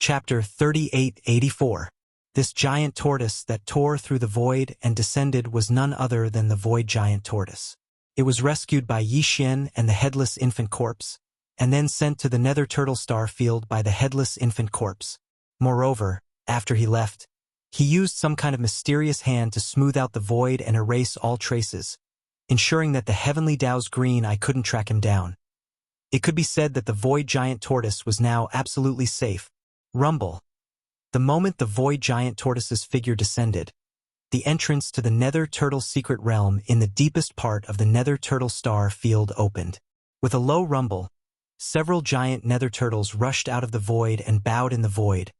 Chapter 3884. This giant tortoise that tore through the void and descended was none other than the void giant tortoise. It was rescued by Yi Xian and the headless infant corpse, and then sent to the nether turtle star field by the headless infant corpse. Moreover, after he left, he used some kind of mysterious hand to smooth out the void and erase all traces, ensuring that the heavenly Tao's green eye couldn't track him down. It could be said that the void giant tortoise was now absolutely safe. Rumble. The moment the void giant tortoise's figure descended, the entrance to the nether turtle secret realm in the deepest part of the nether turtle star field opened. With a low rumble, several giant nether turtles rushed out of the void and bowed in the void,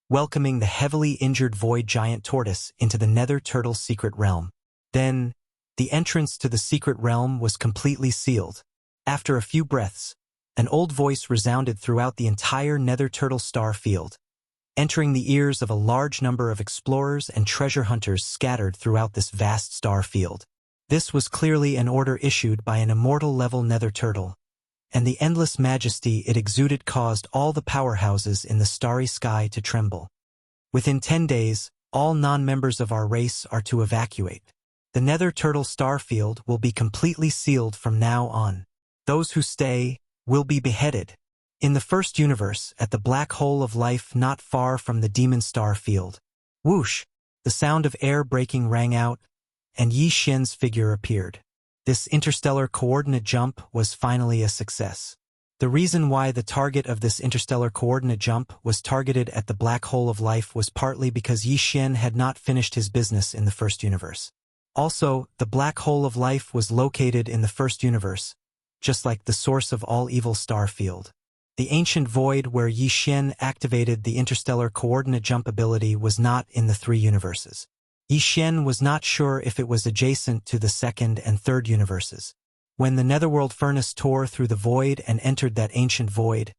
welcoming the heavily injured void giant tortoise into the nether turtle secret realm. Then, the entrance to the secret realm was completely sealed. After a few breaths, an old voice resounded throughout the entire nether turtle star field, entering the ears of a large number of explorers and treasure hunters scattered throughout this vast star field. This was clearly an order issued by an immortal-level nether turtle, and the endless majesty it exuded caused all the powerhouses in the starry sky to tremble. Within 10 days, all non-members of our race are to evacuate. The nether turtle star field will be completely sealed from now on. Those who stay will be beheaded. In the first universe, at the black hole of life not far from the demon star field. Whoosh! The sound of air breaking rang out, and Yi Xian's figure appeared. This interstellar coordinate jump was finally a success. The reason why the target of this interstellar coordinate jump was targeted at the black hole of life was partly because Yi Xian had not finished his business in the first universe. Also, the black hole of life was located in the first universe, just like the source of all evil star field. The ancient void where Yi Xian activated the interstellar coordinate jump ability was not in the 3 universes. Yi Xian was not sure if it was adjacent to the second and third universes. When the netherworld furnace tore through the void and entered that ancient void,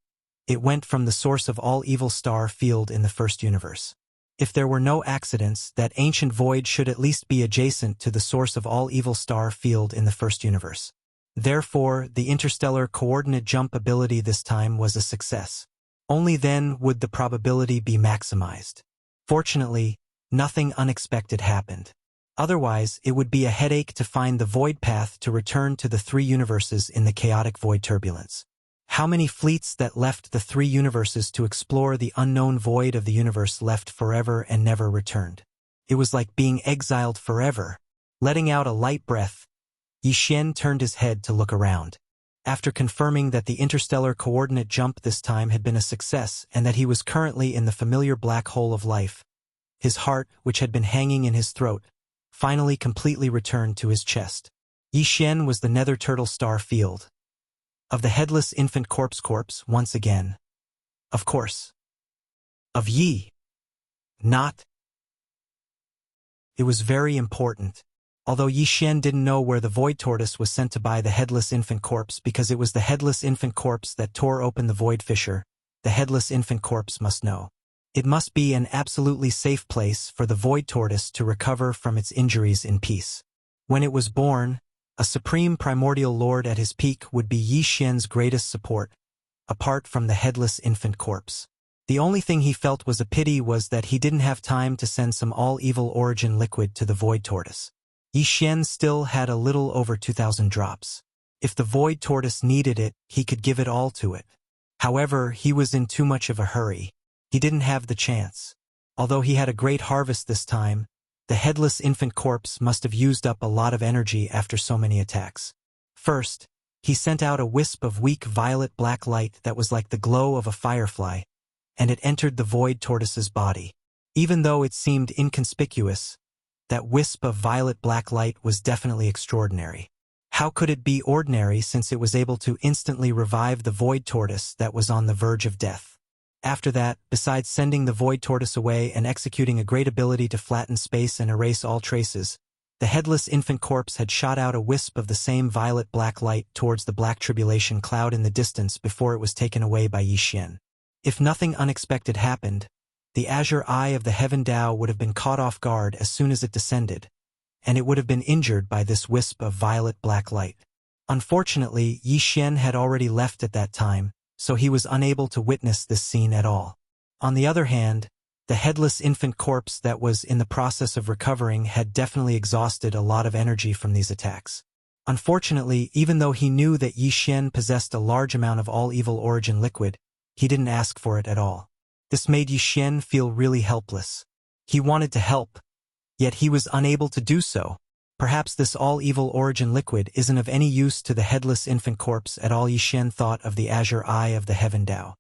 it went from the source of all evil star field in the first universe. If there were no accidents, that ancient void should at least be adjacent to the source of all evil star field in the first universe. Therefore, the interstellar coordinate jump ability this time was a success. Only then would the probability be maximized. Fortunately, nothing unexpected happened. Otherwise, it would be a headache to find the void path to return to the 3 universes in the chaotic void turbulence. How many fleets that left the 3 universes to explore the unknown void of the universe left forever and never returned? It was like being exiled forever. Letting out a light breath, Yi Xian turned his head to look around. After confirming that the interstellar coordinate jump this time had been a success and that he was currently in the familiar black hole of life, his heart, which had been hanging in his throat, finally completely returned to his chest. Yi Xian was the nether turtle star field. Of the headless infant corpse once again. Of course. Of Yi. Not. It was very important. Although Yi Xian didn't know where the void tortoise was sent to buy the headless infant corpse because it was the headless infant corpse that tore open the void fissure, the headless infant corpse must know. It must be an absolutely safe place for the void tortoise to recover from its injuries in peace. When it was born, a supreme primordial lord at his peak would be Yi Xian's greatest support, apart from the headless infant corpse. The only thing he felt was a pity was that he didn't have time to send some all-evil origin liquid to the void tortoise. Yi Xian still had a little over 2,000 drops. If the void tortoise needed it, he could give it all to it. However, he was in too much of a hurry. He didn't have the chance. Although he had a great harvest this time, the headless infant corpse must have used up a lot of energy after so many attacks. First, he sent out a wisp of weak violet-black light that was like the glow of a firefly, and it entered the void tortoise's body. Even though it seemed inconspicuous, that wisp of violet-black light was definitely extraordinary. How could it be ordinary since it was able to instantly revive the void tortoise that was on the verge of death? After that, besides sending the void tortoise away and executing a great ability to flatten space and erase all traces, the headless infant corpse had shot out a wisp of the same violet-black light towards the black tribulation cloud in the distance before it was taken away by Yi Xian. If nothing unexpected happened, the azure eye of the Heaven Tao would have been caught off guard as soon as it descended, and it would have been injured by this wisp of violet-black light. Unfortunately, Yi Xian had already left at that time, so he was unable to witness this scene at all. On the other hand, the headless infant corpse that was in the process of recovering had definitely exhausted a lot of energy from these attacks. Unfortunately, even though he knew that Yi Xian possessed a large amount of all-evil origin liquid, he didn't ask for it at all. This made Yi Xian feel really helpless. He wanted to help, yet he was unable to do so. Perhaps this all-evil origin liquid isn't of any use to the headless infant corpse at all. Yi Xian thought of the azure eye of the heaven Tao.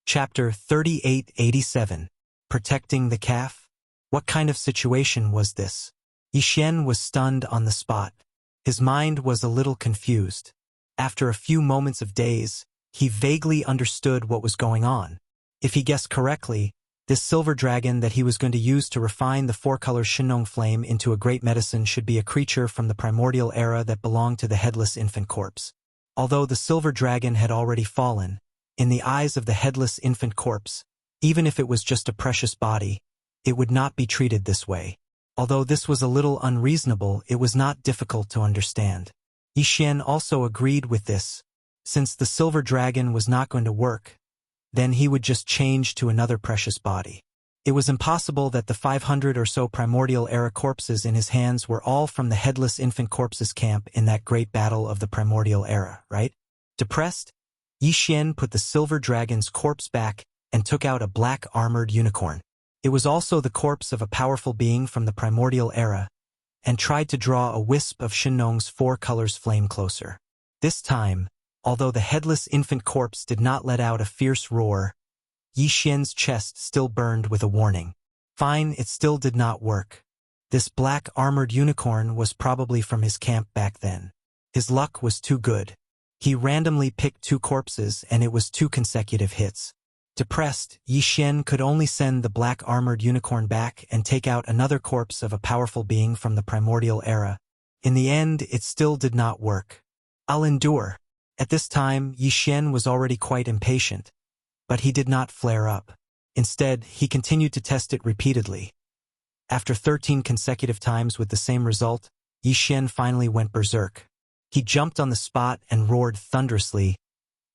Chapter 3887. Protecting the Calf? What kind of situation was this? Yi Xian was stunned on the spot. His mind was a little confused. After a few moments of daze, he vaguely understood what was going on. If he guessed correctly, this silver dragon that he was going to use to refine the four-color Shinong flame into a great medicine should be a creature from the primordial era that belonged to the headless infant corpse. Although the silver dragon had already fallen, in the eyes of the headless infant corpse, even if it was just a precious body, it would not be treated this way. Although this was a little unreasonable, it was not difficult to understand. Yi Xian also agreed with this. Since the silver dragon was not going to work, then he would just change to another precious body. It was impossible that the 500 or so primordial era corpses in his hands were all from the headless infant corpse's camp in that great battle of the primordial era, right? Depressed, Yi Xian put the silver dragon's corpse back and took out a black armored unicorn. It was also the corpse of a powerful being from the primordial era, and tried to draw a wisp of Shinong's four colors flame closer. This time, although the headless infant corpse did not let out a fierce roar, Yi Xian's chest still burned with a warning. Fine, it still did not work. This black armored unicorn was probably from his camp back then. His luck was too good. He randomly picked two corpses and it was 2 consecutive hits. Depressed, Yi Xian could only send the black armored unicorn back and take out another corpse of a powerful being from the primordial era. In the end, it still did not work. I'll endure. At this time, Yi Xian was already quite impatient, but he did not flare up. Instead, he continued to test it repeatedly. After 13 consecutive times with the same result, Yi Xian finally went berserk. He jumped on the spot and roared thunderously,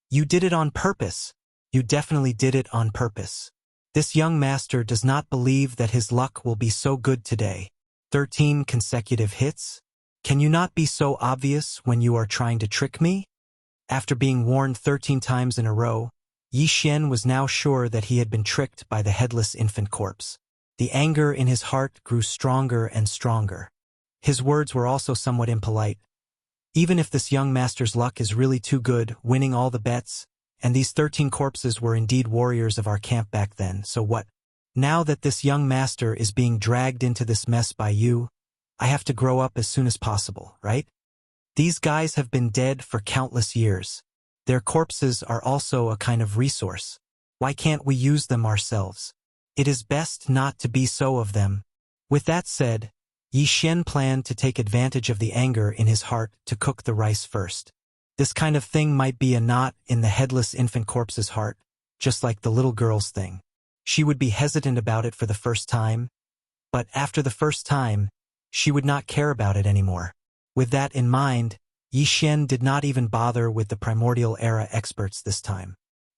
"You did it on purpose! You definitely did it on purpose. This young master does not believe that his luck will be so good today. 13 consecutive hits? Can you not be so obvious when you are trying to trick me?" After being warned 13 times in a row, Yi Xian was now sure that he had been tricked by the headless infant corpse. The anger in his heart grew stronger and stronger. His words were also somewhat impolite. Even if this young master's luck is really too good, winning all the bets, and these 13 corpses were indeed warriors of our camp back then, so what? Now that this young master is being dragged into this mess by you, I have to grow up as soon as possible, right? These guys have been dead for countless years. Their corpses are also a kind of resource. Why can't we use them ourselves? It is best not to be so of them. With that said, Yi Xian planned to take advantage of the anger in his heart to cook the rice first. This kind of thing might be a knot in the headless infant corpse's heart, just like the little girl's thing. She would be hesitant about it for the first time, but after the first time, she would not care about it anymore. With that in mind, Yi Xian did not even bother with the primordial era experts this time.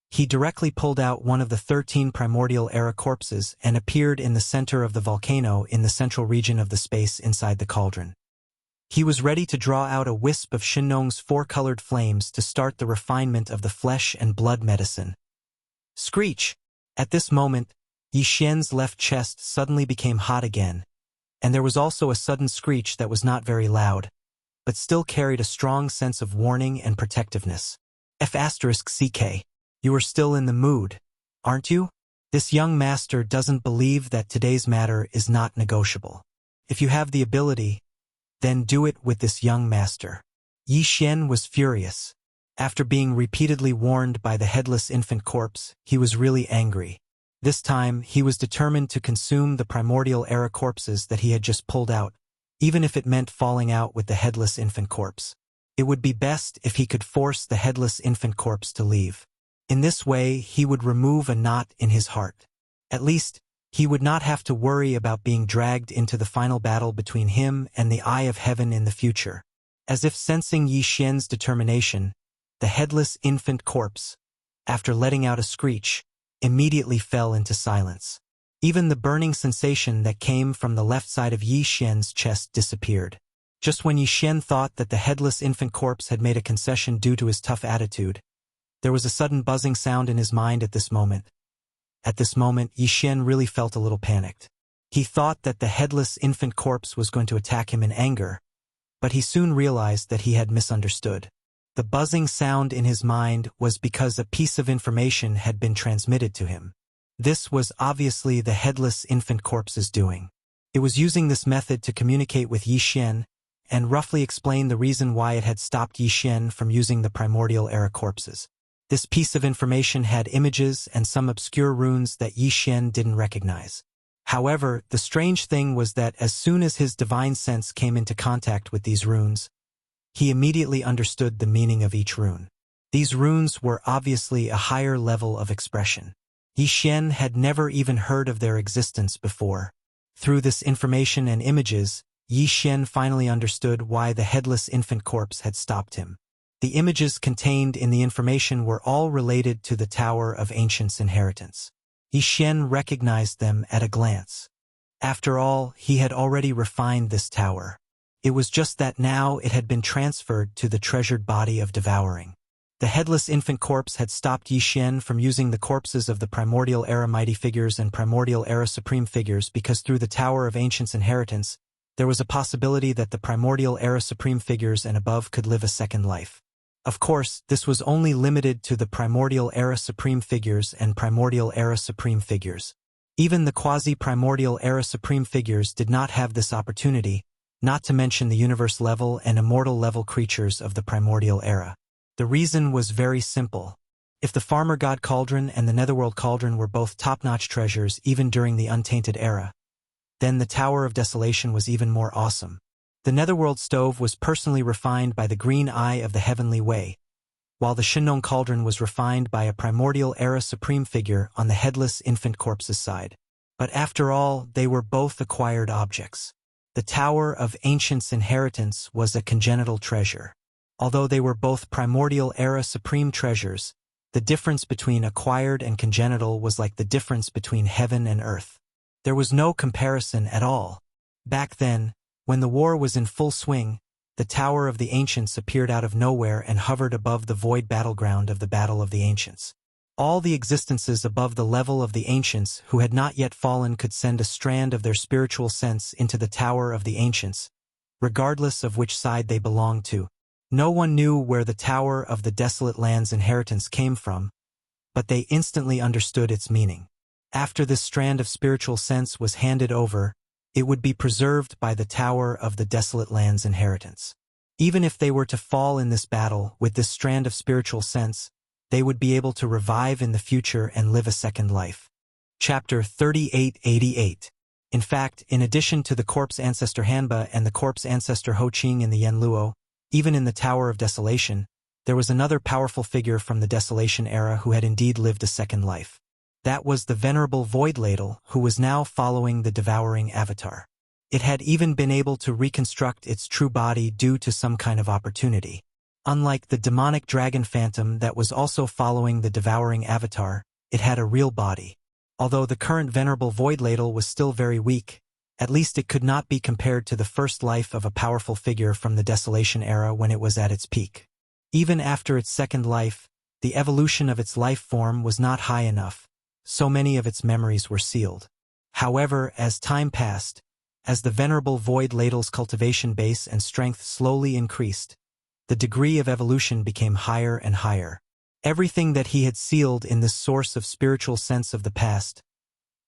He directly pulled out one of the 13 primordial era corpses and appeared in the center of the volcano in the central region of the space inside the cauldron. He was ready to draw out a wisp of Shinong's four-colored flames to start the refinement of the flesh and blood medicine. Screech! At this moment, Yi Xian's left chest suddenly became hot again, and there was also a sudden screech that was not very loud, but still carried a strong sense of warning and protectiveness. F***CK. You are still in the mood, aren't you? This young master doesn't believe that today's matter is not negotiable. If you have the ability, then do it with this young master. Yi Xian was furious. After being repeatedly warned by the headless infant corpse, he was really angry. This time, he was determined to consume the primordial era corpses that he had just pulled out, even if it meant falling out with the headless infant corpse. It would be best if he could force the headless infant corpse to leave. In this way, he would remove a knot in his heart. At least, he would not have to worry about being dragged into the final battle between him and the Eye of Heaven in the future. As if sensing Yi Xian's determination, the headless infant corpse, after letting out a screech, immediately fell into silence. Even the burning sensation that came from the left side of Yi Xian's chest disappeared. Just when Yi Xian thought that the headless infant corpse had made a concession due to his tough attitude, there was a sudden buzzing sound in his mind at this moment. At this moment, Yi Xian really felt a little panicked. He thought that the headless infant corpse was going to attack him in anger, but he soon realized that he had misunderstood. The buzzing sound in his mind was because a piece of information had been transmitted to him. This was obviously the headless infant corpse's doing. It was using this method to communicate with Yi Xian and roughly explain the reason why it had stopped Yi Xian from using the primordial era corpses. This piece of information had images and some obscure runes that Yi Xian didn't recognize. However, the strange thing was that as soon as his divine sense came into contact with these runes, he immediately understood the meaning of each rune. These runes were obviously a higher level of expression. Yi Xian had never even heard of their existence before. Through this information and images, Yi Xian finally understood why the headless infant corpse had stopped him. The images contained in the information were all related to the Tower of Ancients' inheritance. Yi Xian recognized them at a glance. After all, he had already refined this tower. It was just that now it had been transferred to the treasured body of devouring. The headless infant corpse had stopped Yi Xian from using the corpses of the primordial era mighty figures and primordial era supreme figures because through the Tower of Ancients' inheritance, there was a possibility that the primordial era supreme figures and above could live a second life. Of course, this was only limited to the primordial era supreme figures and primordial era supreme figures. Even the quasi-primordial era supreme figures did not have this opportunity, not to mention the universe level and immortal level creatures of the primordial era. The reason was very simple. If the Farmer God Cauldron and the Netherworld Cauldron were both top-notch treasures even during the Untainted Era, then the Tower of Desolation was even more awesome. The Netherworld Stove was personally refined by the Green Eye of the Heavenly Way, while the Shinnon Cauldron was refined by a primordial era supreme figure on the headless infant corpse's side. But after all, they were both acquired objects. The Tower of Ancients' inheritance was a congenital treasure. Although they were both primordial era supreme treasures, the difference between acquired and congenital was like the difference between heaven and earth. There was no comparison at all. Back then, when the war was in full swing, the Tower of the Ancients appeared out of nowhere and hovered above the void battleground of the Battle of the Ancients. All the existences above the level of the Ancients who had not yet fallen could send a strand of their spiritual sense into the Tower of the Ancients, regardless of which side they belonged to. No one knew where the Tower of the Desolate Land's inheritance came from, but they instantly understood its meaning. After this strand of spiritual sense was handed over, it would be preserved by the Tower of the Desolate Land's inheritance. Even if they were to fall in this battle with this strand of spiritual sense, they would be able to revive in the future and live a second life. Chapter 3888. In fact, in addition to the Corpse Ancestor Hanba and the Corpse Ancestor Ho Qing in the Yanluo, even in the Tower of Desolation, there was another powerful figure from the Desolation era who had indeed lived a second life. That was the venerable Void Ladle, who was now following the devouring avatar. It had even been able to reconstruct its true body due to some kind of opportunity. Unlike the demonic dragon phantom that was also following the devouring avatar, it had a real body. Although the current venerable Void Ladle was still very weak, at least it could not be compared to the first life of a powerful figure from the Desolation era when it was at its peak. Even after its second life, the evolution of its life form was not high enough. So many of its memories were sealed. However, as time passed, as the venerable Void Ladle's cultivation base and strength slowly increased, the degree of evolution became higher and higher. Everything that he had sealed in this source of spiritual sense of the past,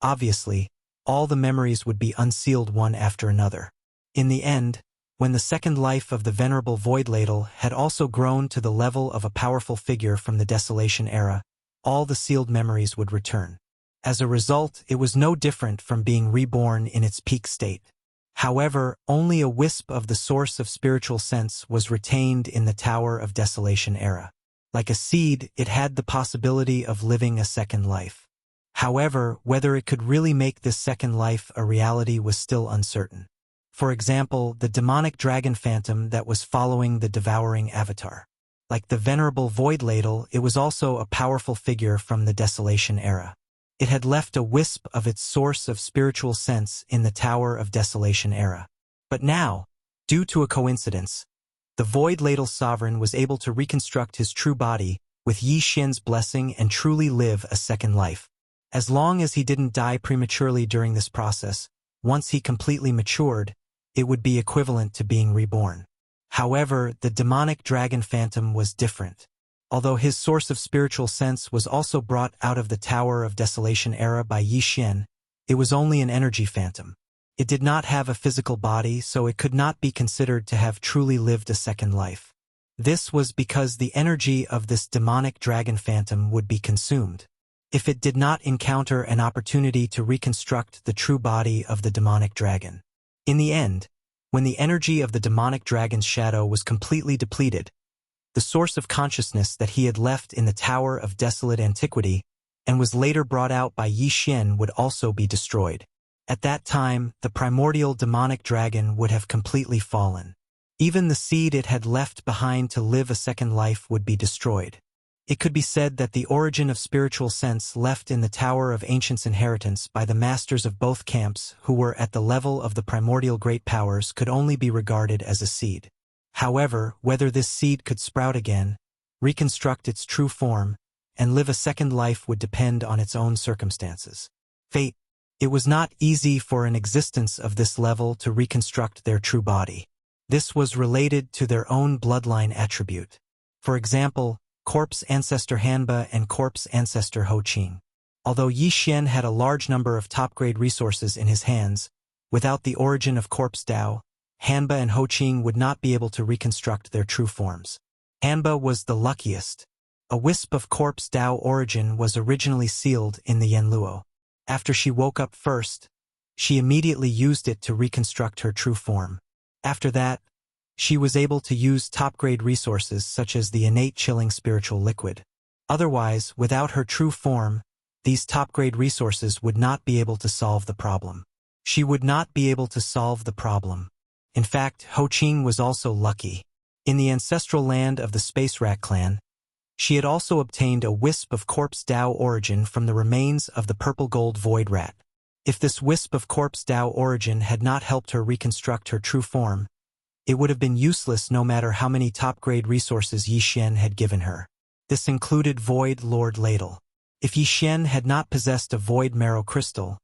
obviously, all the memories would be unsealed one after another. In the end, When the second life of the venerable Void Ladle had also grown to the level of a powerful figure from the Desolation era, all the sealed memories would return. As a result, it was no different from being reborn in its peak state. However, only a wisp of the source of spiritual sense was retained in the Tower of Desolation era. Like a seed, it had the possibility of living a second life. However, whether it could really make this second life a reality was still uncertain. For example, the demonic dragon phantom that was following the devouring avatar. Like the venerable Void Ladle, it was also a powerful figure from the Desolation era. It had left a wisp of its source of spiritual sense in the Tower of Desolation era. But now, due to a coincidence, the Void Ladle sovereign was able to reconstruct his true body with Yi Xian's blessing and truly live a second life. As long as he didn't die prematurely during this process, once he completely matured, it would be equivalent to being reborn. However, the demonic dragon phantom was different. Although his source of spiritual sense was also brought out of the Tower of Desolation era by Yi Xian, it was only an energy phantom. It did not have a physical body, so it could not be considered to have truly lived a second life. This was because the energy of this demonic dragon phantom would be consumed if it did not encounter an opportunity to reconstruct the true body of the demonic dragon. In the end, when the energy of the demonic dragon's shadow was completely depleted, the source of consciousness that he had left in the Tower of Desolate Antiquity and was later brought out by Yi Xian would also be destroyed. At that time, the primordial demonic dragon would have completely fallen. Even the seed it had left behind to live a second life would be destroyed. It could be said that the origin of spiritual sense left in the Tower of Ancients' inheritance by the masters of both camps who were at the level of the primordial great powers could only be regarded as a seed. However, whether this seed could sprout again, reconstruct its true form, and live a second life would depend on its own circumstances. Fate. It was not easy for an existence of this level to reconstruct their true body. This was related to their own bloodline attribute. For example, Corpse Ancestor Hanba and Corpse Ancestor Ho Qing. Although Yi Xian had a large number of top-grade resources in his hands, without the origin of Corpse Dao, Hanba and Ho Qing would not be able to reconstruct their true forms. Hanba was the luckiest. A wisp of Corpse Dao origin was originally sealed in the Yanluo. After she woke up first, she immediately used it to reconstruct her true form. After that, she was able to use top-grade resources such as the innate chilling spiritual liquid. Otherwise, without her true form, these top-grade resources would not be able to solve the problem. She would not be able to solve the problem. In fact, Ho Qing was also lucky. In the ancestral land of the Space Rat clan, she had also obtained a wisp of Corpse Dao origin from the remains of the purple gold void rat. If this wisp of Corpse Dao origin had not helped her reconstruct her true form, it would have been useless no matter how many top-grade resources Yi Xian had given her. This included Void Lord Ladle. If Yi Xian had not possessed a Void Marrow Crystal,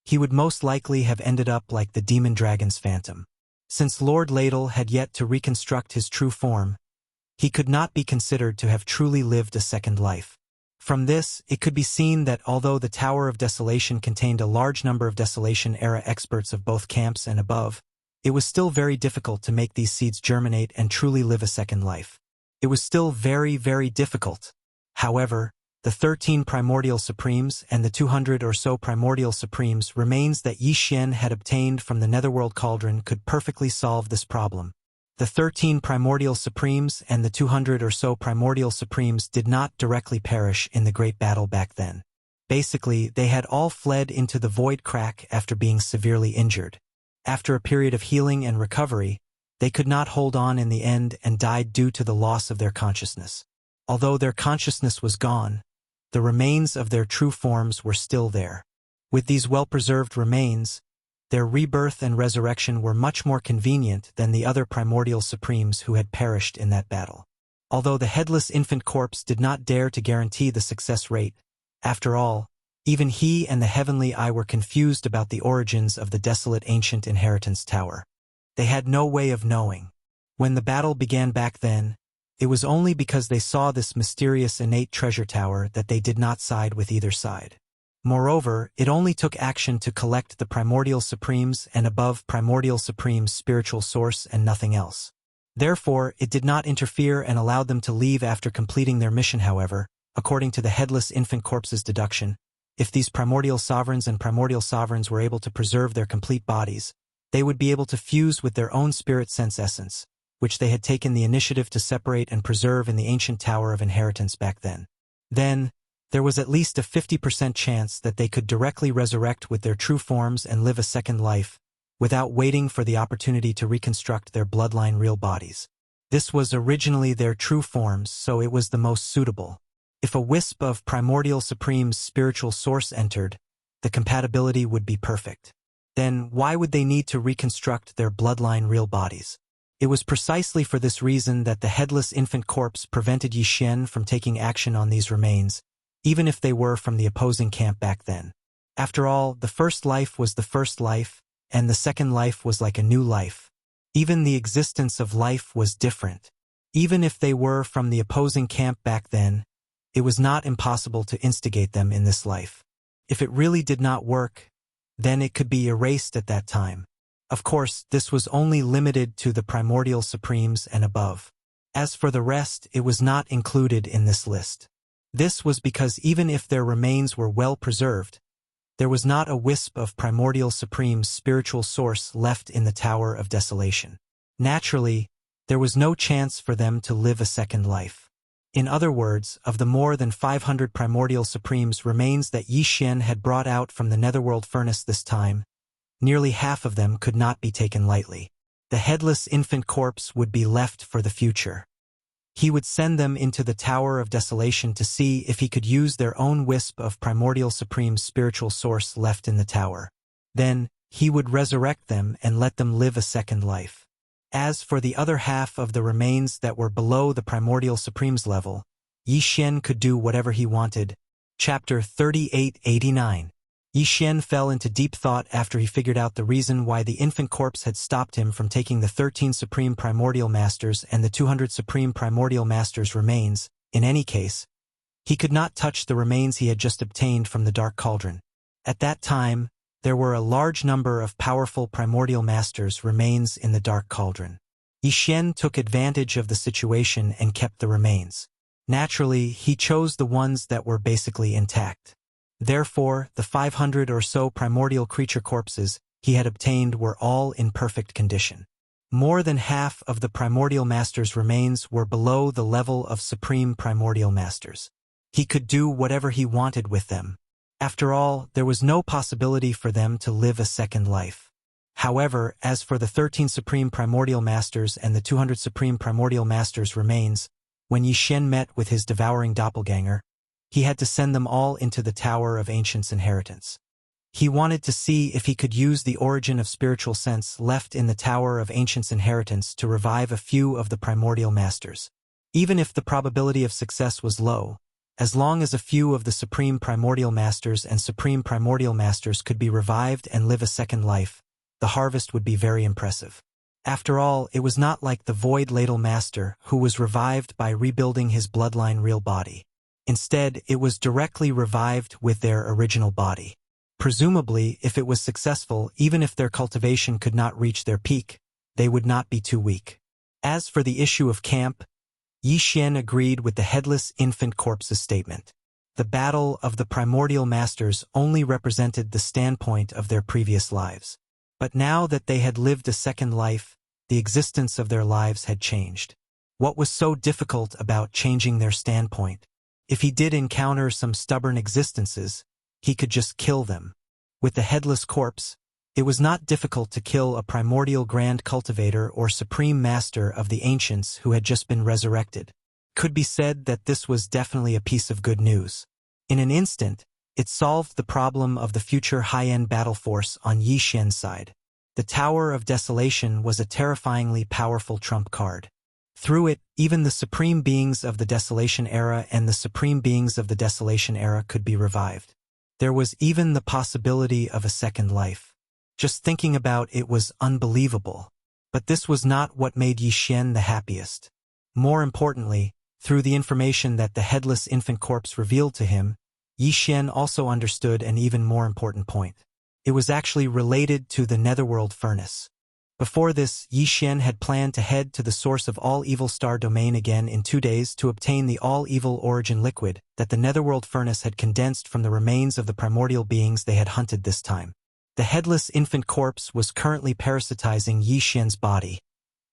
he would most likely have ended up like the Demon Dragon's Phantom. Since Lord Ladle had yet to reconstruct his true form, he could not be considered to have truly lived a second life. From this, it could be seen that although the Tower of Desolation contained a large number of Desolation-era experts of both camps and above, it was still very difficult to make these seeds germinate and truly live a second life. It was still very, very difficult. However, the 13 Primordial Supremes and the 200 or so Primordial Supremes remains that Yi Xian had obtained from the Netherworld Cauldron could perfectly solve this problem. The 13 Primordial Supremes and the 200 or so Primordial Supremes did not directly perish in the Great Battle back then. Basically, they had all fled into the Void Crack after being severely injured. After a period of healing and recovery, they could not hold on in the end and died due to the loss of their consciousness. Although their consciousness was gone, the remains of their true forms were still there. With these well-preserved remains, their rebirth and resurrection were much more convenient than the other Primordial Supremes who had perished in that battle. Although the headless infant corpse did not dare to guarantee the success rate, after all, even he and the Heavenly Eye were confused about the origins of the desolate ancient inheritance tower. They had no way of knowing. When the battle began back then, it was only because they saw this mysterious innate treasure tower that they did not side with either side. Moreover, it only took action to collect the primordial supremes and above primordial supremes' spiritual source and nothing else. Therefore, it did not interfere and allowed them to leave after completing their mission. However, according to the headless infant corpse's deduction, if these primordial sovereigns and primordial sovereigns were able to preserve their complete bodies, they would be able to fuse with their own spirit sense essence, which they had taken the initiative to separate and preserve in the ancient Tower of Inheritance back then. Then, there was at least a 50% chance that they could directly resurrect with their true forms and live a second life, without waiting for the opportunity to reconstruct their bloodline real bodies. This was originally their true forms, so it was the most suitable. If a wisp of primordial supreme's spiritual source entered, the compatibility would be perfect. Then why would they need to reconstruct their bloodline real bodies? It was precisely for this reason that the headless infant corpse prevented Yi Xian from taking action on these remains, even if they were from the opposing camp back then. After all, the first life was the first life, and the second life was like a new life. Even the existence of life was different. Even if they were from the opposing camp back then, it was not impossible to instigate them in this life. If it really did not work, then it could be erased at that time. Of course, this was only limited to the primordial supremes and above. As for the rest, it was not included in this list. This was because even if their remains were well preserved, there was not a wisp of primordial supreme's spiritual source left in the Tower of Desolation. Naturally, there was no chance for them to live a second life. In other words, of the more than 500 primordial supremes remains that Yi Xian had brought out from the netherworld furnace this time, nearly half of them could not be taken lightly. The headless infant corpse would be left for the future. He would send them into the Tower of Desolation to see if he could use their own wisp of primordial supreme's spiritual source left in the tower. Then, he would resurrect them and let them live a second life. As for the other half of the remains that were below the primordial supreme's level, Yi Xian could do whatever he wanted. Chapter 3889. Yi Xian fell into deep thought after he figured out the reason why the infant corpse had stopped him from taking the 13 Supreme Primordial Masters and the 200 Supreme Primordial Masters' remains. In any case, he could not touch the remains he had just obtained from the Dark Cauldron. At that time, there were a large number of powerful Primordial Masters' remains in the Dark Cauldron. Yi Xian took advantage of the situation and kept the remains. Naturally, he chose the ones that were basically intact. Therefore, the 500 or so primordial creature corpses he had obtained were all in perfect condition. More than half of the primordial masters' remains were below the level of supreme primordial masters. He could do whatever he wanted with them. After all, there was no possibility for them to live a second life. However, as for the 13 supreme primordial masters and the 200 supreme primordial masters' remains, when Yi Xian met with his devouring doppelganger, he had to send them all into the Tower of Ancients' Inheritance. He wanted to see if he could use the origin of spiritual sense left in the Tower of Ancients' Inheritance to revive a few of the primordial masters. Even if the probability of success was low, as long as a few of the supreme primordial masters and supreme primordial masters could be revived and live a second life, the harvest would be very impressive. After all, it was not like the Void Ladle Master who was revived by rebuilding his bloodline real body. Instead, it was directly revived with their original body. Presumably, if it was successful, even if their cultivation could not reach their peak, they would not be too weak. As for the issue of camp, Yi Xian agreed with the headless infant corpse's statement. The battle of the primordial masters only represented the standpoint of their previous lives. But now that they had lived a second life, the existence of their lives had changed. What was so difficult about changing their standpoint? If he did encounter some stubborn existences, he could just kill them. With the headless corpse, it was not difficult to kill a primordial grand cultivator or supreme master of the ancients who had just been resurrected. Could be said that this was definitely a piece of good news. In an instant, it solved the problem of the future high-end battle force on Yi Xian's side. The Tower of Desolation was a terrifyingly powerful trump card. Through it, even the supreme beings of the Desolation Era and the supreme beings of the Desolation Era could be revived. There was even the possibility of a second life. Just thinking about it was unbelievable. But this was not what made Yi Xian the happiest. More importantly, through the information that the headless infant corpse revealed to him, Yi Xian also understood an even more important point. It was actually related to the Netherworld Furnace. Before this, Yi Xian had planned to head to the source of all evil star domain again in 2 days to obtain the all-evil origin liquid that the Netherworld Furnace had condensed from the remains of the primordial beings they had hunted this time. The headless infant corpse was currently parasitizing Yi Xian's body,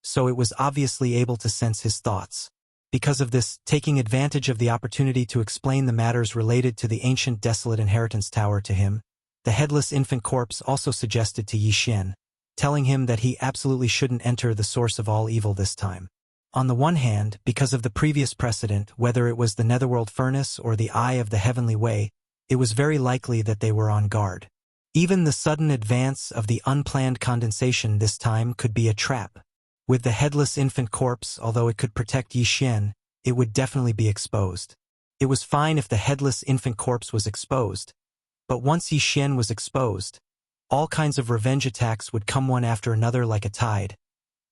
so it was obviously able to sense his thoughts. Because of this, taking advantage of the opportunity to explain the matters related to the ancient desolate inheritance tower to him, the headless infant corpse also suggested to Yi Xian, telling him that he absolutely shouldn't enter the source of all evil this time. On the one hand, because of the previous precedent, whether it was the Netherworld Furnace or the Eye of the Heavenly Way, it was very likely that they were on guard. Even the sudden advance of the unplanned condensation this time could be a trap. With the headless infant corpse, although it could protect Yi Xian, it would definitely be exposed. It was fine if the headless infant corpse was exposed, but once Yi Xian was exposed, all kinds of revenge attacks would come one after another like a tide,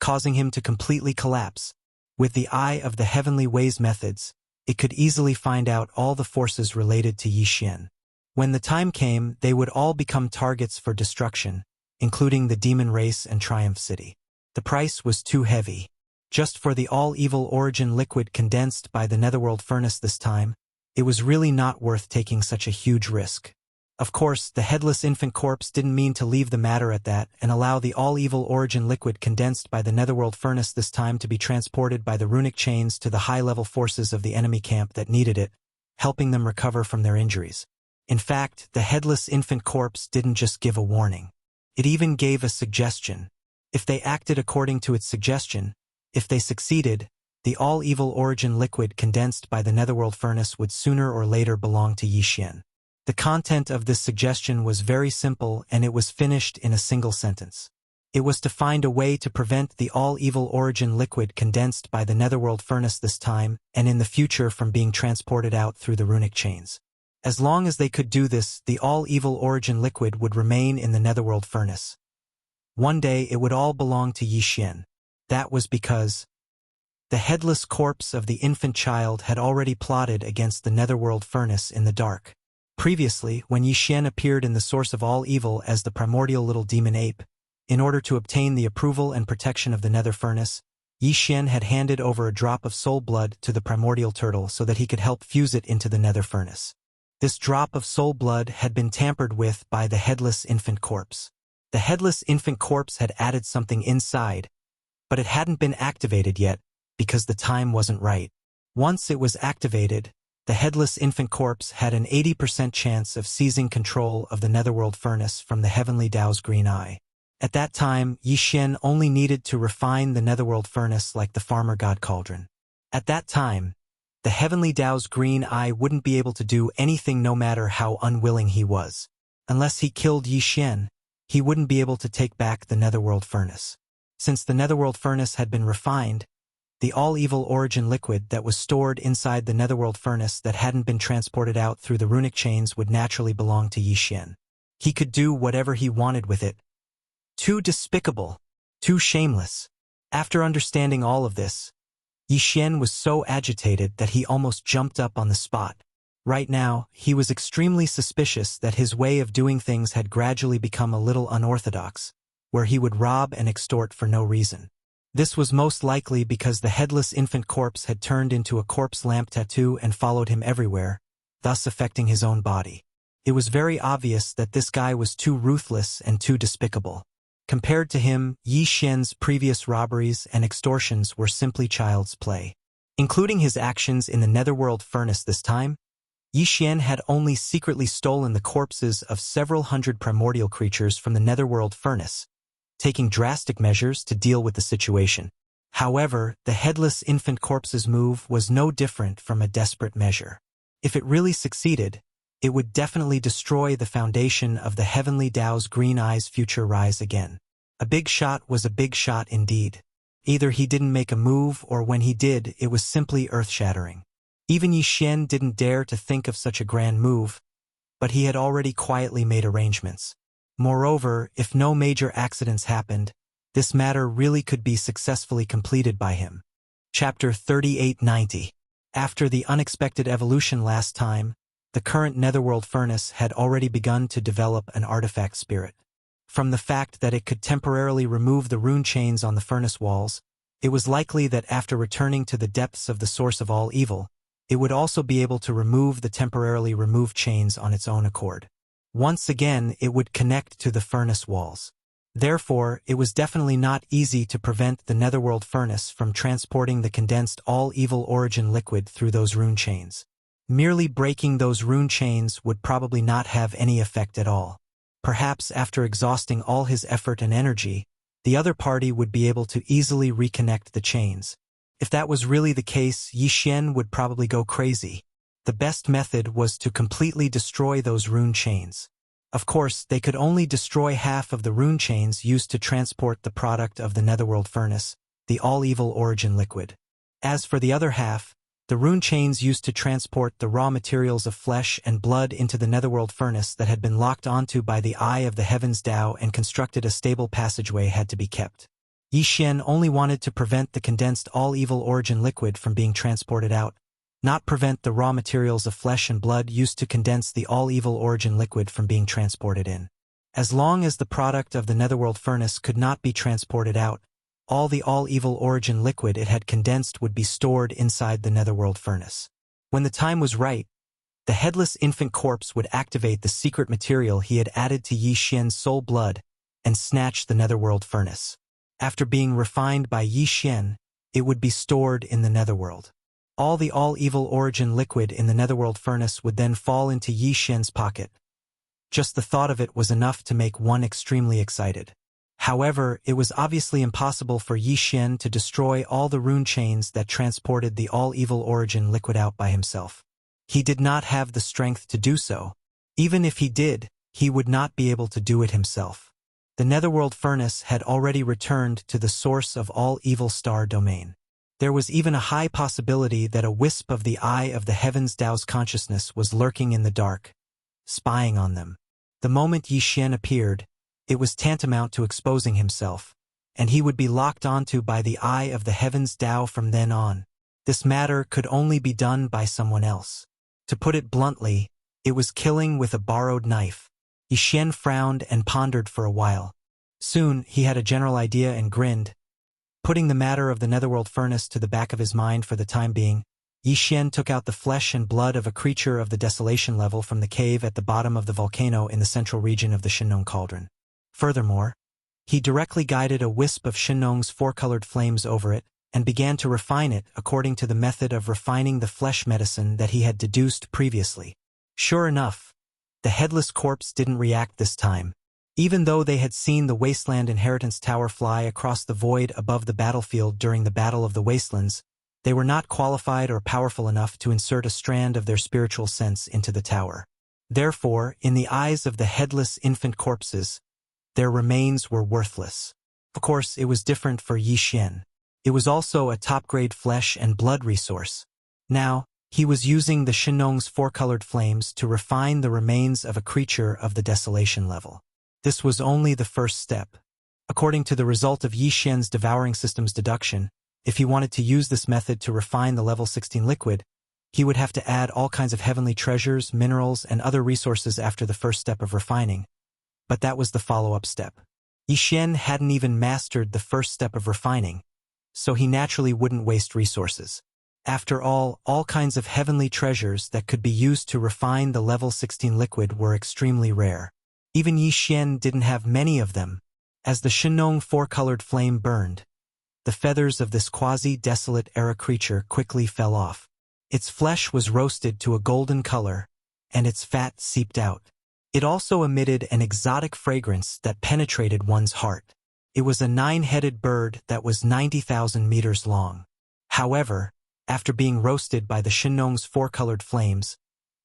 causing him to completely collapse. With the Eye of the Heavenly Ways methods, it could easily find out all the forces related to Yi Xian. When the time came, they would all become targets for destruction, including the demon race and Triumph City. The price was too heavy. Just for the all-evil origin liquid condensed by the Netherworld Furnace this time, it was really not worth taking such a huge risk. Of course, the headless infant corpse didn't mean to leave the matter at that and allow the all-evil origin liquid condensed by the Netherworld Furnace this time to be transported by the runic chains to the high-level forces of the enemy camp that needed it, helping them recover from their injuries. In fact, the headless infant corpse didn't just give a warning. It even gave a suggestion. If they acted according to its suggestion, if they succeeded, the all-evil origin liquid condensed by the Netherworld Furnace would sooner or later belong to Yi Xian. The content of this suggestion was very simple and it was finished in a single sentence. It was to find a way to prevent the all-evil origin liquid condensed by the Netherworld Furnace this time and in the future from being transported out through the runic chains. As long as they could do this, the all-evil origin liquid would remain in the Netherworld Furnace. One day it would all belong to Yi Xian. That was because the headless corpse of the infant child had already plotted against the Netherworld Furnace in the dark. Previously, when Yi Xian appeared in the source of all evil as the primordial little demon ape, in order to obtain the approval and protection of the Nether Furnace, Yi Xian had handed over a drop of soul blood to the primordial turtle so that he could help fuse it into the Nether Furnace. This drop of soul blood had been tampered with by the headless infant corpse. The headless infant corpse had added something inside, but it hadn't been activated yet because the time wasn't right. Once it was activated, the headless infant corpse had an 80% chance of seizing control of the Netherworld Furnace from the Heavenly Tao's green eye. At that time, Yi Xian only needed to refine the Netherworld Furnace like the farmer god cauldron. At that time, the Heavenly Tao's green eye wouldn't be able to do anything no matter how unwilling he was. Unless he killed Yi Xian, he wouldn't be able to take back the Netherworld Furnace. Since the Netherworld Furnace had been refined, the all-evil origin liquid that was stored inside the Netherworld Furnace that hadn't been transported out through the runic chains would naturally belong to Yi Xian. He could do whatever he wanted with it. Too despicable. Too shameless. After understanding all of this, Yi Xian was so agitated that he almost jumped up on the spot. Right now, he was extremely suspicious that his way of doing things had gradually become a little unorthodox, where he would rob and extort for no reason. This was most likely because the headless infant corpse had turned into a corpse lamp tattoo and followed him everywhere, thus affecting his own body. It was very obvious that this guy was too ruthless and too despicable. Compared to him, Yi Xian's previous robberies and extortions were simply child's play. Including his actions in the Netherworld Furnace this time, Yi Xian had only secretly stolen the corpses of several hundred primordial creatures from the Netherworld Furnace, taking drastic measures to deal with the situation. However, the headless infant corpse's move was no different from a desperate measure. If it really succeeded, it would definitely destroy the foundation of the Heavenly Tao's green eye's future rise again. A big shot was a big shot indeed. Either he didn't make a move or when he did, it was simply earth-shattering. Even Yi Xian didn't dare to think of such a grand move, but he had already quietly made arrangements. Moreover, if no major accidents happened, this matter really could be successfully completed by him. Chapter 3890. After the unexpected evolution last time, the current netherworld furnace had already begun to develop an artifact spirit. From the fact that it could temporarily remove the rune chains on the furnace walls, it was likely that after returning to the depths of the source of all evil, it would also be able to remove the temporarily removed chains on its own accord. Once again, it would connect to the furnace walls. Therefore, it was definitely not easy to prevent the netherworld furnace from transporting the condensed all-evil origin liquid through those rune chains. Merely breaking those rune chains would probably not have any effect at all. Perhaps after exhausting all his effort and energy, the other party would be able to easily reconnect the chains. If that was really the case, Yi Xian would probably go crazy. The best method was to completely destroy those rune chains. Of course, they could only destroy half of the rune chains used to transport the product of the netherworld furnace, the all-evil origin liquid. As for the other half, the rune chains used to transport the raw materials of flesh and blood into the netherworld furnace that had been locked onto by the Eye of the Heavens Tao and constructed a stable passageway had to be kept. Yi Xian only wanted to prevent the condensed all-evil origin liquid from being transported out, not prevent the raw materials of flesh and blood used to condense the all-evil origin liquid from being transported in. As long as the product of the netherworld furnace could not be transported out, all the all-evil origin liquid it had condensed would be stored inside the netherworld furnace. When the time was right, the headless infant corpse would activate the secret material he had added to Yi Xian's soul blood and snatch the netherworld furnace. After being refined by Yi Xian, it would be stored in the netherworld. All the all-evil origin liquid in the netherworld furnace would then fall into Yi Xian's pocket. Just the thought of it was enough to make one extremely excited. However, it was obviously impossible for Yi Xian to destroy all the rune chains that transported the all-evil origin liquid out by himself. He did not have the strength to do so. Even if he did, he would not be able to do it himself. The netherworld furnace had already returned to the source of all evil star domain. There was even a high possibility that a wisp of the Eye of the Heavens Tao's consciousness was lurking in the dark, spying on them. The moment Yi Xian appeared, it was tantamount to exposing himself, and he would be locked onto by the Eye of the Heavens Tao from then on. This matter could only be done by someone else. To put it bluntly, it was killing with a borrowed knife. Yi Xian frowned and pondered for a while. Soon, he had a general idea and grinned. Putting the matter of the netherworld furnace to the back of his mind for the time being, Yi Xian took out the flesh and blood of a creature of the desolation level from the cave at the bottom of the volcano in the central region of the Shinnong cauldron. Furthermore, he directly guided a wisp of Shinnong's four-colored flames over it and began to refine it according to the method of refining the flesh medicine that he had deduced previously. Sure enough, the headless corpse didn't react this time. Even though they had seen the Wasteland Inheritance Tower fly across the void above the battlefield during the Battle of the Wastelands, they were not qualified or powerful enough to insert a strand of their spiritual sense into the tower. Therefore, in the eyes of the headless infant corpses, their remains were worthless. Of course, it was different for Yi Xian. It was also a top-grade flesh and blood resource. Now, he was using the Shinnong's four-colored flames to refine the remains of a creature of the desolation level. This was only the first step. According to the result of Yi Xian's devouring system's deduction, if he wanted to use this method to refine the level 16 liquid, he would have to add all kinds of heavenly treasures, minerals, and other resources after the first step of refining. But that was the follow-up step. Yi Xian hadn't even mastered the first step of refining, so he naturally wouldn't waste resources. After all kinds of heavenly treasures that could be used to refine the level 16 liquid were extremely rare. Even Yi Xian didn't have many of them. As the Shinnong four-colored flame burned, the feathers of this quasi-desolate era creature quickly fell off. Its flesh was roasted to a golden color, and its fat seeped out. It also emitted an exotic fragrance that penetrated one's heart. It was a 9-headed bird that was 90,000 meters long. However, after being roasted by the Shinnong's four-colored flames,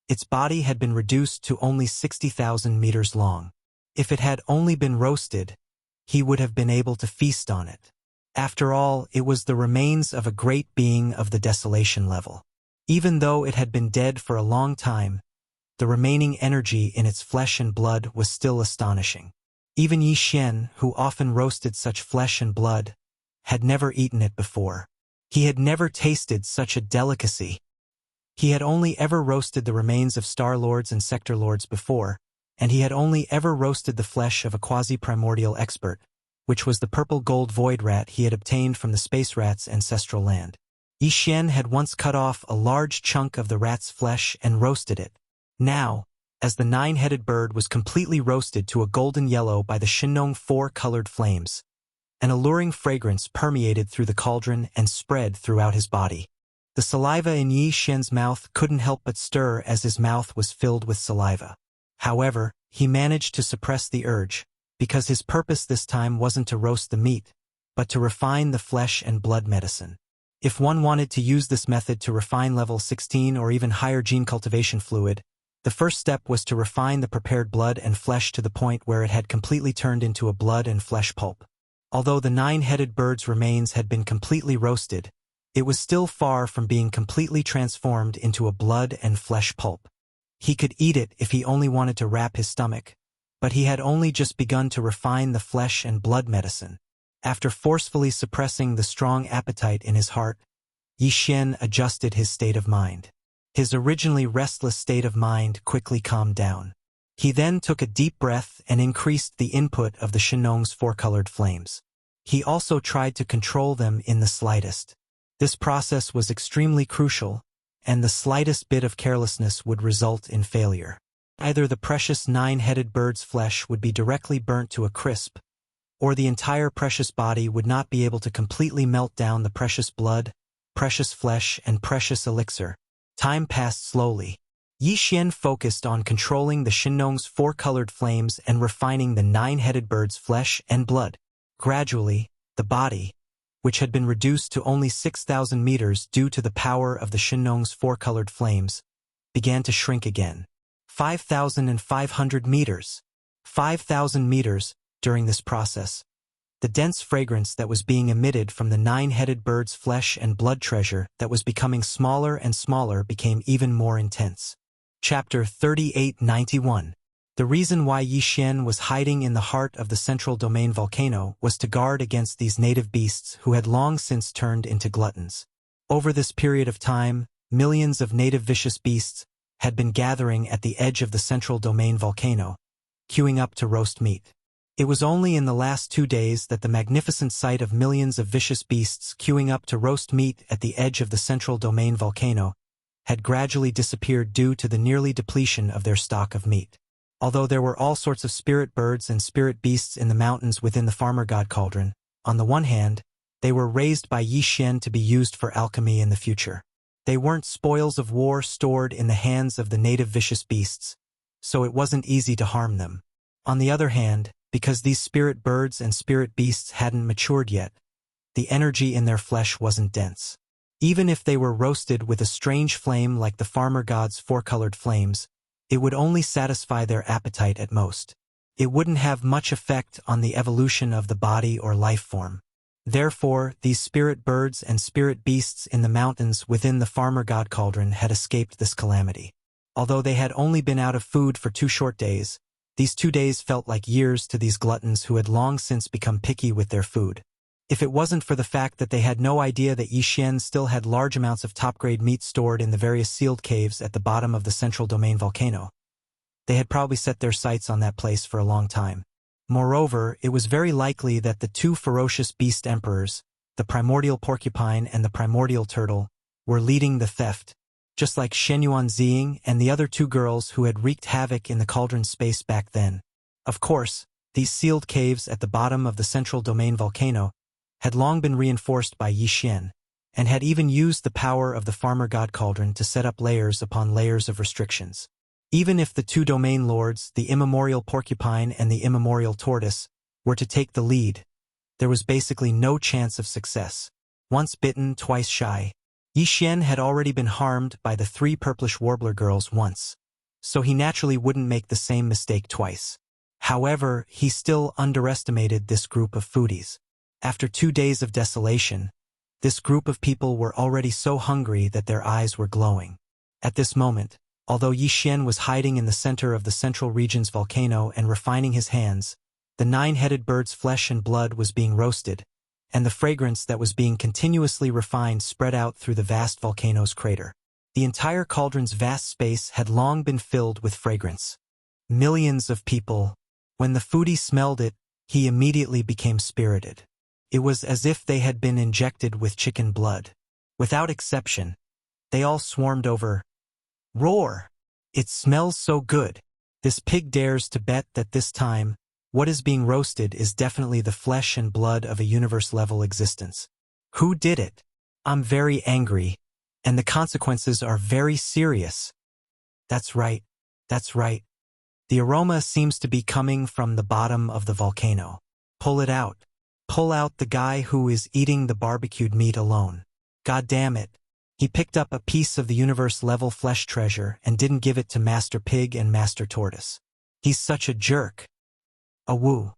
its body had been reduced to only 60,000 meters long. If it had only been roasted, he would have been able to feast on it. After all, it was the remains of a great being of the desolation level. Even though it had been dead for a long time, the remaining energy in its flesh and blood was still astonishing. Even Yi Xian, who often roasted such flesh and blood, had never eaten it before. He had never tasted such a delicacy. He had only ever roasted the remains of Star Lords and Sector Lords before, and he had only ever roasted the flesh of a quasi-primordial expert, which was the purple gold void rat he had obtained from the space rat's ancestral land. Yi Xian had once cut off a large chunk of the rat's flesh and roasted it. Now, as the nine-headed bird was completely roasted to a golden yellow by the Shinnong four-colored flames, an alluring fragrance permeated through the cauldron and spread throughout his body. The saliva in Yi Xian's mouth couldn't help but stir as his mouth was filled with saliva. However, he managed to suppress the urge, because his purpose this time wasn't to roast the meat, but to refine the flesh and blood medicine. If one wanted to use this method to refine level 16 or even higher gene cultivation fluid, the first step was to refine the prepared blood and flesh to the point where it had completely turned into a blood and flesh pulp. Although the nine-headed bird's remains had been completely roasted, it was still far from being completely transformed into a blood and flesh pulp. He could eat it if he only wanted to wrap his stomach, but he had only just begun to refine the flesh and blood medicine. After forcefully suppressing the strong appetite in his heart, Yi Xian adjusted his state of mind. His originally restless state of mind quickly calmed down. He then took a deep breath and increased the input of the Shinnong's four-colored flames. He also tried to control them in the slightest. This process was extremely crucial, and the slightest bit of carelessness would result in failure. Either the precious nine-headed bird's flesh would be directly burnt to a crisp, or the entire precious body would not be able to completely melt down the precious blood, precious flesh, and precious elixir. Time passed slowly. Yi Xian focused on controlling the Shinnong's four-colored flames and refining the nine-headed bird's flesh and blood. Gradually, the body, which had been reduced to only 6,000 meters due to the power of the Shinnong's four-colored flames, began to shrink again. 5,500 meters. 5,000 meters. During this process, the dense fragrance that was being emitted from the nine-headed bird's flesh and blood treasure that was becoming smaller and smaller became even more intense. Chapter 3891. The reason why Yi Xian was hiding in the heart of the central domain volcano was to guard against these native beasts who had long since turned into gluttons. Over this period of time, millions of native vicious beasts had been gathering at the edge of the central domain volcano, queuing up to roast meat. It was only in the last 2 days that the magnificent sight of millions of vicious beasts queuing up to roast meat at the edge of the central domain volcano had gradually disappeared due to the nearly depletion of their stock of meat. Although there were all sorts of spirit birds and spirit beasts in the mountains within the farmer god cauldron, on the one hand, they were raised by Yi Xian to be used for alchemy in the future. They weren't spoils of war stored in the hands of the native vicious beasts, so it wasn't easy to harm them. On the other hand, because these spirit birds and spirit beasts hadn't matured yet, the energy in their flesh wasn't dense. Even if they were roasted with a strange flame like the farmer god's four-colored flames, it would only satisfy their appetite at most. It wouldn't have much effect on the evolution of the body or life form. Therefore, these spirit birds and spirit beasts in the mountains within the farmer god cauldron had escaped this calamity. Although they had only been out of food for 2 short days, these 2 days felt like years to these gluttons who had long since become picky with their food. If it wasn't for the fact that they had no idea that Yi Xian still had large amounts of top-grade meat stored in the various sealed caves at the bottom of the central domain volcano, they had probably set their sights on that place for a long time. Moreover, it was very likely that the 2 ferocious beast emperors, the primordial porcupine and the primordial turtle, were leading the theft, just like Shenyuan Ziying and the other 2 girls who had wreaked havoc in the cauldron space back then. Of course, these sealed caves at the bottom of the central domain volcano had long been reinforced by Yi Xian, and had even used the power of the farmer god cauldron to set up layers upon layers of restrictions. Even if the 2 domain lords, the immemorial porcupine and the immemorial tortoise, were to take the lead, there was basically no chance of success. Once bitten, twice shy. Yi Xian had already been harmed by the 3 purplish warbler girls once, so he naturally wouldn't make the same mistake twice. However, he still underestimated this group of foodies. After 2 days of desolation, this group of people were already so hungry that their eyes were glowing. At this moment, although Yi Xian was hiding in the center of the central region's volcano and refining his hands, the 9-headed bird's flesh and blood was being roasted, and the fragrance that was being continuously refined spread out through the vast volcano's crater. The entire cauldron's vast space had long been filled with fragrance. Millions of people. When the foodie smelled it, he immediately became spirited. It was as if they had been injected with chicken blood. Without exception, they all swarmed over. Roar! It smells so good. This pig dares to bet that this time, what is being roasted is definitely the flesh and blood of a universe-level existence. Who did it? I'm very angry, and the consequences are very serious. That's right. That's right. The aroma seems to be coming from the bottom of the volcano. Pull it out. Pull out the guy who is eating the barbecued meat alone. God damn it. He picked up a piece of the universe-level flesh treasure and didn't give it to Master Pig and Master Tortoise. He's such a jerk. Awoo.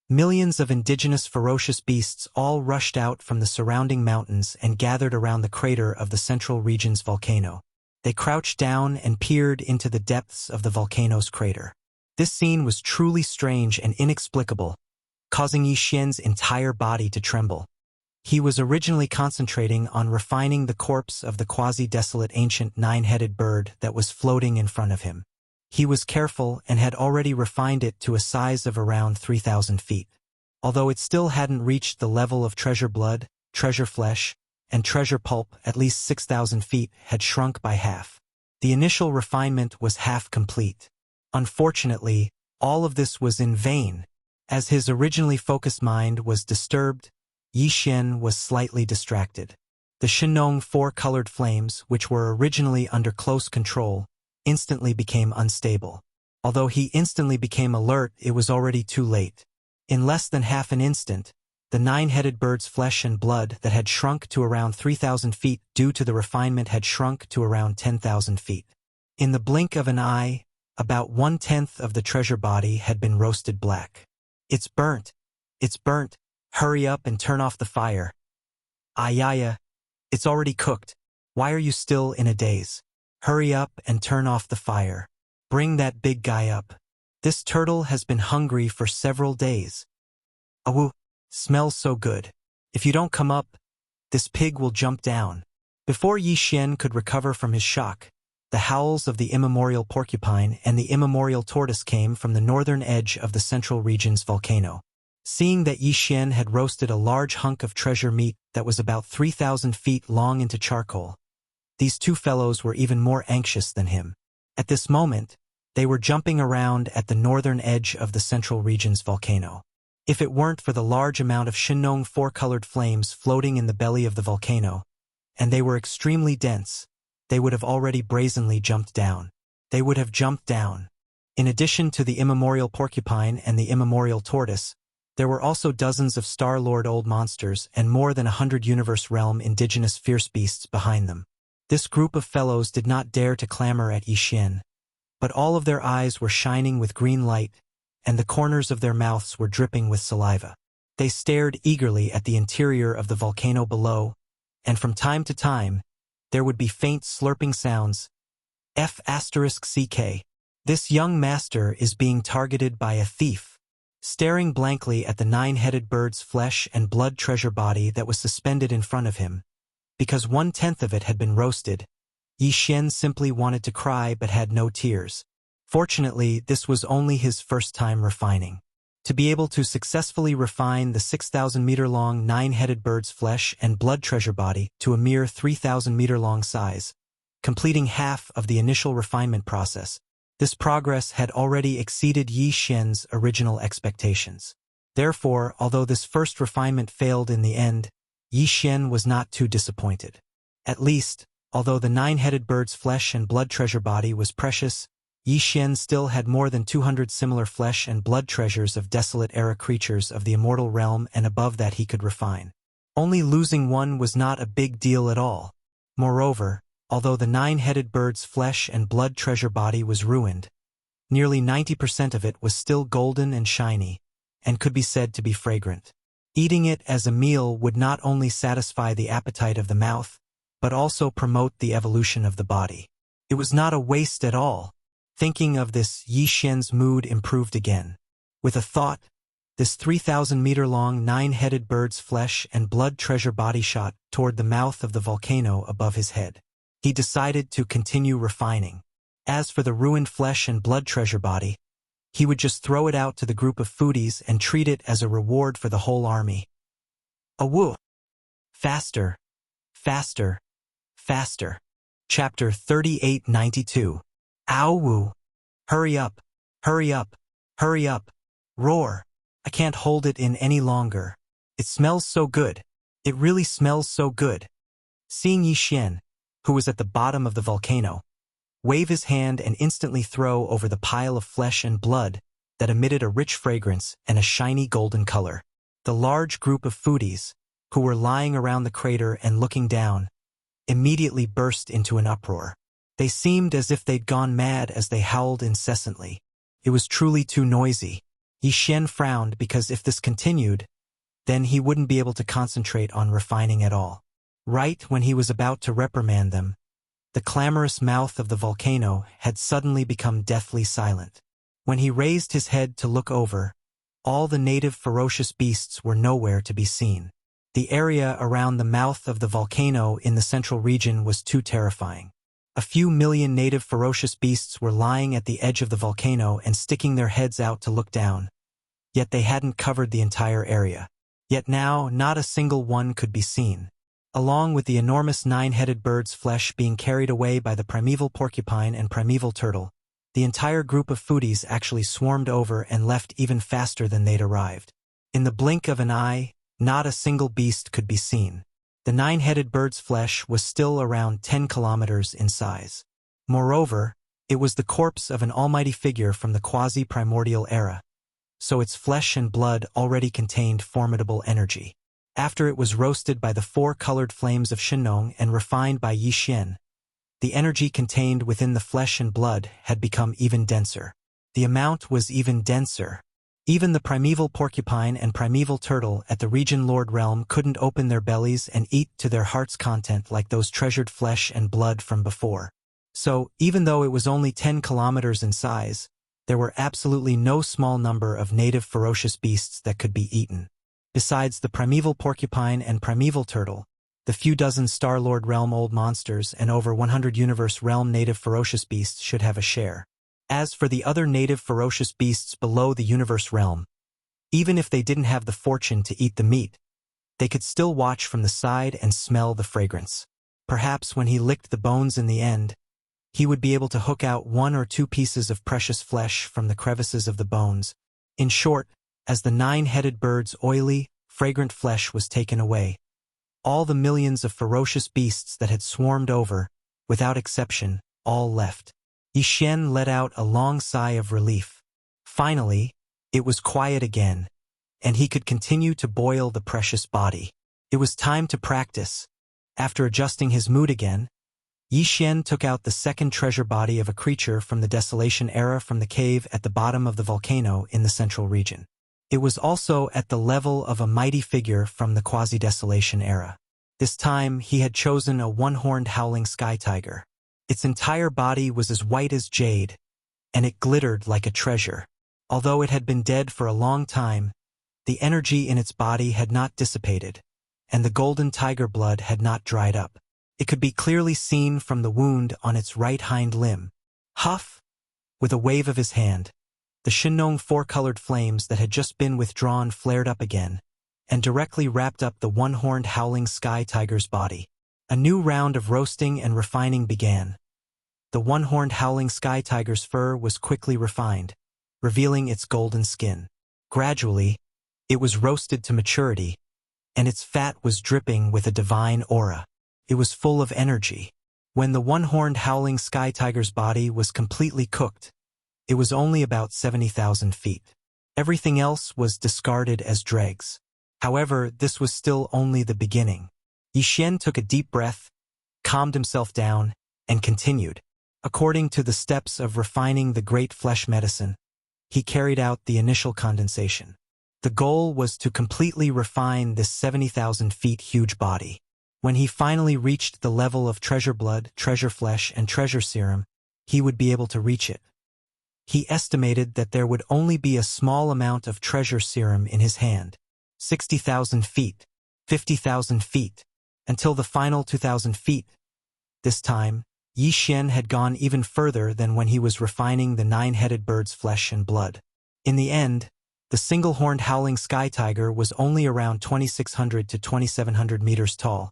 Millions of indigenous ferocious beasts all rushed out from the surrounding mountains and gathered around the crater of the central region's volcano. They crouched down and peered into the depths of the volcano's crater. This scene was truly strange and inexplicable, causing Yi Xian's entire body to tremble. He was originally concentrating on refining the corpse of the quasi-desolate ancient nine-headed bird that was floating in front of him. He was careful and had already refined it to a size of around 3,000 feet. Although it still hadn't reached the level of treasure blood, treasure flesh, and treasure pulp, at least 6,000 feet had shrunk by half. The initial refinement was half complete. Unfortunately, all of this was in vain. As his originally focused mind was disturbed, Yi Xian was slightly distracted. The Shinong four-colored flames, which were originally under close control, instantly became unstable. Although he instantly became alert, it was already too late. In less than half an instant, the nine-headed bird's flesh and blood that had shrunk to around 3,000 feet due to the refinement had shrunk to around 10,000 feet. In the blink of an eye, about 1/10 of the treasure body had been roasted black. It's burnt. It's burnt. Hurry up and turn off the fire. Ayaya. It's already cooked. Why are you still in a daze? Hurry up and turn off the fire. Bring that big guy up. This turtle has been hungry for several days. Awoo. Smells so good. If you don't come up, this pig will jump down. Before Yi Xian could recover from his shock, the howls of the immemorial porcupine and the immemorial tortoise came from the northern edge of the central region's volcano. Seeing that Yi Xian had roasted a large hunk of treasure meat that was about 3,000 feet long into charcoal, these two fellows were even more anxious than him. At this moment, they were jumping around at the northern edge of the central region's volcano. If it weren't for the large amount of Shinong four-colored flames floating in the belly of the volcano, and they were extremely dense, they would have already brazenly jumped down. They would have jumped down. In addition to the immemorial porcupine and the immemorial tortoise, there were also dozens of Star-Lord old monsters and more than 100 universe realm indigenous fierce beasts behind them. This group of fellows did not dare to clamor at Yi Xian, but all of their eyes were shining with green light, and the corners of their mouths were dripping with saliva. They stared eagerly at the interior of the volcano below, and from time to time, there would be faint slurping sounds. F***CK. This young master is being targeted by a thief. Staring blankly at the nine-headed bird's flesh and blood treasure body that was suspended in front of him, because 1/10 of it had been roasted, Yi Xian simply wanted to cry but had no tears. Fortunately, this was only his first time refining. To be able to successfully refine the 6,000-meter-long nine-headed bird's flesh and blood treasure body to a mere 3,000-meter-long size, completing half of the initial refinement process, this progress had already exceeded Yi Xian's original expectations. Therefore, although this first refinement failed in the end, Yi Xian was not too disappointed. At least, although the nine-headed bird's flesh and blood treasure body was precious, Yi Xian still had more than 200 similar flesh and blood treasures of desolate-era creatures of the immortal realm and above that he could refine. Only losing one was not a big deal at all. Moreover, although the nine-headed bird's flesh and blood treasure body was ruined, nearly 90% of it was still golden and shiny, and could be said to be fragrant. Eating it as a meal would not only satisfy the appetite of the mouth, but also promote the evolution of the body. It was not a waste at all. Thinking of this, Yi Xian's mood improved again. With a thought, this 3,000-meter-long nine-headed bird's flesh and blood treasure body shot toward the mouth of the volcano above his head. he decided to continue refining. As for the ruined flesh and blood treasure body, he would just throw it out to the group of foodies and treat it as a reward for the whole army. Awoo! Faster, faster, faster. Chapter 3892. Ow-woo! Hurry up, hurry up, hurry up. Roar! I can't hold it in any longer. It smells so good. It really smells so good. Seeing Yi Xian, who was at the bottom of the volcano, wave his hand and instantly throw over the pile of flesh and blood that emitted a rich fragrance and a shiny golden color. The large group of foodies, who were lying around the crater and looking down, immediately burst into an uproar. They seemed as if they'd gone mad as they howled incessantly. It was truly too noisy. Yi Xian frowned because if this continued, then he wouldn't be able to concentrate on refining at all. Right when he was about to reprimand them, the clamorous mouth of the volcano had suddenly become deathly silent. When he raised his head to look over, all the native ferocious beasts were nowhere to be seen. The area around the mouth of the volcano in the central region was too terrifying. A few million native ferocious beasts were lying at the edge of the volcano and sticking their heads out to look down. Yet they hadn't covered the entire area. Yet now, not a single one could be seen. Along with the enormous 9-headed bird's flesh being carried away by the primeval porcupine and primeval turtle, the entire group of foodies actually swarmed over and left even faster than they'd arrived. In the blink of an eye, not a single beast could be seen. The 9-headed bird's flesh was still around 10 kilometers in size. Moreover, it was the corpse of an almighty figure from the quasi-primordial era, so its flesh and blood already contained formidable energy. After it was roasted by the 4-colored flames of Shenong and refined by Yi Xian, the energy contained within the flesh and blood had become even denser. The amount was even denser. Even the primeval porcupine and primeval turtle at the Region Lord realm couldn't open their bellies and eat to their heart's content like those treasured flesh and blood from before. So, even though it was only 10 kilometers in size, there were absolutely no small number of native ferocious beasts that could be eaten. Besides the primeval porcupine and primeval turtle, the few dozen Star-Lord realm old monsters and over 100 universe realm native ferocious beasts should have a share. As for the other native ferocious beasts below the universe realm, even if they didn't have the fortune to eat the meat, they could still watch from the side and smell the fragrance. Perhaps when he licked the bones in the end, he would be able to hook out 1 or 2 pieces of precious flesh from the crevices of the bones. In short, as the 9-headed bird's oily, fragrant flesh was taken away, all the millions of ferocious beasts that had swarmed over, without exception, all left. Yi Xian let out a long sigh of relief. Finally, it was quiet again, and he could continue to boil the precious body. It was time to practice. After adjusting his mood again, Yi Xian took out the second treasure body of a creature from the Desolation era from the cave at the bottom of the volcano in the central region. It was also at the level of a mighty figure from the Quasi-Desolation era. This time, he had chosen a one-horned howling sky tiger. Its entire body was as white as jade, and it glittered like a treasure. Although it had been dead for a long time, the energy in its body had not dissipated, and the golden tiger blood had not dried up. It could be clearly seen from the wound on its right hind limb. Huff! With a wave of his hand, the Shenong 4-colored flames that had just been withdrawn flared up again, and directly wrapped up the one-horned howling sky tiger's body. A new round of roasting and refining began. The one-horned howling sky tiger's fur was quickly refined, revealing its golden skin. Gradually, it was roasted to maturity, and its fat was dripping with a divine aura. It was full of energy. When the one-horned howling sky tiger's body was completely cooked, it was only about 70,000 feet. Everything else was discarded as dregs. However, this was still only the beginning. Yi Xian took a deep breath, calmed himself down, and continued. According to the steps of refining the great flesh medicine, he carried out the initial condensation. The goal was to completely refine this 70,000 feet huge body. When he finally reached the level of treasure blood, treasure flesh, and treasure serum, he would be able to reach it. He estimated that there would only be a small amount of treasure serum in his hand. 60,000 feet, 50,000 feet, until the final 2,000 feet. This time, Yi Xian had gone even further than when he was refining the nine-headed bird's flesh and blood. In the end, the single-horned howling sky tiger was only around 2,600 to 2,700 meters tall.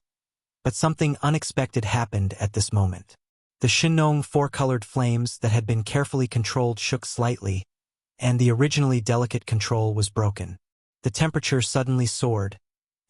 But something unexpected happened at this moment. The Shinong four-colored flames that had been carefully controlled shook slightly, and the originally delicate control was broken. The temperature suddenly soared,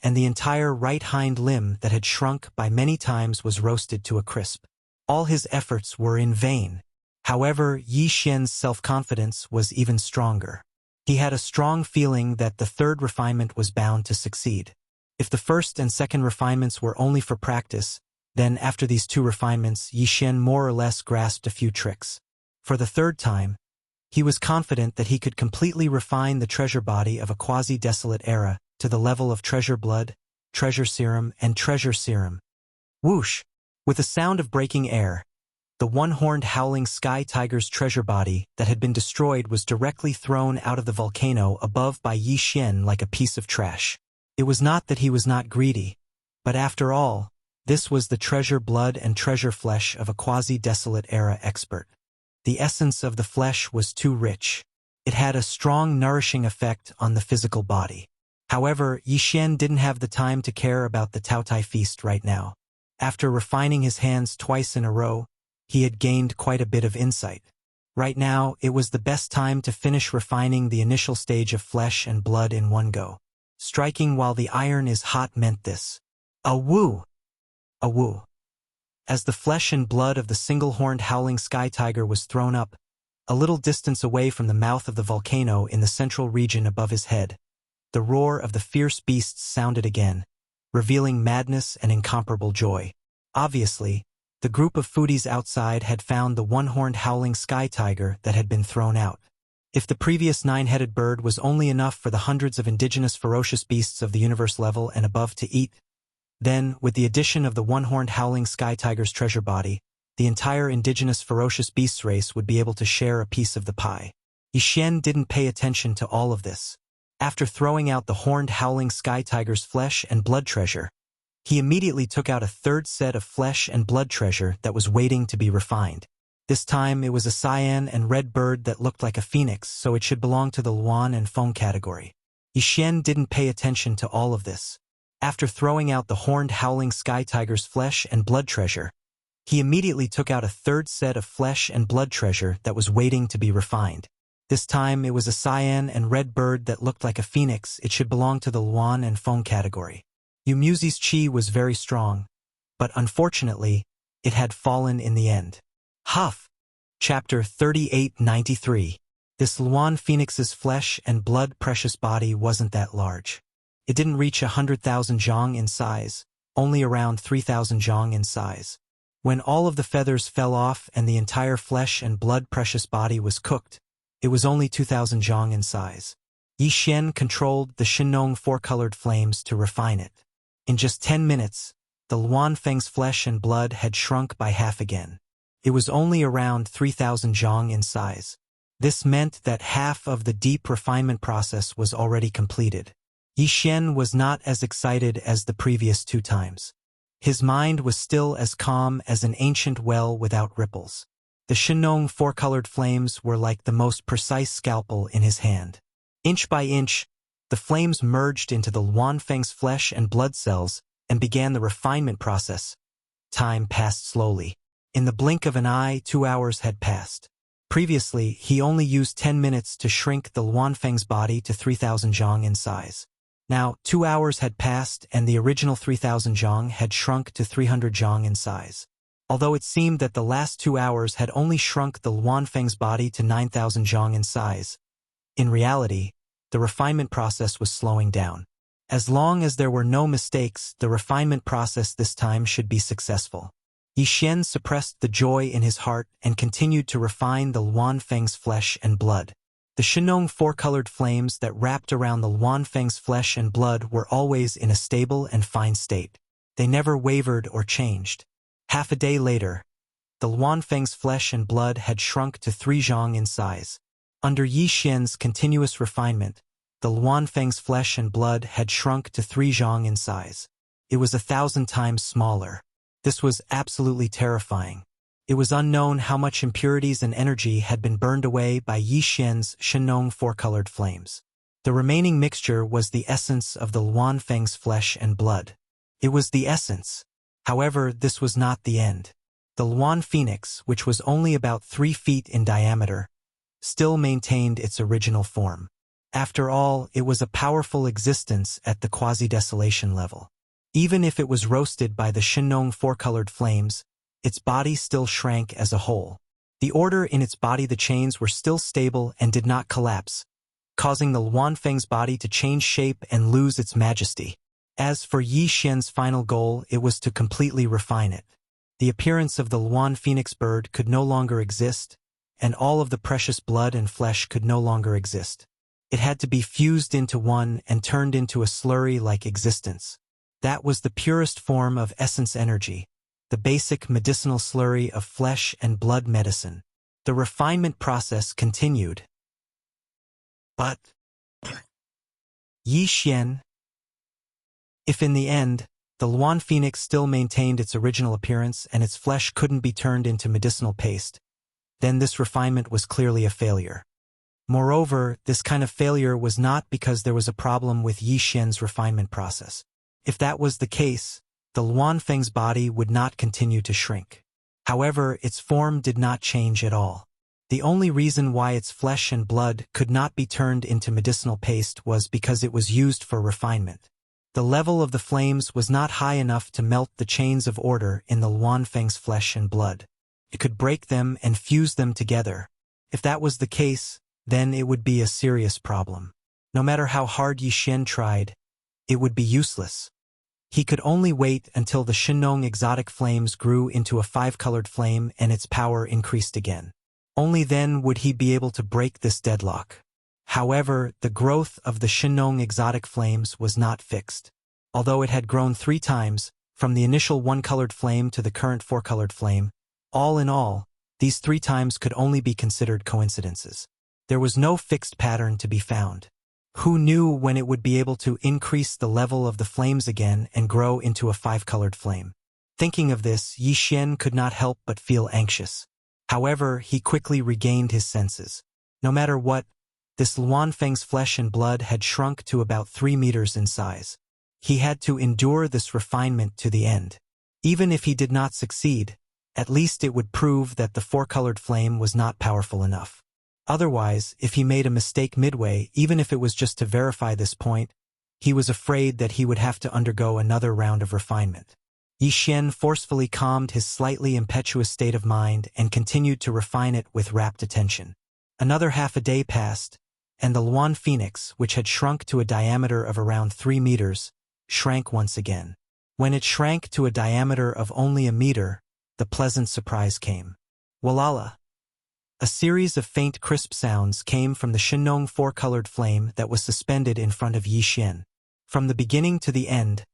and the entire right hind limb that had shrunk by many times was roasted to a crisp. All his efforts were in vain. However, Yi Xian's self-confidence was even stronger. He had a strong feeling that the third refinement was bound to succeed. If the first and second refinements were only for practice, then after these two refinements, Yi Xian more or less grasped a few tricks. For the third time, he was confident that he could completely refine the treasure body of a quasi-desolate era to the level of treasure blood, treasure serum, and treasure serum. Whoosh! With a sound of breaking air, the one-horned howling sky tiger's treasure body that had been destroyed was directly thrown out of the volcano above by Yi Xian like a piece of trash. It was not that he was not greedy, but after all, this was the treasure blood and treasure flesh of a quasi-desolate era expert. The essence of the flesh was too rich. It had a strong nourishing effect on the physical body. However, Yi Xian didn't have the time to care about the Taotai feast right now. After refining his hands twice in a row, he had gained quite a bit of insight. Right now, it was the best time to finish refining the initial stage of flesh and blood in one go. Striking while the iron is hot meant this. A woo! A woo! As the flesh and blood of the single-horned howling sky tiger was thrown up, a little distance away from the mouth of the volcano in the central region above his head, the roar of the fierce beasts sounded again, revealing madness and incomparable joy. Obviously, the group of foodies outside had found the one-horned howling sky tiger that had been thrown out. If the previous nine-headed bird was only enough for the hundreds of indigenous ferocious beasts of the universe level and above to eat, then, with the addition of the one-horned howling sky tiger's treasure body, the entire indigenous ferocious beasts race would be able to share a piece of the pie. Yi Xian didn't pay attention to all of this. After throwing out the horned howling sky tiger's flesh and blood treasure, he immediately took out a third set of flesh and blood treasure that was waiting to be refined. This time it was a cyan and red bird that looked like a phoenix, so it should belong to the Luan and Feng category. Yi Xian didn't pay attention to all of this. After throwing out the horned howling sky tiger's flesh and blood treasure, he immediately took out a third set of flesh and blood treasure that was waiting to be refined. This time it was a cyan and red bird that looked like a phoenix. It should belong to the Luan and Feng category. Yu Muzi's chi was very strong, but unfortunately, it had fallen in the end. Huff! Chapter 3893. This Luan phoenix's flesh and blood precious body wasn't that large. It didn't reach 100,000 zhang in size, only around 3,000 zhang in size. When all of the feathers fell off and the entire flesh and blood precious body was cooked, it was only 2,000 zhang in size. Yi Xian controlled the Shinong four-colored flames to refine it. In just 10 minutes, the Luan Feng's flesh and blood had shrunk by half again. It was only around 3,000 zhang in size. This meant that half of the deep refinement process was already completed. Yi Xian was not as excited as the previous two times. His mind was still as calm as an ancient well without ripples. The Shinong four-colored flames were like the most precise scalpel in his hand. Inch by inch, the flames merged into the Luan Feng's flesh and blood cells and began the refinement process. Time passed slowly. In the blink of an eye, 2 hours had passed. Previously, he only used 10 minutes to shrink the Luan Feng's body to 3,000 zhang in size. Now, 2 hours had passed and the original 3,000 zhang had shrunk to 300 zhang in size. Although it seemed that the last 2 hours had only shrunk the Luan Feng's body to 9,000 zhang in size, in reality, the refinement process was slowing down. As long as there were no mistakes, the refinement process this time should be successful. Yi Xian suppressed the joy in his heart and continued to refine the Luan Feng's flesh and blood. The Shinong four-colored flames that wrapped around the Luan Feng's flesh and blood were always in a stable and fine state. They never wavered or changed. Half a day later, the Luan Feng's flesh and blood had shrunk to 3 zhang in size. Under Yi Xian's continuous refinement, the Luan Feng's flesh and blood had shrunk to 3 zhang in size. It was 1,000 times smaller. This was absolutely terrifying. It was unknown how much impurities and energy had been burned away by Yi Xian's Shenong four-colored flames. The remaining mixture was the essence of the Luanfeng's flesh and blood. It was the essence. However, this was not the end. The Luan Phoenix, which was only about 3 feet in diameter, still maintained its original form. After all, it was a powerful existence at the quasi-desolation level. Even if it was roasted by the Shenong four-colored flames, its body still shrank as a whole. The order in its body, the chains were still stable and did not collapse, causing the Luanfeng's body to change shape and lose its majesty. As for Yi Xian's final goal, it was to completely refine it. The appearance of the Luan Phoenix bird could no longer exist, and all of the precious blood and flesh could no longer exist. It had to be fused into one and turned into a slurry-like existence. That was the purest form of essence energy, the basic medicinal slurry of flesh and blood medicine. The refinement process continued. But Yi Xian, if in the end, the Luan Phoenix still maintained its original appearance and its flesh couldn't be turned into medicinal paste, then this refinement was clearly a failure. Moreover, this kind of failure was not because there was a problem with Yi Xian's refinement process. If that was the case, the Luanfeng's body would not continue to shrink. However, its form did not change at all. The only reason why its flesh and blood could not be turned into medicinal paste was because it was used for refinement. The level of the flames was not high enough to melt the chains of order in the Luanfeng's flesh and blood. It could break them and fuse them together. If that was the case, then it would be a serious problem. No matter how hard Yi Xian tried, it would be useless. He could only wait until the Shenong exotic flames grew into a 5-colored flame and its power increased again. Only then would he be able to break this deadlock. However, the growth of the Shenong exotic flames was not fixed. Although it had grown 3 times, from the initial 1-colored flame to the current 4-colored flame, all in all, these 3 times could only be considered coincidences. There was no fixed pattern to be found. Who knew when it would be able to increase the level of the flames again and grow into a 5-colored flame? Thinking of this, Yi Xian could not help but feel anxious. However, he quickly regained his senses. No matter what, this Luanfeng's flesh and blood had shrunk to about 3 meters in size. He had to endure this refinement to the end. Even if he did not succeed, at least it would prove that the 4-colored flame was not powerful enough. Otherwise, if he made a mistake midway, even if it was just to verify this point, he was afraid that he would have to undergo another round of refinement. Yi Xian forcefully calmed his slightly impetuous state of mind and continued to refine it with rapt attention. Another half a day passed, and the Luan Phoenix, which had shrunk to a diameter of around 3 meters, shrank once again. When it shrank to a diameter of only a meter, the pleasant surprise came. Walala! A series of faint crisp sounds came from the Shenong 4-colored flame that was suspended in front of Yi Xian. From the beginning to the end,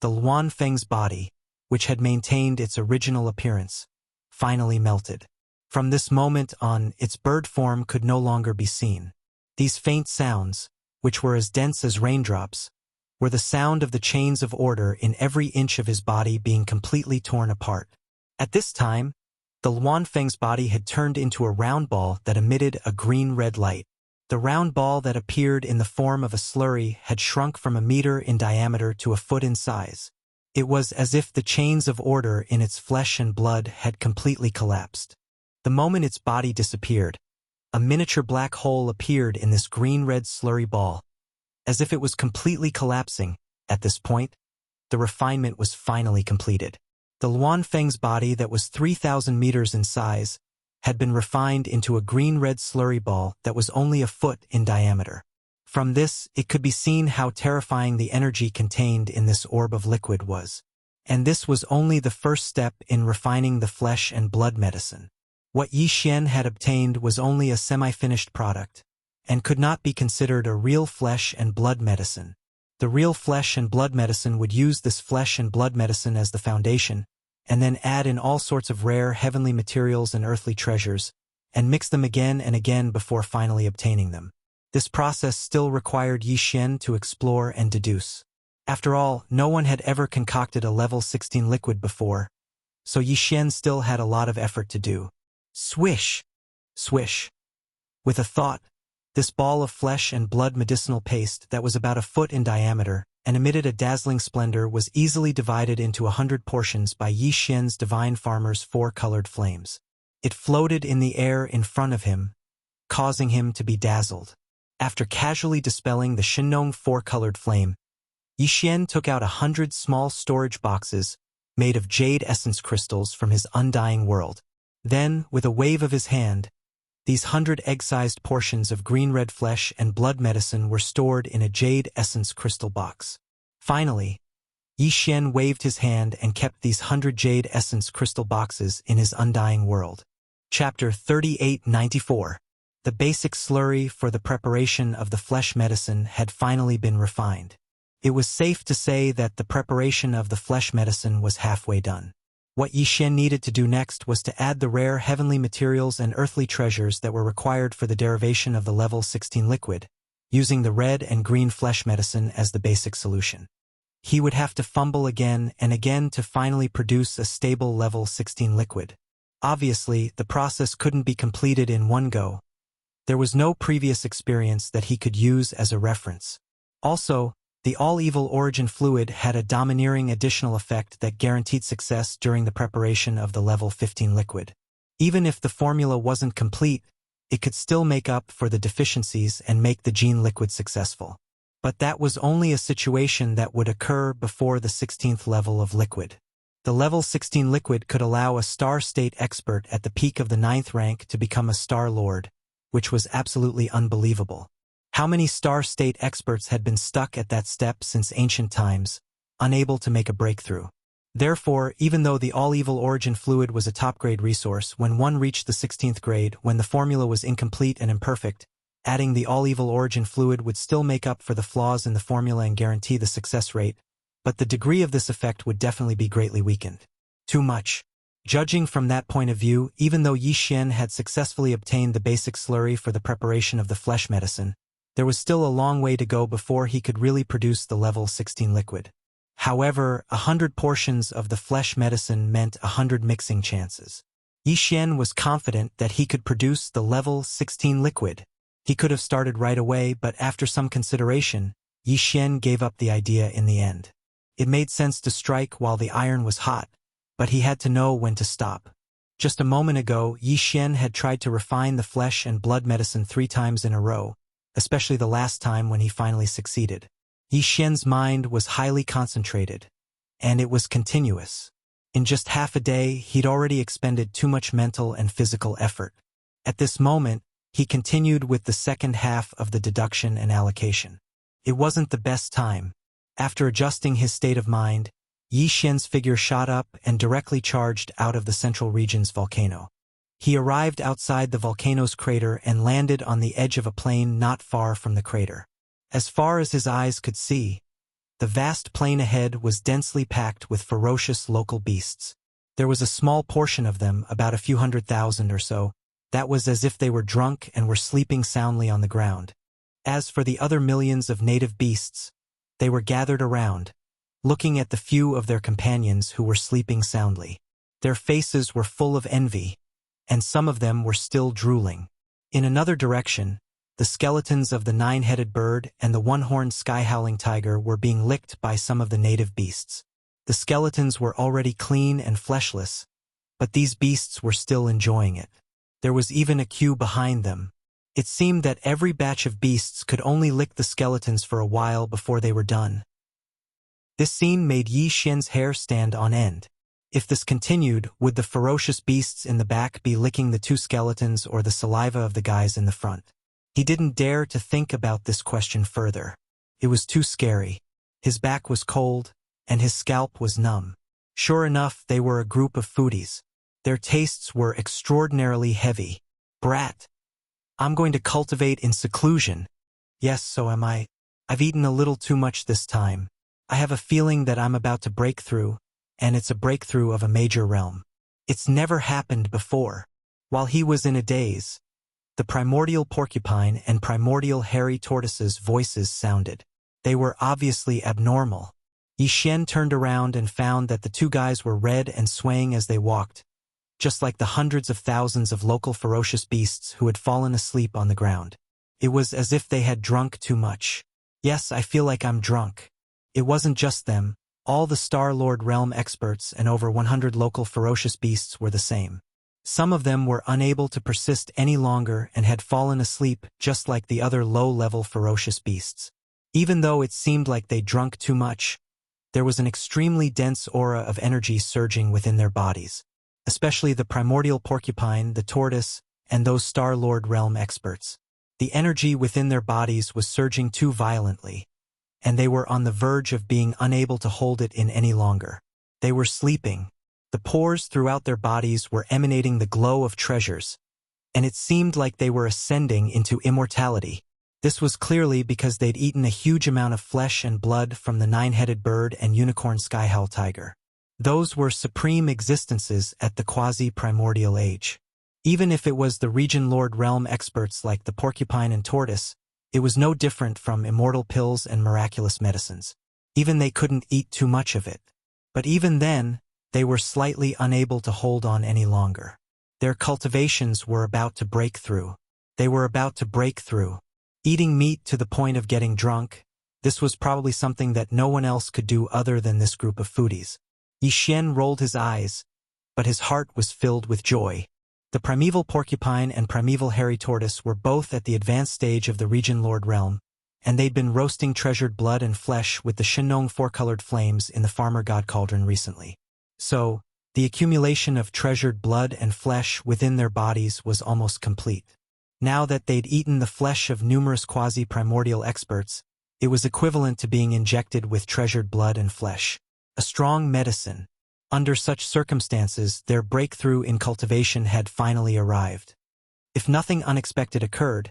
the Luanfeng's body, which had maintained its original appearance, finally melted. From this moment on, its bird form could no longer be seen. These faint sounds, which were as dense as raindrops, were the sound of the chains of order in every inch of his body being completely torn apart. At this time, the Luanfeng's body had turned into a round ball that emitted a green-red light. The round ball that appeared in the form of a slurry had shrunk from a meter in diameter to a foot in size. It was as if the chains of order in its flesh and blood had completely collapsed. The moment its body disappeared, a miniature black hole appeared in this green-red slurry ball. As if it was completely collapsing, at this point, the refinement was finally completed. The Luanfeng's body that was 3,000 meters in size had been refined into a green-red slurry ball that was only a foot in diameter. From this, it could be seen how terrifying the energy contained in this orb of liquid was. And this was only the first step in refining the flesh and blood medicine. What Yi Xian had obtained was only a semi-finished product, and could not be considered a real flesh and blood medicine. The real flesh and blood medicine would use this flesh and blood medicine as the foundation, and then add in all sorts of rare heavenly materials and earthly treasures, and mix them again and again before finally obtaining them. This process still required Yi Xian to explore and deduce. After all, no one had ever concocted a level 16 liquid before, so Yixian still had a lot of effort to do. Swish! Swish! With a thought, this ball of flesh and blood medicinal paste that was about a foot in diameter and emitted a dazzling splendor was easily divided into 100 portions by Yixian's divine farmer's 4-colored flames. It floated in the air in front of him, causing him to be dazzled. After casually dispelling the Shinong 4-colored flame, Yixian took out 100 small storage boxes made of jade essence crystals from his undying world. Then, with a wave of his hand, these 100 egg-sized portions of green-red flesh and blood medicine were stored in a jade essence crystal box. Finally, Yixian waved his hand and kept these 100 jade essence crystal boxes in his undying world. Chapter 3894. The basic slurry for the preparation of the flesh medicine had finally been refined. It was safe to say that the preparation of the flesh medicine was halfway done. What Yixian needed to do next was to add the rare heavenly materials and earthly treasures that were required for the derivation of the level 16 liquid, using the red and green flesh medicine as the basic solution. He would have to fumble again and again to finally produce a stable level 16 liquid. Obviously, the process couldn't be completed in one go. There was no previous experience that he could use as a reference. Also, the all-evil origin fluid had a domineering additional effect that guaranteed success during the preparation of the level 15 liquid. Even if the formula wasn't complete, it could still make up for the deficiencies and make the gene liquid successful. But that was only a situation that would occur before the 16th level of liquid. The level 16 liquid could allow a star state expert at the peak of the 9th rank to become a star lord, which was absolutely unbelievable. How many star state experts had been stuck at that step since ancient times, unable to make a breakthrough? Therefore, even though the all-evil origin fluid was a top-grade resource, when one reached the 16th grade, when the formula was incomplete and imperfect, adding the all-evil origin fluid would still make up for the flaws in the formula and guarantee the success rate, but the degree of this effect would definitely be greatly weakened. Too much. Judging from that point of view, even though Yixian had successfully obtained the basic slurry for the preparation of the flesh medicine, there was still a long way to go before he could really produce the level 16 liquid. However, 100 portions of the flesh medicine meant 100 mixing chances. Yixian was confident that he could produce the level 16 liquid. He could have started right away, but after some consideration, Yixian gave up the idea in the end. It made sense to strike while the iron was hot, but he had to know when to stop. Just a moment ago, Yixian had tried to refine the flesh and blood medicine 3 times in a row, especially the last time when he finally succeeded. Yixian's mind was highly concentrated, and it was continuous. In just half a day, he'd already expended too much mental and physical effort. At this moment, he continued with the second half of the deduction and allocation. It wasn't the best time. After adjusting his state of mind, Yixian's figure shot up and directly charged out of the central region's volcano. He arrived outside the volcano's crater and landed on the edge of a plain not far from the crater. As far as his eyes could see, the vast plain ahead was densely packed with ferocious local beasts. There was a small portion of them, about a few 100,000 or so, that was as if they were drunk and were sleeping soundly on the ground. As for the other millions of native beasts, they were gathered around, looking at the few of their companions who were sleeping soundly. Their faces were full of envy, and some of them were still drooling. In another direction, the skeletons of the 9-headed bird and the 1-horned sky-howling tiger were being licked by some of the native beasts. The skeletons were already clean and fleshless, but these beasts were still enjoying it. There was even a queue behind them. It seemed that every batch of beasts could only lick the skeletons for a while before they were done. This scene made Yixian's hair stand on end. If this continued, would the ferocious beasts in the back be licking the 2 skeletons or the saliva of the guys in the front? He didn't dare to think about this question further. It was too scary. His back was cold, and his scalp was numb. Sure enough, they were a group of foodies. Their tastes were extraordinarily heavy. Brat. I'm going to cultivate in seclusion. Yes, so am I. I've eaten a little too much this time. I have a feeling that I'm about to break through, and it's a breakthrough of a major realm. It's never happened before. While he was in a daze, the primordial porcupine and primordial hairy tortoise's voices sounded. They were obviously abnormal. Yi Xian turned around and found that the two guys were red and swaying as they walked, just like the hundreds of thousands of local ferocious beasts who had fallen asleep on the ground. It was as if they had drunk too much. Yes, I feel like I'm drunk. It wasn't just them. All the Star-Lord realm experts and over 100 local ferocious beasts were the same. Some of them were unable to persist any longer and had fallen asleep just like the other low-level ferocious beasts. Even though it seemed like they drunk too much, there was an extremely dense aura of energy surging within their bodies, especially the primordial porcupine, the tortoise, and those Star-Lord realm experts. The energy within their bodies was surging too violently, and they were on the verge of being unable to hold it in any longer. They were sleeping. The pores throughout their bodies were emanating the glow of treasures, and it seemed like they were ascending into immortality. This was clearly because they'd eaten a huge amount of flesh and blood from the nine-headed bird and unicorn skyhowl tiger. Those were supreme existences at the quasi-primordial age. Even if it was the Region Lord realm experts like the porcupine and tortoise, it was no different from immortal pills and miraculous medicines. Even they couldn't eat too much of it. But even then, they were slightly unable to hold on any longer. Their cultivations were about to break through. They were about to break through. Eating meat to the point of getting drunk, this was probably something that no one else could do other than this group of foodies. Yi Xian rolled his eyes, but his heart was filled with joy. The primeval porcupine and primeval hairy tortoise were both at the advanced stage of the Region Lord realm, and they'd been roasting treasured blood and flesh with the Shinong four-colored flames in the farmer god cauldron recently. So, the accumulation of treasured blood and flesh within their bodies was almost complete. Now that they'd eaten the flesh of numerous quasi-primordial experts, it was equivalent to being injected with treasured blood and flesh. A strong medicine. Under such circumstances, their breakthrough in cultivation had finally arrived. If nothing unexpected occurred,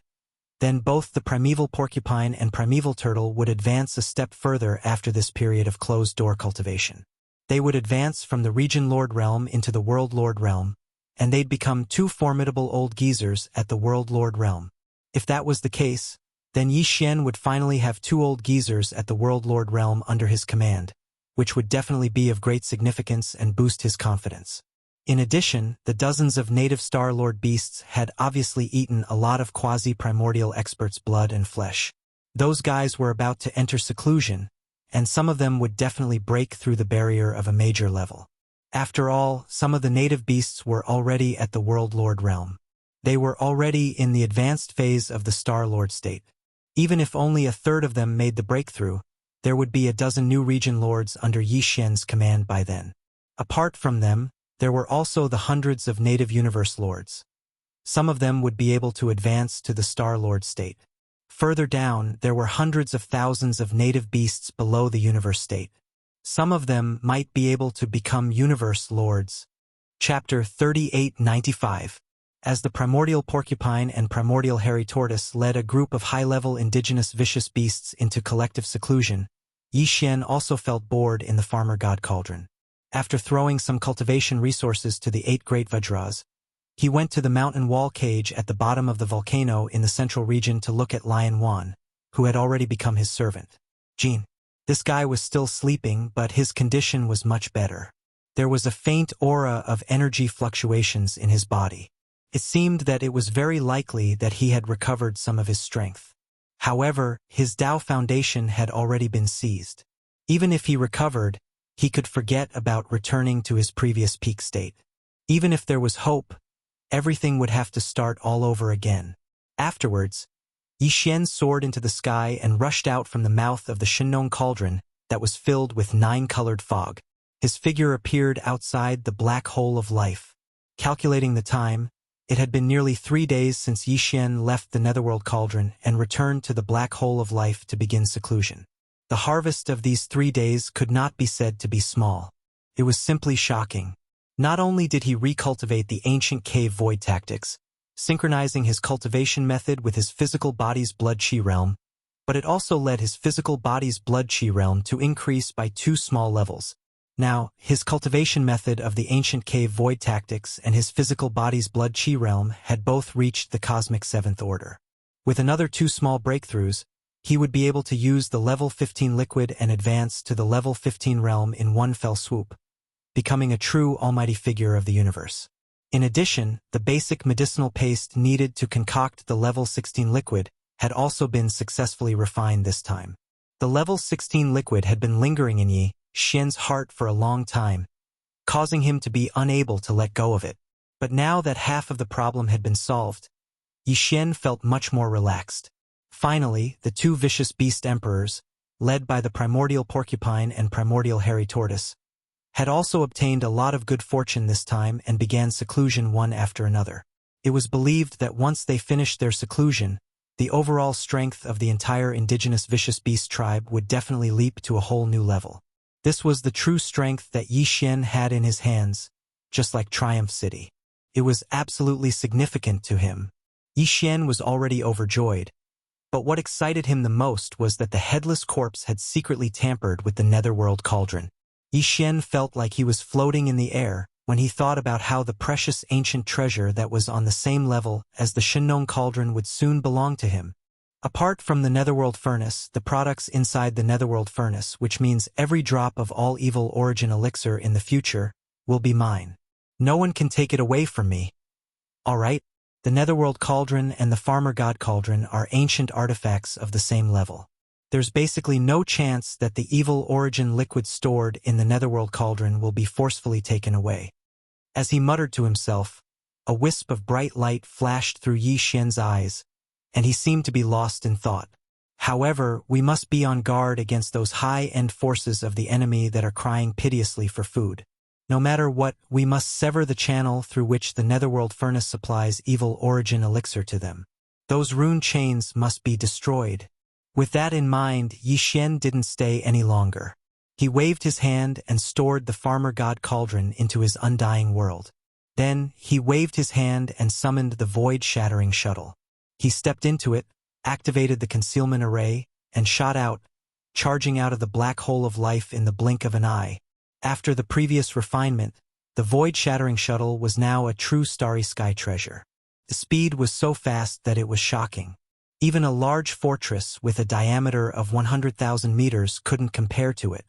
then both the primeval porcupine and primeval turtle would advance a step further after this period of closed-door cultivation. They would advance from the Region Lord realm into the World Lord realm, and they'd become two formidable old geezers at the World Lord realm. If that was the case, then Yi Xian would finally have two old geezers at the World Lord realm under his command, which would definitely be of great significance and boost his confidence. In addition, the dozens of native Star-Lord beasts had obviously eaten a lot of quasi-primordial experts' blood and flesh. Those guys were about to enter seclusion, and some of them would definitely break through the barrier of a major level. After all, some of the native beasts were already at the World Lord realm. They were already in the advanced phase of the Star-Lord state. Even if only a third of them made the breakthrough, there would be a dozen new region lords under Yi Xian's command by then. Apart from them, there were also the hundreds of native universe lords. Some of them would be able to advance to the Star-Lord state. Further down, there were hundreds of thousands of native beasts below the universe state. Some of them might be able to become universe lords. Chapter 3895. As the primordial porcupine and primordial hairy tortoise led a group of high-level indigenous vicious beasts into collective seclusion, Yi Xian also felt bored in the farmer god cauldron. After throwing some cultivation resources to the 8 great Vajras, he went to the mountain wall cage at the bottom of the volcano in the central region to look at Lion Wan, who had already become his servant. Jean. This guy was still sleeping, but his condition was much better. There was a faint aura of energy fluctuations in his body. It seemed that it was very likely that he had recovered some of his strength. However, his Tao foundation had already been seized. Even if he recovered, he could forget about returning to his previous peak state. Even if there was hope, everything would have to start all over again. Afterwards, Yi Xian soared into the sky and rushed out from the mouth of the Shinong cauldron that was filled with 9-colored fog. His figure appeared outside the black hole of life. Calculating the time, it had been nearly 3 days since Yi Xian left the Netherworld cauldron and returned to the black hole of life to begin seclusion. The harvest of these 3 days could not be said to be small. It was simply shocking. Not only did he recultivate the ancient cave void tactics, synchronizing his cultivation method with his physical body's blood chi realm, but it also led his physical body's blood chi realm to increase by 2 small levels. Now, his cultivation method of the ancient cave void tactics and his physical body's blood chi realm had both reached the cosmic 7th order. With another 2 small breakthroughs, he would be able to use the level 15 liquid and advance to the level 15 realm in one fell swoop, becoming a true almighty figure of the universe. In addition, the basic medicinal paste needed to concoct the level 16 liquid had also been successfully refined this time. The level 16 liquid had been lingering in Yi Xian's heart for a long time, causing him to be unable to let go of it. But now that half of the problem had been solved, Yi Xian felt much more relaxed. Finally, the two vicious beast emperors, led by the primordial porcupine and primordial hairy tortoise, had also obtained a lot of good fortune this time and began seclusion one after another. It was believed that once they finished their seclusion, the overall strength of the entire indigenous vicious beast tribe would definitely leap to a whole new level. This was the true strength that Yi Xian had in his hands, just like Triumph City. It was absolutely significant to him. Yi Xian was already overjoyed, but what excited him the most was that the headless corpse had secretly tampered with the netherworld cauldron. Yi Xian felt like he was floating in the air when he thought about how the precious ancient treasure that was on the same level as the Shenong cauldron would soon belong to him. Apart from the netherworld furnace, the products inside the netherworld furnace, which means every drop of all evil origin elixir in the future, will be mine. No one can take it away from me. Alright, the netherworld cauldron and the farmer god cauldron are ancient artifacts of the same level. There's basically no chance that the evil origin liquid stored in the netherworld cauldron will be forcefully taken away. As he muttered to himself, a wisp of bright light flashed through Yi Xian's eyes, and he seemed to be lost in thought. However, we must be on guard against those high-end forces of the enemy that are crying piteously for food. No matter what, we must sever the channel through which the netherworld furnace supplies evil origin elixir to them. Those rune chains must be destroyed. With that in mind, Yi Xian didn't stay any longer. He waved his hand and stored the farmer god cauldron into his undying world. Then, he waved his hand and summoned the void-shattering shuttle. He stepped into it, activated the concealment array, and shot out, charging out of the black hole of life in the blink of an eye. After the previous refinement, the void-shattering shuttle was now a true starry sky treasure. The speed was so fast that it was shocking. Even a large fortress with a diameter of 100,000 meters couldn't compare to it.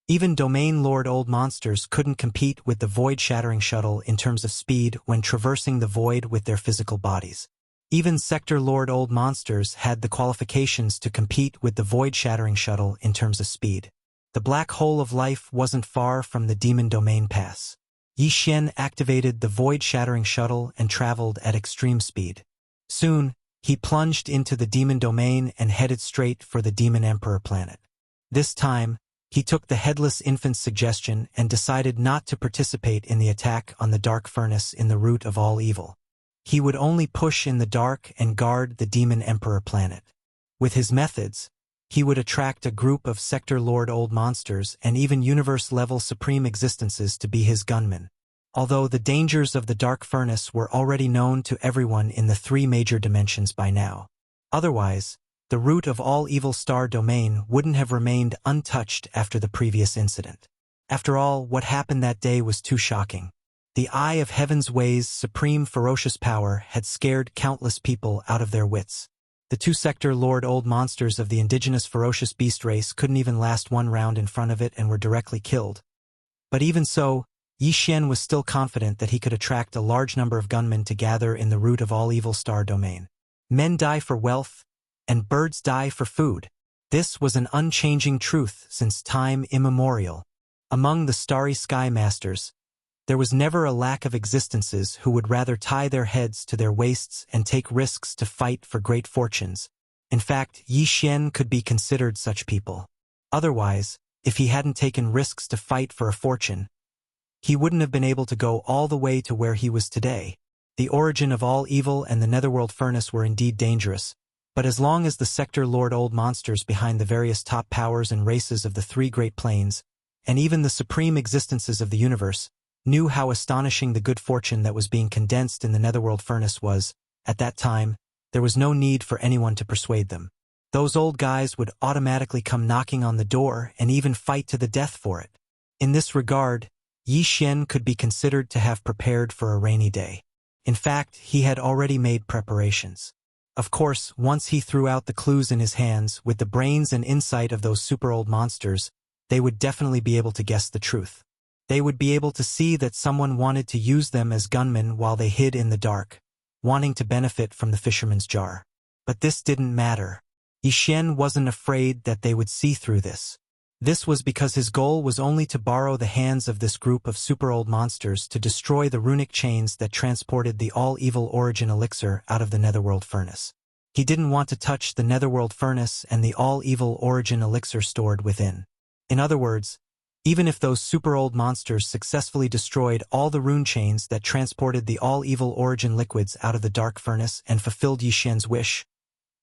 Even Domain Lord Old Monsters couldn't compete with the void-shattering shuttle in terms of speed when traversing the void with their physical bodies. Even Sector Lord Old Monsters had the qualifications to compete with the void-shattering shuttle in terms of speed. The black hole of life wasn't far from the Demon Domain Pass. Yi Xian activated the void-shattering shuttle and traveled at extreme speed. Soon, he plunged into the Demon Domain and headed straight for the Demon Emperor planet. This time, he took the Headless Infant's suggestion and decided not to participate in the attack on the Dark Furnace in the root of all evil. He would only push in the dark and guard the Demon Emperor planet. With his methods, he would attract a group of Sector Lord Old Monsters and even universe-level supreme existences to be his gunmen. Although the dangers of the Dark Furnace were already known to everyone in the three major dimensions by now. Otherwise, the root of all evil star domain wouldn't have remained untouched after the previous incident. After all, what happened that day was too shocking. The Eye of Heaven's Way's supreme ferocious power had scared countless people out of their wits. The two Sector Lord Old Monsters of the indigenous ferocious beast race couldn't even last one round in front of it and were directly killed. But even so, Yi Xian was still confident that he could attract a large number of gunmen to gather in the root of all evil star domain. Men die for wealth, and birds die for food. This was an unchanging truth since time immemorial. Among the starry sky masters, there was never a lack of existences who would rather tie their heads to their waists and take risks to fight for great fortunes. In fact, Yi Xian could be considered such people. Otherwise, if he hadn't taken risks to fight for a fortune, he wouldn't have been able to go all the way to where he was today. The origin of all evil and the netherworld furnace were indeed dangerous, but as long as the Sector Lord Old Monsters behind the various top powers and races of the three Great Plains, and even the supreme existences of the universe, knew how astonishing the good fortune that was being condensed in the netherworld furnace was, at that time, there was no need for anyone to persuade them. Those old guys would automatically come knocking on the door and even fight to the death for it. In this regard, Yi Xian could be considered to have prepared for a rainy day. In fact, he had already made preparations. Of course, once he threw out the clues in his hands, with the brains and insight of those super old monsters, they would definitely be able to guess the truth. They would be able to see that someone wanted to use them as gunmen while they hid in the dark, wanting to benefit from the fisherman's jar. But this didn't matter. Yixian wasn't afraid that they would see through this. This was because his goal was only to borrow the hands of this group of super old monsters to destroy the runic chains that transported the all-evil origin elixir out of the netherworld furnace. He didn't want to touch the netherworld furnace and the all-evil origin elixir stored within. In other words, even if those super old monsters successfully destroyed all the rune chains that transported the all-evil origin liquids out of the dark furnace and fulfilled Yixian's wish,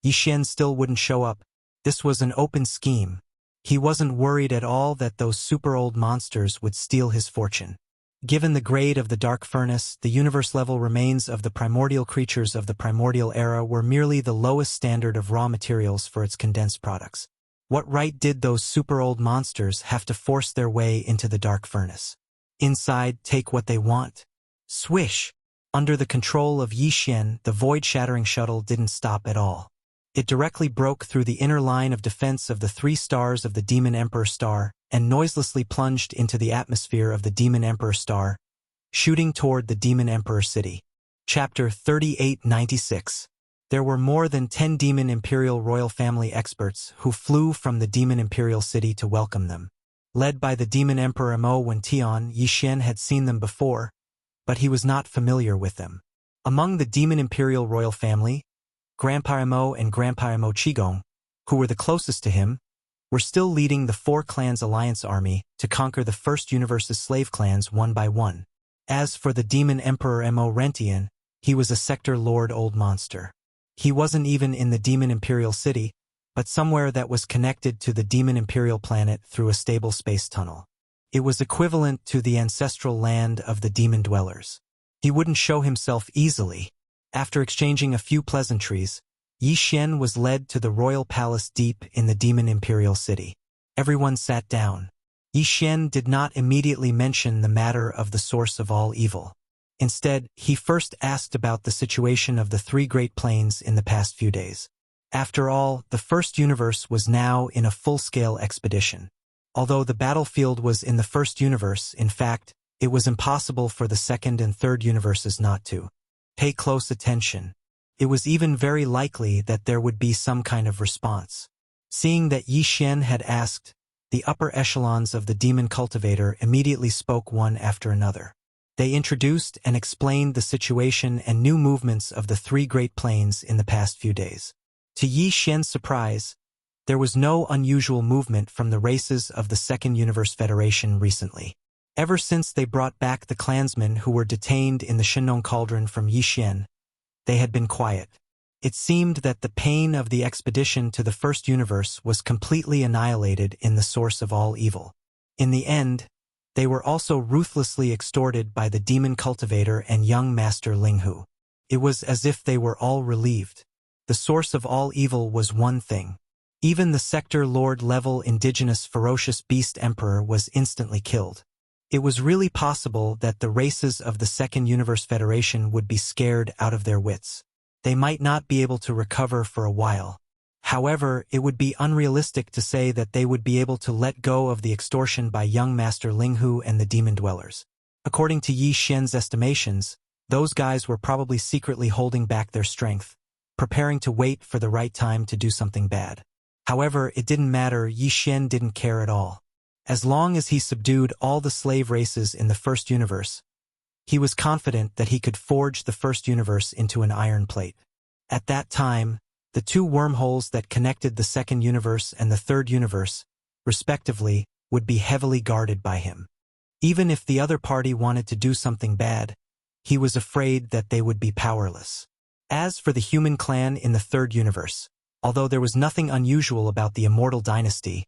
Yixian still wouldn't show up. This was an open scheme. He wasn't worried at all that those super old monsters would steal his fortune. Given the grade of the dark furnace, the universe-level remains of the primordial creatures of the primordial era were merely the lowest standard of raw materials for its condensed products. What right did those super old monsters have to force their way into the dark furnace? Inside, take what they want. Swish! Under the control of Yixian, the void-shattering shuttle didn't stop at all. It directly broke through the inner line of defense of the 3 stars of the Demon Emperor star and noiselessly plunged into the atmosphere of the Demon Emperor star, shooting toward the Demon Emperor city. Chapter 3896. There were more than 10 Demon Imperial royal family experts who flew from the Demon Imperial city to welcome them. Led by the Demon Emperor Mo Wention, Yixian had seen them before, but he was not familiar with them. Among the Demon Imperial royal family, Grandpa Mo and Grandpa Mo Qigong, who were the closest to him, were still leading the 4 clans alliance army to conquer the first universe's slave clans one by one. As for the Demon Emperor Mo Rentian, he was a sector lord old monster. He wasn't even in the Demon Imperial city, but somewhere that was connected to the Demon Imperial planet through a stable space tunnel. It was equivalent to the ancestral land of the demon dwellers. He wouldn't show himself easily. After exchanging a few pleasantries, Yixian was led to the royal palace deep in the Demon Imperial city. Everyone sat down. Yixian did not immediately mention the matter of the source of all evil. Instead, he first asked about the situation of the 3 Great Plains in the past few days. After all, the first universe was now in a full-scale expedition. Although the battlefield was in the first universe, in fact, it was impossible for the second and third universes not to pay close attention. It was even very likely that there would be some kind of response. Seeing that Yixian had asked, the upper echelons of the demon cultivator immediately spoke one after another. They introduced and explained the situation and new movements of the 3 Great Plains in the past few days. To Yixian's surprise, there was no unusual movement from the races of the Second Universe Federation recently. Ever since they brought back the clansmen who were detained in the Shinong Cauldron from Yixian, they had been quiet. It seemed that the pain of the expedition to the first universe was completely annihilated in the source of all evil. In the end, they were also ruthlessly extorted by the demon cultivator and young master Linghu. It was as if they were all relieved. The source of all evil was one thing. Even the sector lord-level indigenous ferocious beast emperor was instantly killed. It was really possible that the races of the Second Universe Federation would be scared out of their wits. They might not be able to recover for a while. However, it would be unrealistic to say that they would be able to let go of the extortion by young Master Linghu and the Demon Dwellers. According to Yixian's estimations, those guys were probably secretly holding back their strength, preparing to wait for the right time to do something bad. However, it didn't matter. Yixian didn't care at all. As long as he subdued all the slave races in the first universe, he was confident that he could forge the first universe into an iron plate. At that time, the 2 wormholes that connected the second universe and the third universe, respectively, would be heavily guarded by him. Even if the other party wanted to do something bad, he was afraid that they would be powerless. As for the human clan in the third universe, although there was nothing unusual about the immortal dynasty,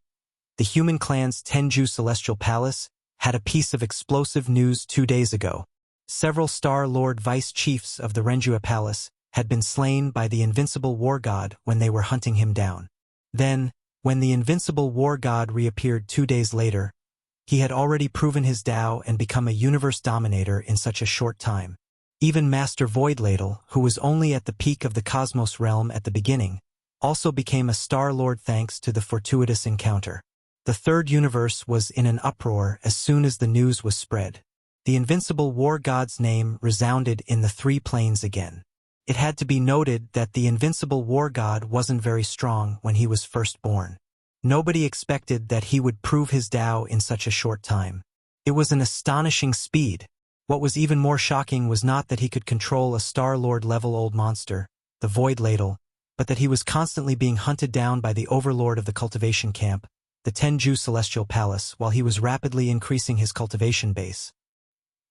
the human clan's Tenju Celestial Palace had a piece of explosive news 2 days ago. Several Star Lord Vice Chiefs of the Renjua Palace had been slain by the invincible war god when they were hunting him down. Then, when the invincible war god reappeared 2 days later, he had already proven his Tao and become a universe dominator in such a short time. Even Master Void Ladle, who was only at the peak of the cosmos realm at the beginning, also became a Star Lord thanks to the fortuitous encounter. The third universe was in an uproar as soon as the news was spread. The invincible war god's name resounded in the three planes again. It had to be noted that the invincible war god wasn't very strong when he was first born. Nobody expected that he would prove his Tao in such a short time. It was an astonishing speed. What was even more shocking was not that he could control a Star-Lord level old monster, the Void Ladle, but that he was constantly being hunted down by the overlord of the cultivation camp, the Tenju Celestial Palace, while he was rapidly increasing his cultivation base.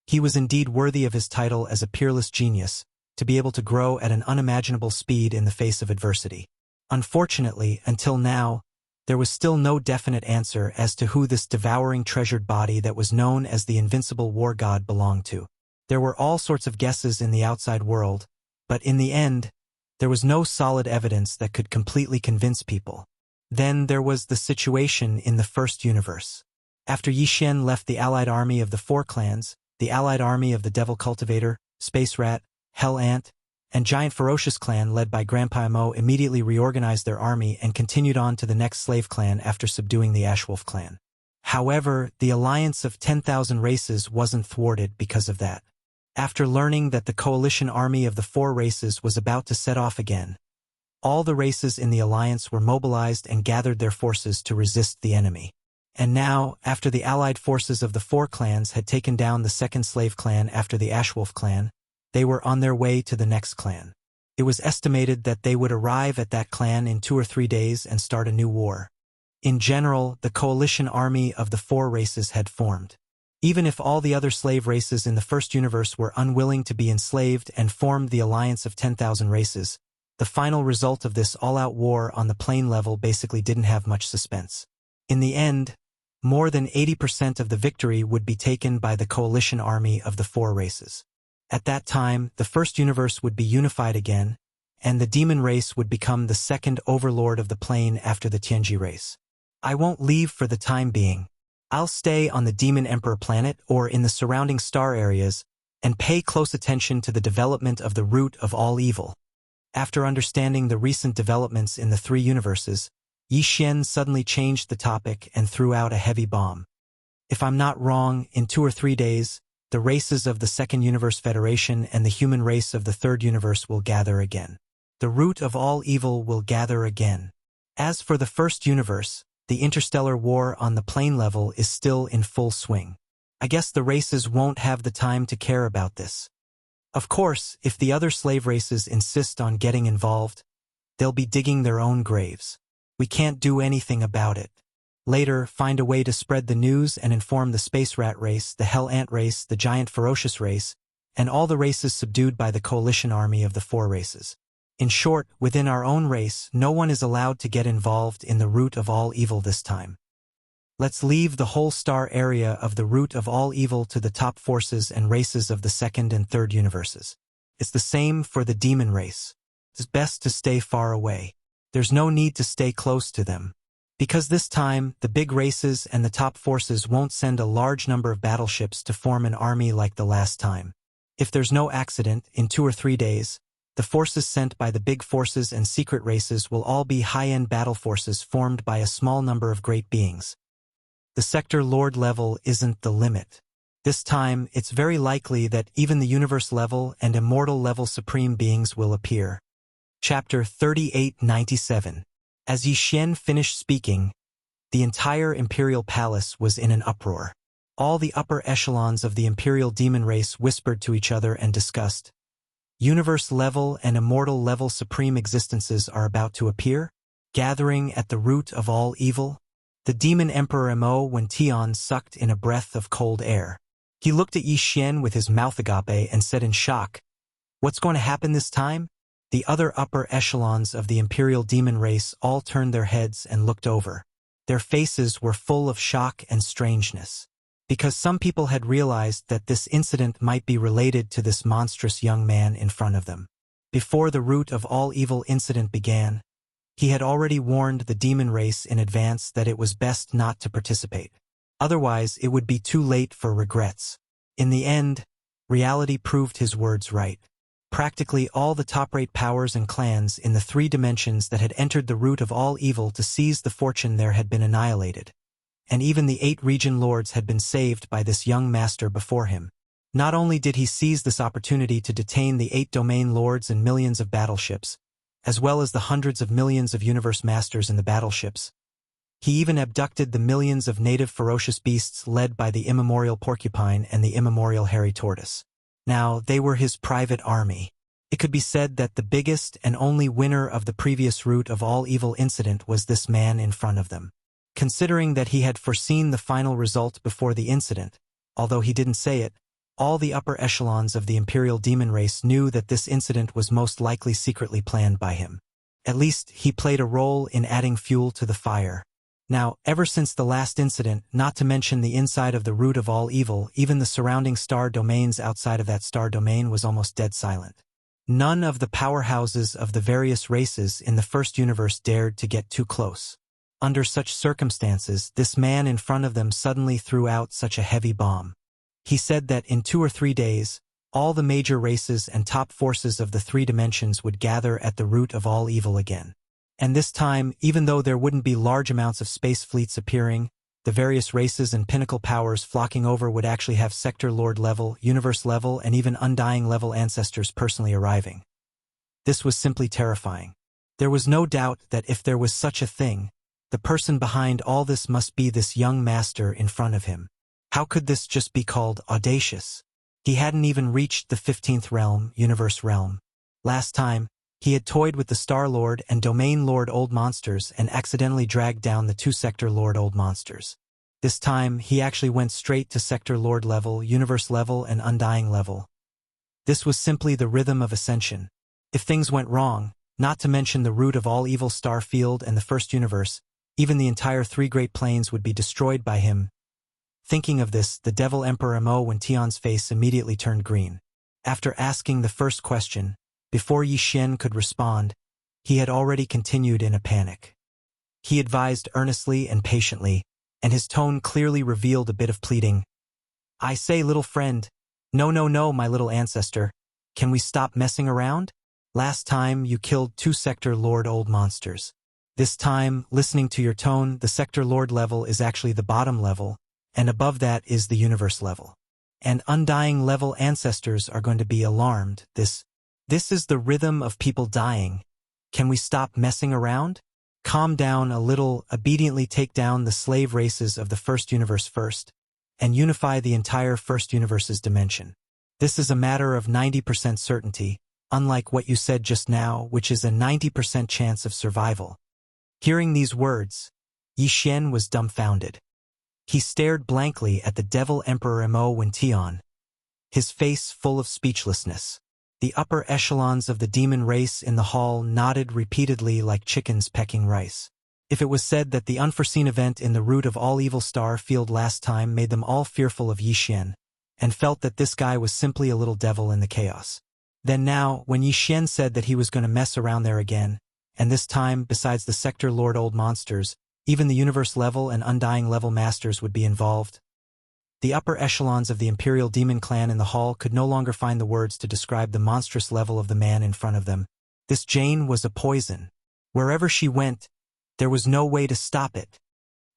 He was indeed worthy of his title as a peerless genius, to be able to grow at an unimaginable speed in the face of adversity. Unfortunately, until now, there was still no definite answer as to who this devouring treasured body that was known as the invincible war god belonged to. There were all sorts of guesses in the outside world, but in the end, there was no solid evidence that could completely convince people. Then there was the situation in the first universe. After Yi Xian left the allied army of the four clans, the allied army of the Devil Cultivator, Space Rat, Hell Ant, and Giant Ferocious clan led by Grandpa Mo immediately reorganized their army and continued on to the next slave clan after subduing the Ashwolf clan. However, the alliance of 10,000 races wasn't thwarted because of that. After learning that the coalition army of the four races was about to set off again, all the races in the alliance were mobilized and gathered their forces to resist the enemy. And now, after the allied forces of the four clans had taken down the second slave clan after the Ashwolf clan, they were on their way to the next clan. It was estimated that they would arrive at that clan in 2 or 3 days and start a new war. In general, the coalition army of the four races had formed. Even if all the other slave races in the first universe were unwilling to be enslaved and formed the alliance of 10,000 races, the final result of this all-out war on the plane level basically didn't have much suspense. In the end, more than 80% of the victory would be taken by the coalition army of the four races. At that time, the first universe would be unified again, and the demon race would become the second overlord of the plane after the Tianji race. I won't leave for the time being. I'll stay on the Demon Emperor planet or in the surrounding star areas and pay close attention to the development of the root of all evil. After understanding the recent developments in the three universes, Yi Xian suddenly changed the topic and threw out a heavy bomb. If I'm not wrong, in 2 or 3 days, the races of the Second Universe Federation and the human race of the Third Universe will gather again. The root of all evil will gather again. As for the First Universe, the interstellar war on the plane level is still in full swing. I guess the races won't have the time to care about this. Of course, if the other slave races insist on getting involved, they'll be digging their own graves. We can't do anything about it. Later, find a way to spread the news and inform the Space Rat race, the Hell Ant race, the Giant Ferocious race, and all the races subdued by the coalition army of the four races. In short, within our own race, no one is allowed to get involved in the root of all evil this time. Let's leave the whole star area of the root of all evil to the top forces and races of the second and third universes. It's the same for the demon race. It's best to stay far away. There's no need to stay close to them. Because this time, the big races and the top forces won't send a large number of battleships to form an army like the last time. If there's no accident, in 2 or 3 days, the forces sent by the big forces and secret races will all be high-end battle forces formed by a small number of great beings. The Sector Lord level isn't the limit. This time, it's very likely that even the universe level and immortal level supreme beings will appear. Chapter 3897. As Yi Xian finished speaking, the entire Imperial Palace was in an uproar. All the upper echelons of the Imperial demon race whispered to each other and discussed. Universe level and immortal level supreme existences are about to appear, gathering at the root of all evil. The demon Emperor Mo Tian sucked in a breath of cold air. He looked at Yi Xian with his mouth agape and said in shock, "What's going to happen this time?" The other upper echelons of the Imperial demon race all turned their heads and looked over. Their faces were full of shock and strangeness. Because some people had realized that this incident might be related to this monstrous young man in front of them. Before the root of all evil incident began, he had already warned the demon race in advance that it was best not to participate. Otherwise, it would be too late for regrets. In the end, Reality proved his words right. Practically all the top-rate powers and clans in the 3 dimensions that had entered the root of all evil to seize the fortune there had been annihilated. And even the 8 region lords had been saved by this young master before him. Not only did he seize this opportunity to detain the 8 domain lords and millions of battleships, as well as the hundreds of millions of universe masters in the battleships, he even abducted the millions of native ferocious beasts led by the immemorial porcupine and the immemorial hairy tortoise. Now, they were his private army. It could be said that the biggest and only winner of the previous root of all evil incident was this man in front of them. Considering that he had foreseen the final result before the incident, although he didn't say it, all the upper echelons of the Imperial demon race knew that this incident was most likely secretly planned by him. At least, he played a role in adding fuel to the fire. Now, ever since the last incident, not to mention the inside of the root of all evil, even the surrounding star domains outside of that star domain was almost dead silent. None of the powerhouses of the various races in the first universe dared to get too close. Under such circumstances, this man in front of them suddenly threw out such a heavy bomb. He said that in 2 or 3 days, all the major races and top forces of the 3 dimensions would gather at the root of all evil again. And this time, even though there wouldn't be large amounts of space fleets appearing, the various races and pinnacle powers flocking over would actually have sector lord level, universe level, and even undying level ancestors personally arriving. This was simply terrifying. There was no doubt that if there was such a thing, the person behind all this must be this young master in front of him. How could this just be called audacious? He hadn't even reached the 15th realm, universe realm. Last time, he had toyed with the Star Lord and Domain Lord Old Monsters and accidentally dragged down the 2 Sector Lord Old Monsters. This time, he actually went straight to Sector Lord level, Universe level, and Undying level. This was simply the rhythm of ascension. If things went wrong, not to mention the root of all evil star field and the first universe, even the entire 3 Great Planes would be destroyed by him. Thinking of this, the Devil Emperor Mo Wention's face immediately turned green. After asking the first question, before Yi Xian could respond, he had already continued in a panic. He advised earnestly and patiently, and his tone clearly revealed a bit of pleading. "I say, little friend, no, my little ancestor, can we stop messing around? Last time you killed 2 Sector Lord Old Monsters. This time, listening to your tone, the Sector Lord level is actually the bottom level, and above that is the universe level. And undying level ancestors are going to be alarmed. This is the rhythm of people dying. Can we stop messing around? Calm down a little, obediently take down the slave races of the first universe first, and unify the entire first universe's dimension. This is a matter of 90% certainty, unlike what you said just now, which is a 90% chance of survival." Hearing these words, Yi Xian was dumbfounded. He stared blankly at the Devil Emperor Mo Wention, his face full of speechlessness. The upper echelons of the demon race in the hall nodded repeatedly like chickens pecking rice. If it was said that the unforeseen event in the root of all evil star field last time made them all fearful of Yi Xian, and felt that this guy was simply a little devil in the chaos, then now, when Yi Xian said that he was going to mess around there again, and this time, besides the Sector Lord Old Monsters, even the Universe level and Undying level masters would be involved, the upper echelons of the Imperial Demon Clan in the hall could no longer find the words to describe the monstrous level of the man in front of them. This Jane was a poison. Wherever she went, there was no way to stop it.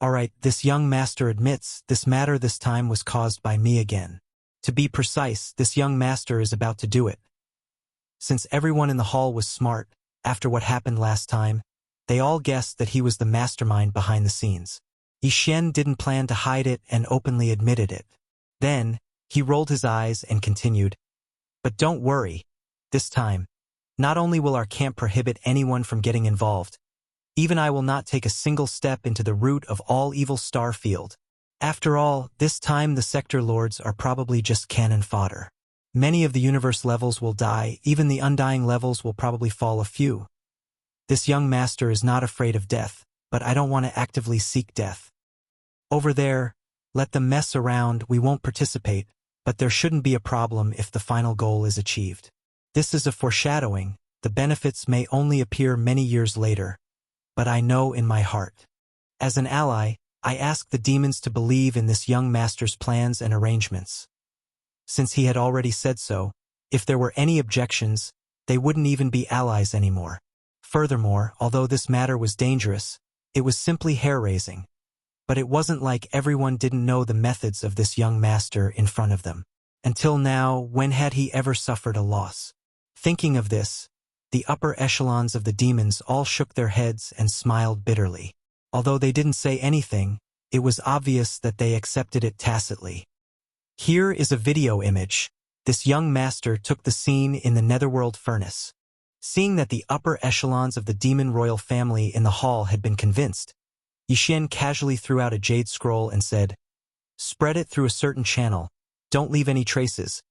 Alright, this young master admits this matter this time was caused by me again. To be precise, this young master is about to do it. Since everyone in the hall was smart, after what happened last time, they all guessed that he was the mastermind behind the scenes. Yi Xian didn't plan to hide it and openly admitted it. Then, he rolled his eyes and continued, "But don't worry. This time, not only will our camp prohibit anyone from getting involved, even I will not take a single step into the root of all evil star field. After all, this time the sector lords are probably just cannon fodder. Many of the universe levels will die, even the undying levels will probably fall a few. This young master is not afraid of death, but I don't want to actively seek death. Over there, let them mess around, we won't participate, but there shouldn't be a problem if the final goal is achieved. This is a foreshadowing, the benefits may only appear many years later, but I know in my heart. As an ally, I ask the demons to believe in this young master's plans and arrangements. since he had already said so. If there were any objections, they wouldn't even be allies anymore. Furthermore, although this matter was dangerous, it was simply hair-raising. But it wasn't like everyone didn't know the methods of this young master in front of them. Until now, when had he ever suffered a loss? Thinking of this, the upper echelons of the demons all shook their heads and smiled bitterly. Although they didn't say anything, it was obvious that they accepted it tacitly. Here is a video image. This young master took the scene in the netherworld furnace. Seeing that the upper echelons of the demon royal family in the hall had been convinced, Yixian casually threw out a jade scroll and said, "Spread it through a certain channel. Don't leave any traces.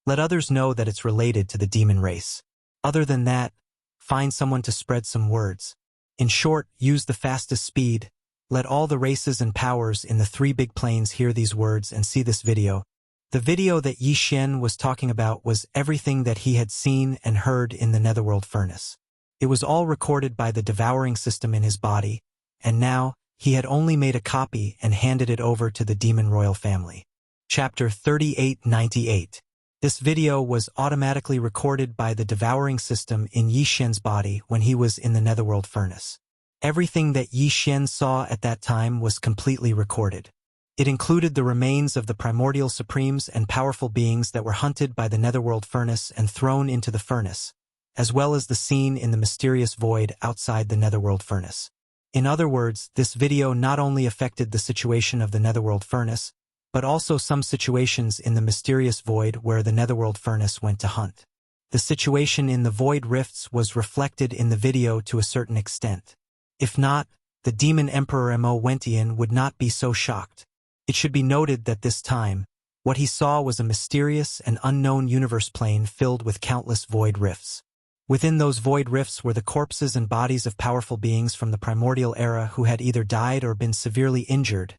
Let others know that it's related to the demon race. Other than that, find someone to spread some words. In short, use the fastest speed. Let all the races and powers in the 3 big planes hear these words and see this video." The video that Yixian was talking about was everything that he had seen and heard in the netherworld furnace. It was all recorded by the devouring system in his body, and now he had only made a copy and handed it over to the demon royal family. Chapter 3898. This video was automatically recorded by the devouring system in Yixian's body when he was in the netherworld furnace. Everything that Yixian saw at that time was completely recorded. It included the remains of the primordial supremes and powerful beings that were hunted by the netherworld furnace and thrown into the furnace, as well as the scene in the mysterious void outside the netherworld furnace. In other words, this video not only affected the situation of the netherworld furnace, but also some situations in the mysterious void where the netherworld furnace went to hunt. The situation in the void rifts was reflected in the video to a certain extent. If not, the demon emperor Mo Wentian would not be so shocked. It should be noted that this time, what he saw was a mysterious and unknown universe plane filled with countless void rifts. Within those void rifts were the corpses and bodies of powerful beings from the primordial era who had either died or been severely injured.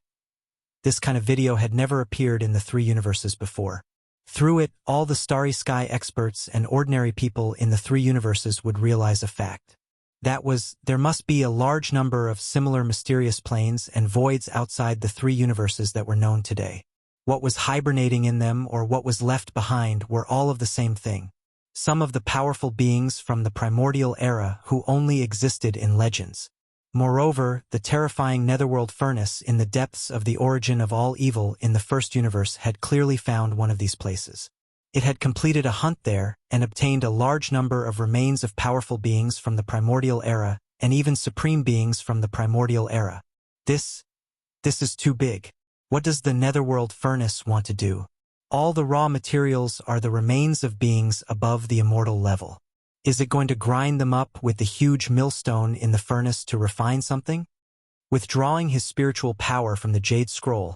This kind of video had never appeared in the 3 universes before. Through it, all the starry sky experts and ordinary people in the 3 universes would realize a fact. That was, there must be a large number of similar mysterious planes and voids outside the 3 universes that were known today. What was hibernating in them or what was left behind were all of the same thing. Some of the powerful beings from the primordial era who only existed in legends. Moreover, the terrifying netherworld furnace in the depths of the origin of all evil in the first universe had clearly found one of these places. It had completed a hunt there and obtained a large number of remains of powerful beings from the primordial era and even supreme beings from the primordial era. This is too big. What does the netherworld furnace want to do? All the raw materials are the remains of beings above the immortal level. Is it going to grind them up with the huge millstone in the furnace to refine something? Withdrawing his spiritual power from the Jade Scroll,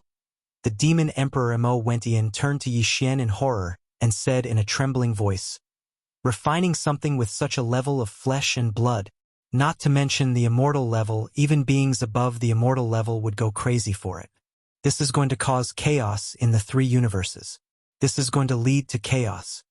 the demon emperor Mo Wentian turned to Yixian in horror and said in a trembling voice, "Refining something with such a level of flesh and blood, not to mention the immortal level, even beings above the immortal level would go crazy for it. This is going to cause chaos in the 3 universes. This is going to lead to chaos.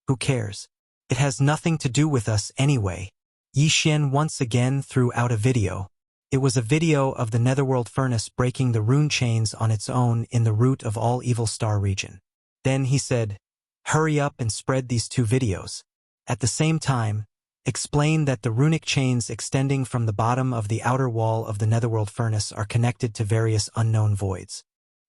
Who cares? It has nothing to do with us anyway." Yixian once again threw out a video. It was a video of the netherworld furnace breaking the rune chains on its own in the root of all evil star region. Then he said, "Hurry up and spread these 2 videos. At the same time, explain that the runic chains extending from the bottom of the outer wall of the netherworld furnace are connected to various unknown voids.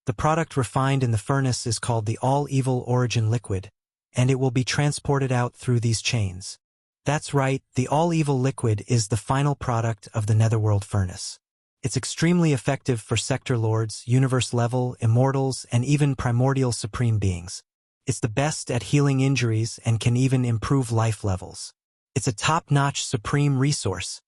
The product refined in the furnace is called the all-evil origin liquid, and it will be transported out through these chains." That's right, the all-evil liquid is the final product of the netherworld furnace. It's extremely effective for sector lords, universe-level, immortals, and even primordial supreme beings. It's the best at healing injuries and can even improve life levels. It's a top-notch supreme resource.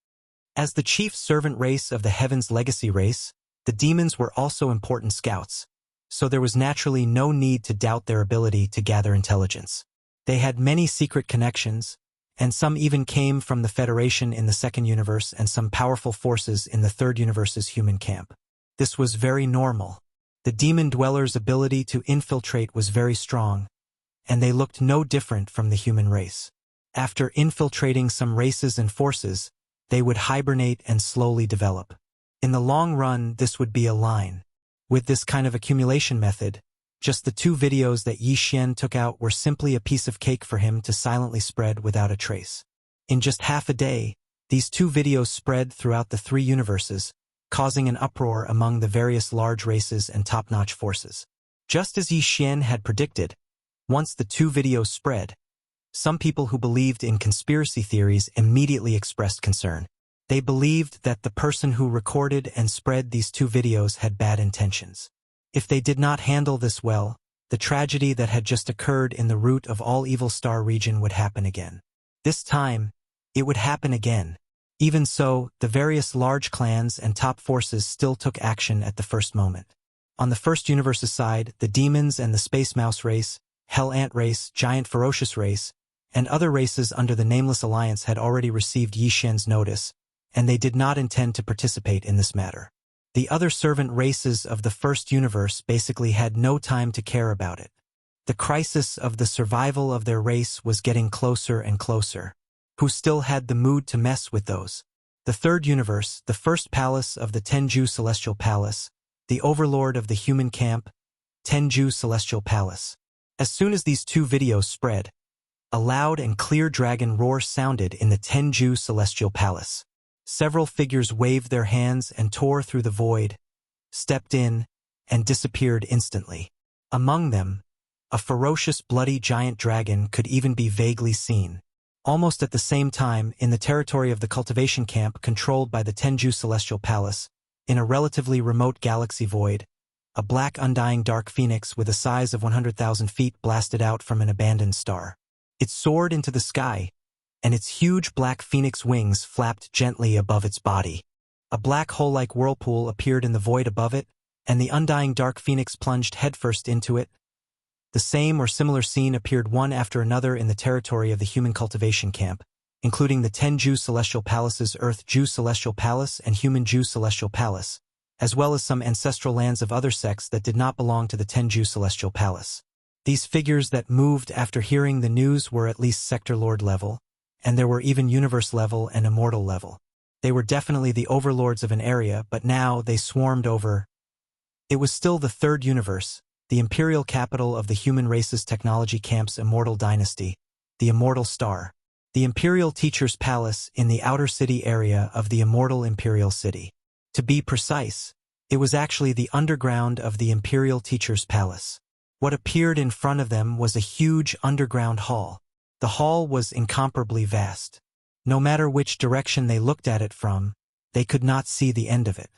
As the chief servant race of the Heaven's legacy race, the demons were also important scouts, so there was naturally no need to doubt their ability to gather intelligence. They had many secret connections, and some even came from the Federation in the 2nd universe and some powerful forces in the 3rd universe's human camp. This was very normal. The demon dwellers' ability to infiltrate was very strong, and they looked no different from the human race. After infiltrating some races and forces, they would hibernate and slowly develop. In the long run, this would be a line. With this kind of accumulation method, Just the 2 videos that Yi Xian took out were simply a piece of cake for him to silently spread without a trace. In just half a day, these 2 videos spread throughout the 3 universes, causing an uproar among the various large races and top-notch forces. Just as Yi Xian had predicted, once the 2 videos spread, some people who believed in conspiracy theories immediately expressed concern. They believed that the person who recorded and spread these 2 videos had bad intentions. If they did not handle this well, the tragedy that had just occurred in the root of all Evil Star region would happen again. This time, it would happen again. Even so, the various large clans and top forces still took action at the first moment. On the first universe's side, the demons and the space mouse race, hell ant race, giant ferocious race, and other races under the Nameless Alliance had already received Yi Xian's notice, and they did not intend to participate in this matter. The other servant races of the first universe basically had no time to care about it. The crisis of the survival of their race was getting closer and closer. Who still had the mood to mess with those? The third universe, the first palace of the Tenju Celestial Palace, the overlord of the human camp, Tenju Celestial Palace. As soon as these 2 videos spread, a loud and clear dragon roar sounded in the Tenju Celestial Palace. Several figures waved their hands and tore through the void, stepped in, and disappeared instantly. Among them, a ferocious bloody giant dragon could even be vaguely seen. Almost at the same time, in the territory of the cultivation camp controlled by the Tenju Celestial Palace, in a relatively remote galaxy void, a black undying dark phoenix with a size of 100,000 feet blasted out from an abandoned star. It soared into the sky, and its huge black phoenix wings flapped gently above its body. A black hole-like whirlpool appeared in the void above it, and the undying dark phoenix plunged headfirst into it. The same or similar scene appeared one after another in the territory of the human cultivation camp, including the Tenju Celestial Palace's Earth Ju Celestial Palace and Human Ju Celestial Palace, as well as some ancestral lands of other sects that did not belong to the Tenju Celestial Palace. These figures that moved after hearing the news were at least Sector Lord level, and there were even Universe level and Immortal level. They were definitely the overlords of an area, but now they swarmed over. It was still the third universe, the imperial capital of the human race's technology camp's immortal dynasty, the Immortal Star. The Imperial Teacher's Palace in the outer city area of the Immortal Imperial City. To be precise, it was actually the underground of the Imperial Teacher's Palace. What appeared in front of them was a huge underground hall. The hall was incomparably vast. No matter which direction they looked at it from, they could not see the end of it.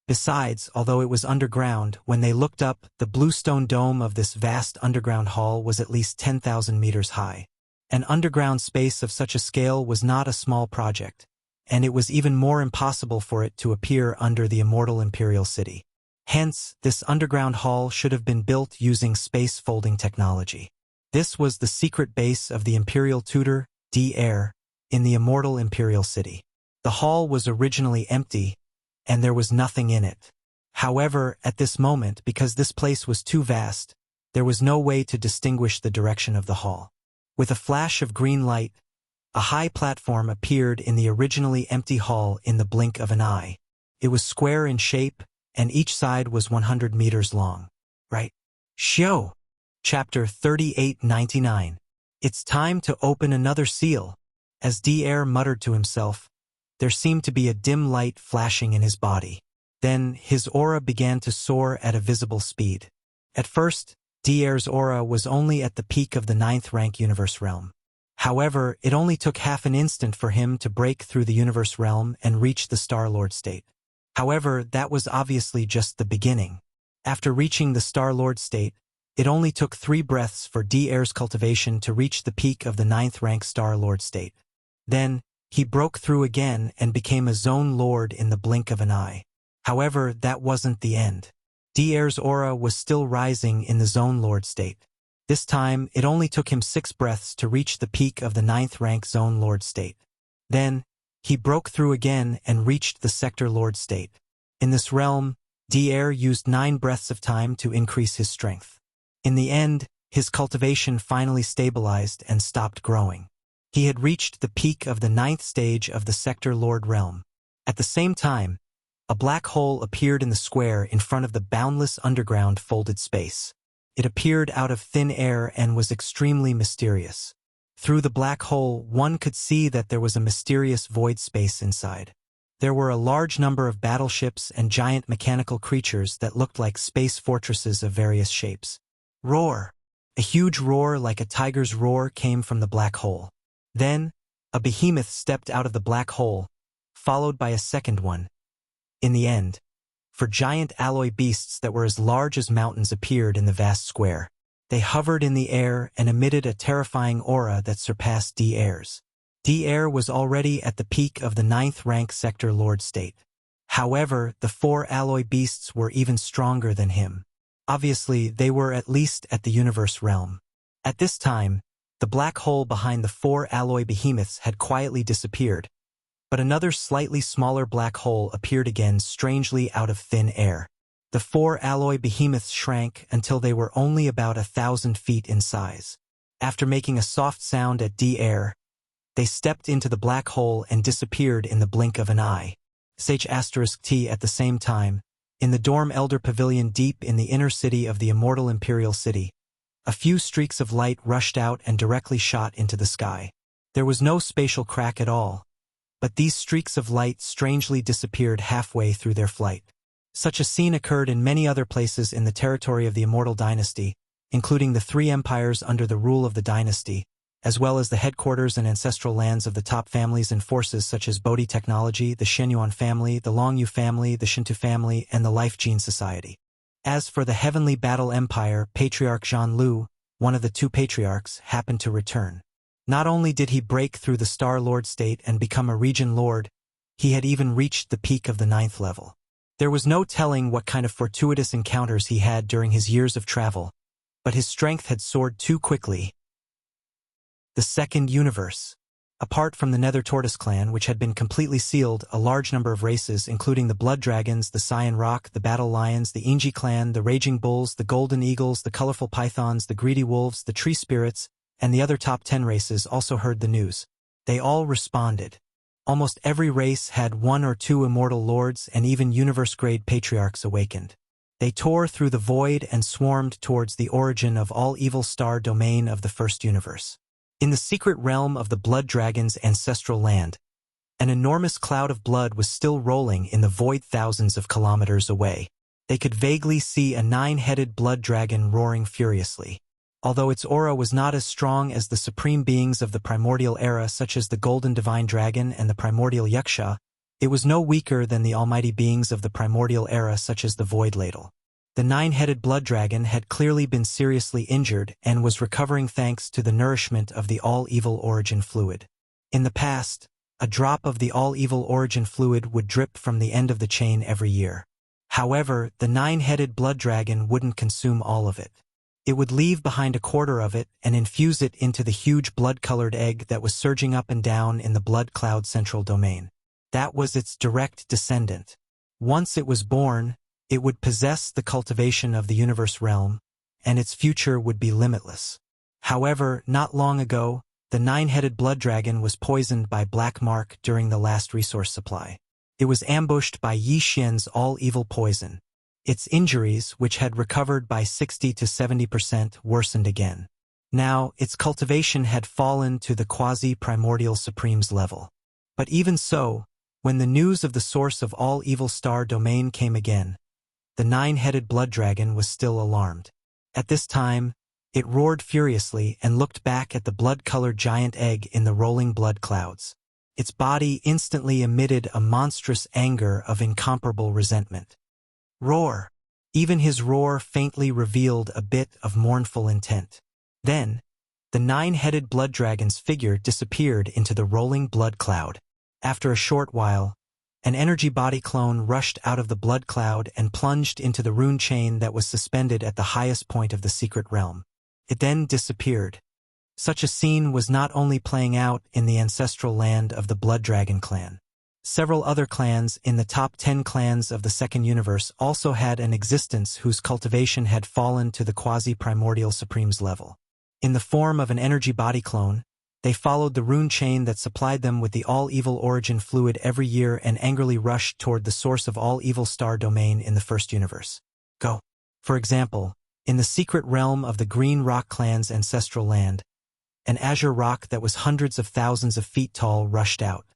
Besides, although it was underground, when they looked up, the bluestone dome of this vast underground hall was at least 10,000 meters high. An underground space of such a scale was not a small project, and it was even more impossible for it to appear under the Immortal Imperial City. Hence, this underground hall should have been built using space folding technology. This was the secret base of the Imperial Tutor, D-Air, in the Immortal Imperial City. The hall was originally empty, and there was nothing in it. However, at this moment, because this place was too vast, there was no way to distinguish the direction of the hall. With a flash of green light, a high platform appeared in the originally empty hall in the blink of an eye. It was square in shape, and each side was 100 meters long. Right? Shio! Chapter 3899. It's time to open another seal. As D-Air muttered to himself, there seemed to be a dim light flashing in his body. Then, his aura began to soar at a visible speed. At first, D-Air's aura was only at the peak of the 9th rank universe realm. However, it only took half an instant for him to break through the universe realm and reach the Star-Lord state. However, that was obviously just the beginning. After reaching the Star-Lord state, it only took 3 breaths for D-Air's cultivation to reach the peak of the 9th rank Star-Lord state. Then, he broke through again and became a Zone Lord in the blink of an eye. However, that wasn't the end. D-Air's aura was still rising in the Zone Lord state. This time, it only took him 6 breaths to reach the peak of the 9th rank Zone Lord state. Then, he broke through again and reached the Sector Lord state. In this realm, D-Air used 9 breaths of time to increase his strength. In the end, his cultivation finally stabilized and stopped growing. He had reached the peak of the 9th stage of the Sector Lord realm. At the same time, a black hole appeared in the square in front of the boundless underground folded space. It appeared out of thin air and was extremely mysterious. Through the black hole, one could see that there was a mysterious void space inside. There were a large number of battleships and giant mechanical creatures that looked like space fortresses of various shapes. Roar! A huge roar like a tiger's roar came from the black hole. Then, a behemoth stepped out of the black hole, followed by a second one. In the end, for giant alloy beasts that were as large as mountains appeared in the vast square. They hovered in the air and emitted a terrifying aura that surpassed D-Air's. D-Air was already at the peak of the 9th rank sector Lord State. However, the 4 alloy beasts were even stronger than him. Obviously, they were at least at the universe realm. At this time, the black hole behind the 4 alloy behemoths had quietly disappeared, but another slightly smaller black hole appeared again strangely out of thin air. The 4 alloy behemoths shrank until they were only about 1,000 feet in size. After making a soft sound at D-Air, they stepped into the black hole and disappeared in the blink of an eye. T at the same time, in the Dorm Elder Pavilion deep in the inner city of the immortal Imperial City, a few streaks of light rushed out and directly shot into the sky. There was no spatial crack at all, but these streaks of light strangely disappeared halfway through their flight. Such a scene occurred in many other places in the territory of the Immortal Dynasty, including the 3 empires under the rule of the dynasty, as well as the headquarters and ancestral lands of the top families and forces such as Bodhi Technology, the Shenyuan family, the Longyu family, the Shinto family, and the Life Gene Society. As for the Heavenly Battle Empire, Patriarch Zhan Lu, one of the 2 patriarchs, happened to return. Not only did he break through the Star Lord state and become a region lord, he had even reached the peak of the 9th level. There was no telling what kind of fortuitous encounters he had during his years of travel, but his strength had soared too quickly. The Second Universe. Apart from the Nether Tortoise clan, which had been completely sealed, a large number of races, including the Blood Dragons, the Cyan Rock, the Battle Lions, the Inji clan, the Raging Bulls, the Golden Eagles, the Colorful Pythons, the Greedy Wolves, the Tree Spirits, and the other top 10 races also heard the news. They all responded. Almost every race had 1 or 2 immortal lords and even universe-grade patriarchs awakened. They tore through the void and swarmed towards the origin of all evil star domain of the first universe. In the secret realm of the Blood Dragon's ancestral land, an enormous cloud of blood was still rolling in the void thousands of kilometers away. They could vaguely see a 9-headed blood dragon roaring furiously. Although its aura was not as strong as the supreme beings of the primordial era such as the Golden Divine Dragon and the primordial Wuxia, it was no weaker than the almighty beings of the primordial era such as the Void Ladle. The 9-headed blood dragon had clearly been seriously injured and was recovering thanks to the nourishment of the all-evil origin fluid. In the past, a drop of the all-evil origin fluid would drip from the end of the chain every year. However, the 9-headed blood dragon wouldn't consume all of it. It would leave behind a quarter of it and infuse it into the huge blood-colored egg that was surging up and down in the blood cloud central domain. That was its direct descendant. Once it was born, it would possess the cultivation of the universe realm, and its future would be limitless. However, not long ago, the 9-headed blood dragon was poisoned by Black Mark during the last resource supply. It was ambushed by Yi Xian's all-evil poison. Its injuries, which had recovered by 60 to 70%, worsened again. Now, its cultivation had fallen to the quasi-primordial supremes level. But even so, when the news of the source of all evil star domain came again, the 9-headed blood dragon was still alarmed. At this time, it roared furiously and looked back at the blood-colored giant egg in the rolling blood clouds. Its body instantly emitted a monstrous anger of incomparable resentment. Roar! Even his roar faintly revealed a bit of mournful intent. Then, the 9-headed blood dragon's figure disappeared into the rolling blood cloud. After a short while, an energy body clone rushed out of the blood cloud and plunged into the rune chain that was suspended at the highest point of the secret realm. It then disappeared. Such a scene was not only playing out in the ancestral land of the Blood Dragon clan. Several other clans in the top 10 clans of the Second Universe also had an existence whose cultivation had fallen to the quasi-primordial supremes level. In the form of an energy body clone, they followed the rune chain that supplied them with the all-evil origin fluid every year and angrily rushed toward the source of all evil star domain in the first universe. Go. For example, In the secret realm of the Green Rock clan's ancestral land, an azure rock that was hundreds of thousands of feet tall rushed out.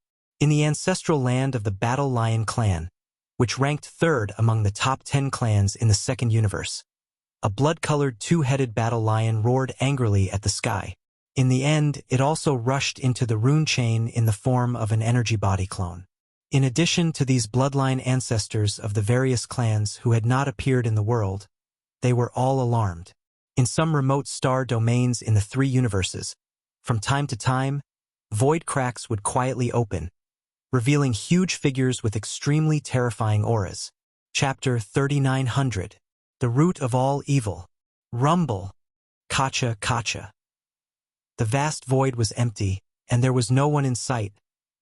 In the ancestral land of the Battle Lion clan, which ranked third among the top 10 clans in the second universe, a blood-colored two-headed battle lion roared angrily at the sky. In the end, it also rushed into the rune chain in the form of an energy body clone. In addition to these bloodline ancestors of the various clans who had not appeared in the world, they were all alarmed. In some remote star domains in the three universes, from time to time, void cracks would quietly open, revealing huge figures with extremely terrifying auras. Chapter 3900. The Root of All Evil. Rumble. Kacha kacha. The vast void was empty, and there was no one in sight,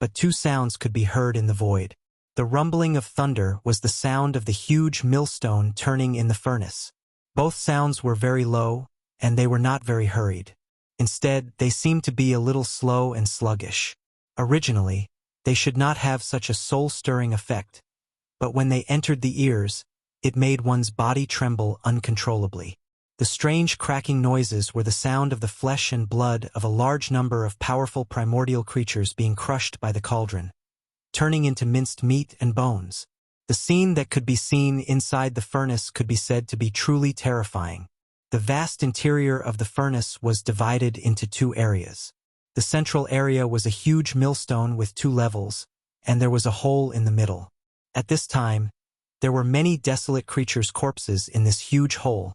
but two sounds could be heard in the void. The rumbling of thunder was the sound of the huge millstone turning in the furnace. Both sounds were very low, and they were not very hurried. Instead, they seemed to be a little slow and sluggish. Originally, they should not have such a soul-stirring effect, but when they entered the ears, it made one's body tremble uncontrollably. The strange cracking noises were the sound of the flesh and blood of a large number of powerful primordial creatures being crushed by the cauldron, turning into minced meat and bones. The scene that could be seen inside the furnace could be said to be truly terrifying. The vast interior of the furnace was divided into two areas. The central area was a huge millstone with two levels, and there was a hole in the middle. At this time, there were many desolate creatures' corpses in this huge hole,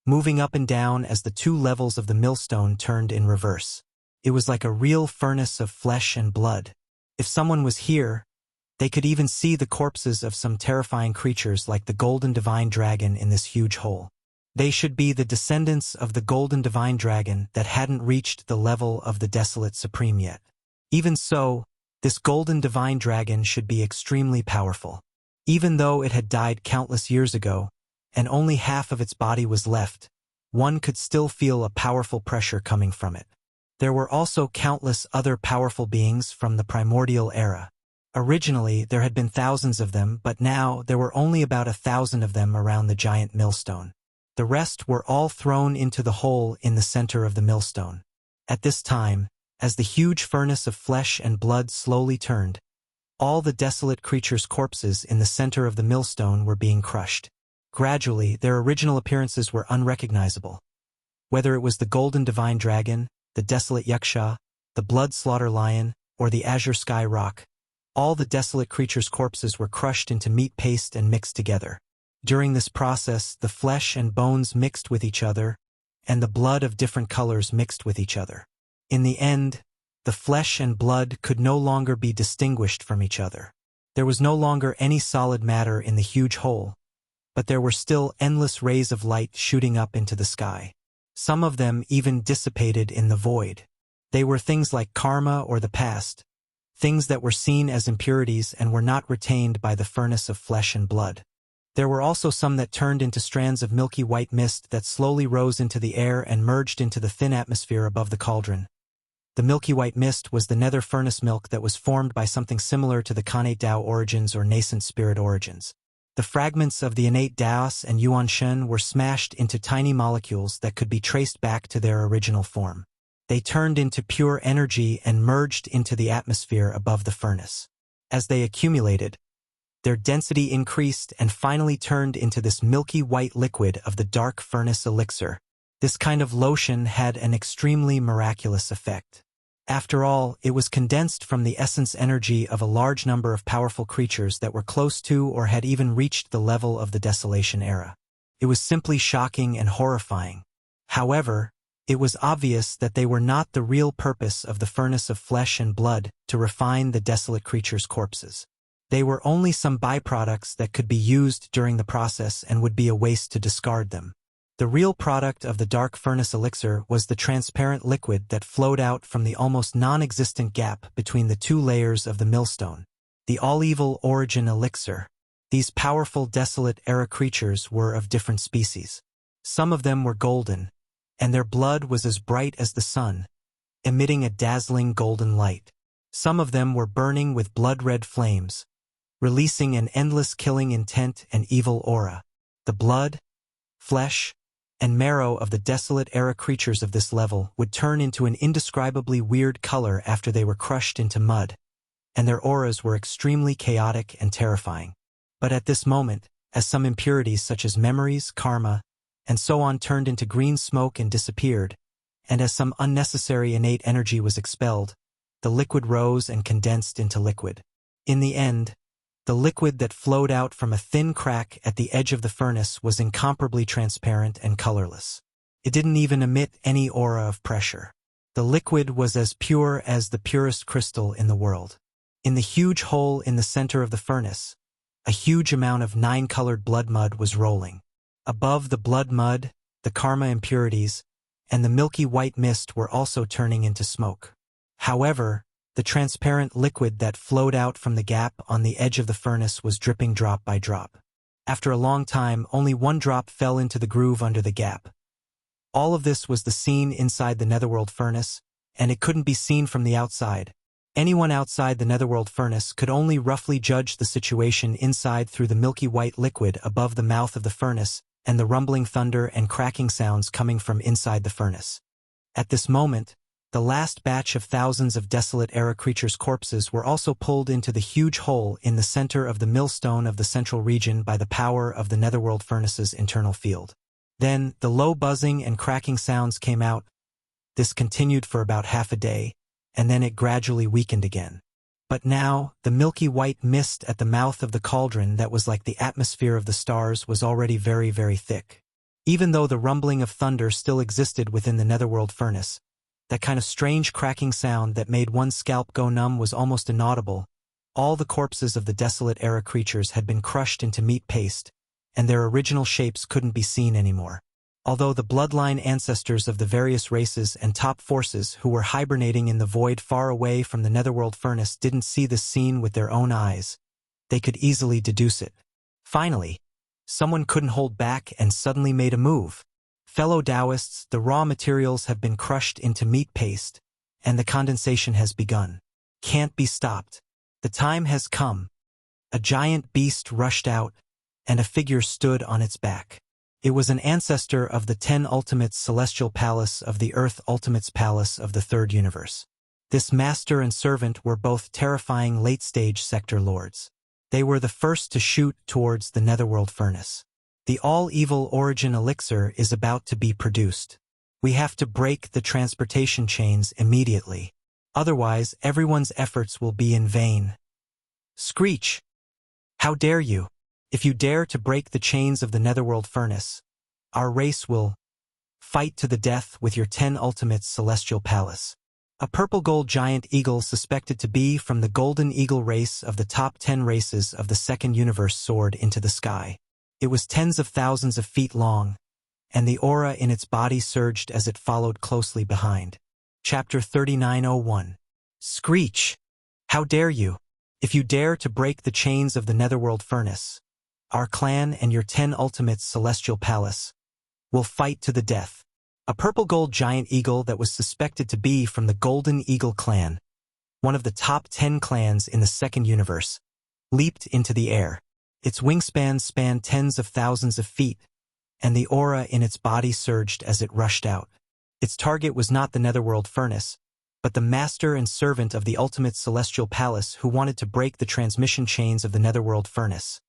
moving up and down as the two levels of the millstone turned in reverse. It was like a real furnace of flesh and blood. If someone was here, they could even see the corpses of some terrifying creatures like the Golden Divine Dragon in this huge hole. They should be the descendants of the Golden Divine Dragon that hadn't reached the level of the Desolate Supreme yet. Even so, this Golden Divine Dragon should be extremely powerful. Even though it had died countless years ago, and only half of its body was left, one could still feel a powerful pressure coming from it. There were also countless other powerful beings from the primordial era. Originally, there had been thousands of them, but now there were only about 1,000 of them around the giant millstone. The rest were all thrown into the hole in the center of the millstone. At this time, as the huge furnace of flesh and blood slowly turned, all the desolate creatures' corpses in the center of the millstone were being crushed. Gradually, their original appearances were unrecognizable. Whether it was the Golden Divine Dragon, the Desolate Yuxia, the Blood Slaughter Lion, or the Azure Sky Rock, all the desolate creatures' corpses were crushed into meat paste and mixed together. During this process, the flesh and bones mixed with each other, and the blood of different colors mixed with each other. In the end, the flesh and blood could no longer be distinguished from each other. There was no longer any solid matter in the huge hole, but there were still endless rays of light shooting up into the sky. Some of them even dissipated in the void. They were things like karma or the past, things that were seen as impurities and were not retained by the furnace of flesh and blood. There were also some that turned into strands of milky white mist that slowly rose into the air and merged into the thin atmosphere above the cauldron. The milky white mist was the nether furnace milk that was formed by something similar to the Khanate Dao origins or nascent spirit origins. The fragments of the innate Daos and Yuan Shen were smashed into tiny molecules that could be traced back to their original form. They turned into pure energy and merged into the atmosphere above the furnace. As they accumulated, their density increased and finally turned into this milky white liquid of the dark furnace elixir. This kind of lotion had an extremely miraculous effect. After all, it was condensed from the essence energy of a large number of powerful creatures that were close to or had even reached the level of the Desolation era. It was simply shocking and horrifying. However, it was obvious that they were not the real purpose of the furnace of flesh and blood to refine the desolate creatures' corpses. They were only some byproducts that could be used during the process and would be a waste to discard them. The real product of the dark furnace elixir was the transparent liquid that flowed out from the almost non-existent gap between the two layers of the millstone. The all-evil origin elixir. These powerful desolate era creatures were of different species. Some of them were golden, and their blood was as bright as the sun, emitting a dazzling golden light. Some of them were burning with blood-red flames, releasing an endless killing intent and evil aura. The blood, flesh, and marrow of the desolate-era creatures of this level would turn into an indescribably weird color after they were crushed into mud, and their auras were extremely chaotic and terrifying. But at this moment, as some impurities such as memories, karma, and so on turned into green smoke and disappeared, and as some unnecessary innate energy was expelled, the liquid rose and condensed into liquid. In the end, the liquid that flowed out from a thin crack at the edge of the furnace was incomparably transparent and colorless. It didn't even emit any aura of pressure. The liquid was as pure as the purest crystal in the world. In the huge hole in the center of the furnace, a huge amount of 9-colored blood mud was rolling. Above the blood mud, the karma impurities, and the milky white mist were also turning into smoke. However, the transparent liquid that flowed out from the gap on the edge of the furnace was dripping drop by drop. After a long time, only one drop fell into the groove under the gap. All of this was the scene inside the netherworld furnace, and it couldn't be seen from the outside. Anyone outside the netherworld furnace could only roughly judge the situation inside through the milky white liquid above the mouth of the furnace and the rumbling thunder and cracking sounds coming from inside the furnace. At this moment, the last batch of thousands of desolate-era creatures' corpses were also pulled into the huge hole in the center of the millstone of the central region by the power of the netherworld furnace's internal field. Then, the low buzzing and cracking sounds came out. This continued for about half a day, and then it gradually weakened again. But now, the milky white mist at the mouth of the cauldron that was like the atmosphere of the stars was already very, very thick. Even though the rumbling of thunder still existed within the netherworld furnace, that kind of strange cracking sound that made one's scalp go numb was almost inaudible. All the corpses of the desolate-era creatures had been crushed into meat paste, and their original shapes couldn't be seen anymore. Although the bloodline ancestors of the various races and top forces who were hibernating in the void far away from the netherworld furnace didn't see this scene with their own eyes, they could easily deduce it. Finally, someone couldn't hold back and suddenly made a move. Fellow Taoists, the raw materials have been crushed into meat paste, and the condensation has begun. Can't be stopped. The time has come. A giant beast rushed out, and a figure stood on its back. It was an ancestor of the 10 Ultimates Celestial Palace of the Earth Ultimates Palace of the Third Universe. This master and servant were both terrifying late-stage sector lords. They were the first to shoot towards the netherworld furnace. The all-evil origin elixir is about to be produced. We have to break the transportation chains immediately. Otherwise, everyone's efforts will be in vain. Screech! How dare you! If you dare to break the chains of the netherworld furnace, our race will fight to the death with your 10 Ultimates Celestial Palace. A purple-gold giant eagle suspected to be from the Golden Eagle race of the top 10 races of the Second Universe soared into the sky. It was tens of thousands of feet long, and the aura in its body surged as it followed closely behind. Chapter 3901. Screech! How dare you! If you dare to break the chains of the netherworld furnace, our clan and your 10 Ultimates Celestial Palace will fight to the death. A purple-gold giant eagle that was suspected to be from the Golden Eagle clan, one of the top 10 clans in the Second Universe, leaped into the air. Its wingspan spanned tens of thousands of feet, and the aura in its body surged as it rushed out. Its target was not the netherworld furnace, but the master and servant of the ultimate celestial palace who wanted to break the transmission chains of the netherworld furnace.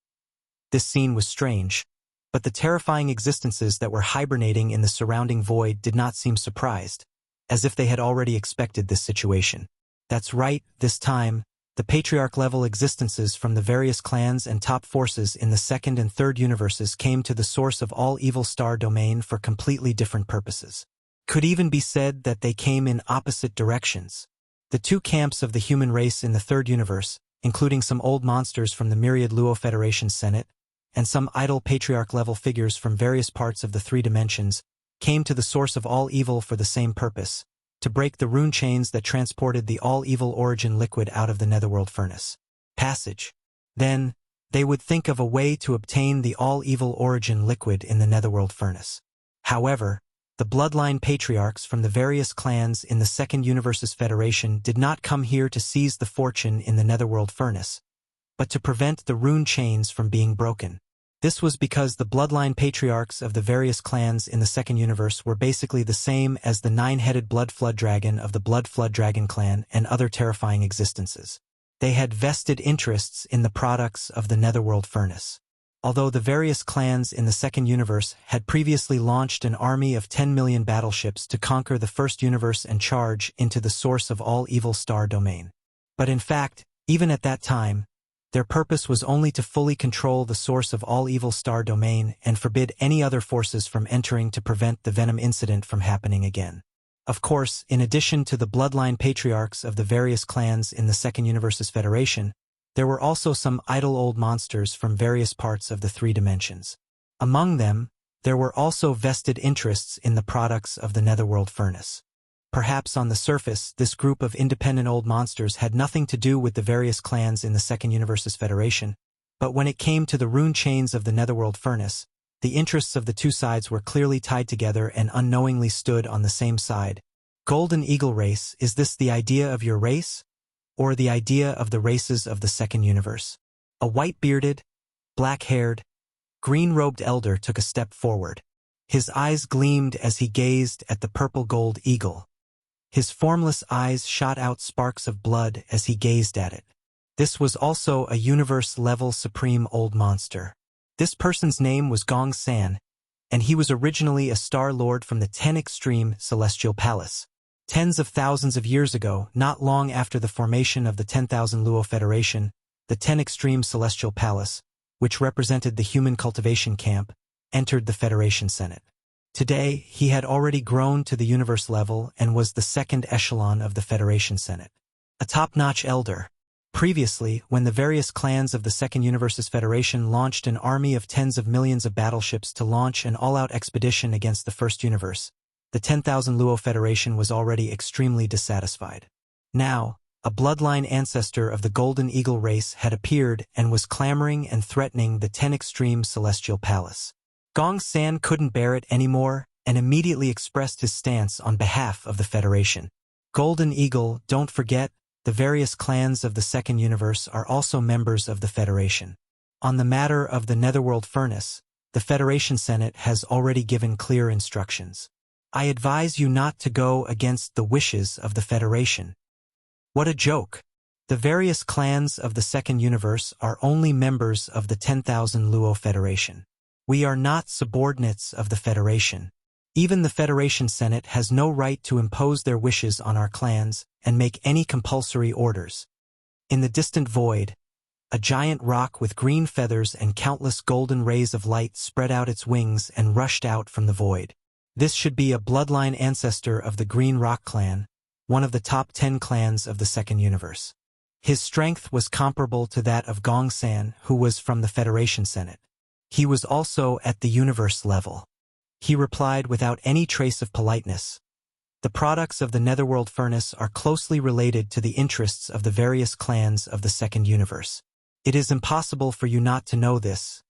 This scene was strange, but the terrifying existences that were hibernating in the surrounding void did not seem surprised, as if they had already expected this situation. That's right, this time, the patriarch-level existences from the various clans and top forces in the second and third universes came to the source of all evil star domain for completely different purposes. Could even be said that they came in opposite directions. The two camps of the human race in the third universe, including some old monsters from the myriad Luo Federation Senate, and some idle patriarch-level figures from various parts of the three dimensions, came to the source of all evil for the same purpose, to break the rune chains that transported the all-evil origin liquid out of the netherworld furnace. Passage. Then, they would think of a way to obtain the all-evil origin liquid in the netherworld furnace. However, the bloodline patriarchs from the various clans in the Second Universe's Federation did not come here to seize the fortune in the netherworld furnace, but to prevent the rune chains from being broken. This was because the bloodline patriarchs of the various clans in the second universe were basically the same as the nine-headed blood flood dragon of the Blood Flood Dragon clan and other terrifying existences. They had vested interests in the products of the Netherworld furnace. Although the various clans in the second universe had previously launched an army of 10 million battleships to conquer the first universe and charge into the source of all evil star domain. But in fact, even at that time, their purpose was only to fully control the source of all evil star domain and forbid any other forces from entering to prevent the Venom incident from happening again. Of course, in addition to the bloodline patriarchs of the various clans in the second universe's federation, there were also some idle old monsters from various parts of the three dimensions. Among them, there were also vested interests in the products of the Netherworld furnace. Perhaps on the surface, this group of independent old monsters had nothing to do with the various clans in the second universe's federation, but when it came to the rune chains of the Netherworld furnace, the interests of the two sides were clearly tied together and unknowingly stood on the same side. Golden Eagle race, is this the idea of your race? Or the idea of the races of the second universe? A white-bearded, black-haired, green-robed elder took a step forward. His eyes gleamed as he gazed at the purple-gold eagle. His formless eyes shot out sparks of blood as he gazed at it. This was also a universe-level supreme old monster. This person's name was Gong San, and he was originally a Star Lord from the 10 Extreme Celestial Palace. Tens of thousands of years ago, not long after the formation of the 10,000 Luo Federation, the 10 Extreme Celestial Palace, which represented the human cultivation camp, entered the Federation Senate. Today, he had already grown to the universe level and was the second echelon of the Federation Senate. A top-notch elder. Previously, when the various clans of the second universe's federation launched an army of tens of millions of battleships to launch an all-out expedition against the first universe, the 10,000 Luo Federation was already extremely dissatisfied. Now, a bloodline ancestor of the Golden Eagle race had appeared and was clamoring and threatening the 10 Extreme Celestial Palace. Gong San couldn't bear it anymore and immediately expressed his stance on behalf of the Federation. Golden Eagle, don't forget, the various clans of the second universe are also members of the Federation. On the matter of the Netherworld furnace, the Federation Senate has already given clear instructions. I advise you not to go against the wishes of the Federation. What a joke! The various clans of the second universe are only members of the 10,000 Luo Federation. We are not subordinates of the Federation. Even the Federation Senate has no right to impose their wishes on our clans and make any compulsory orders. In the distant void, a giant rock with green feathers and countless golden rays of light spread out its wings and rushed out from the void. This should be a bloodline ancestor of the Green Rock clan, one of the top 10 clans of the second universe. His strength was comparable to that of Gong San, who was from the Federation Senate. He was also at the universe level. He replied without any trace of politeness. The products of the Netherworld furnace are closely related to the interests of the various clans of the second universe. It is impossible for you not to know this.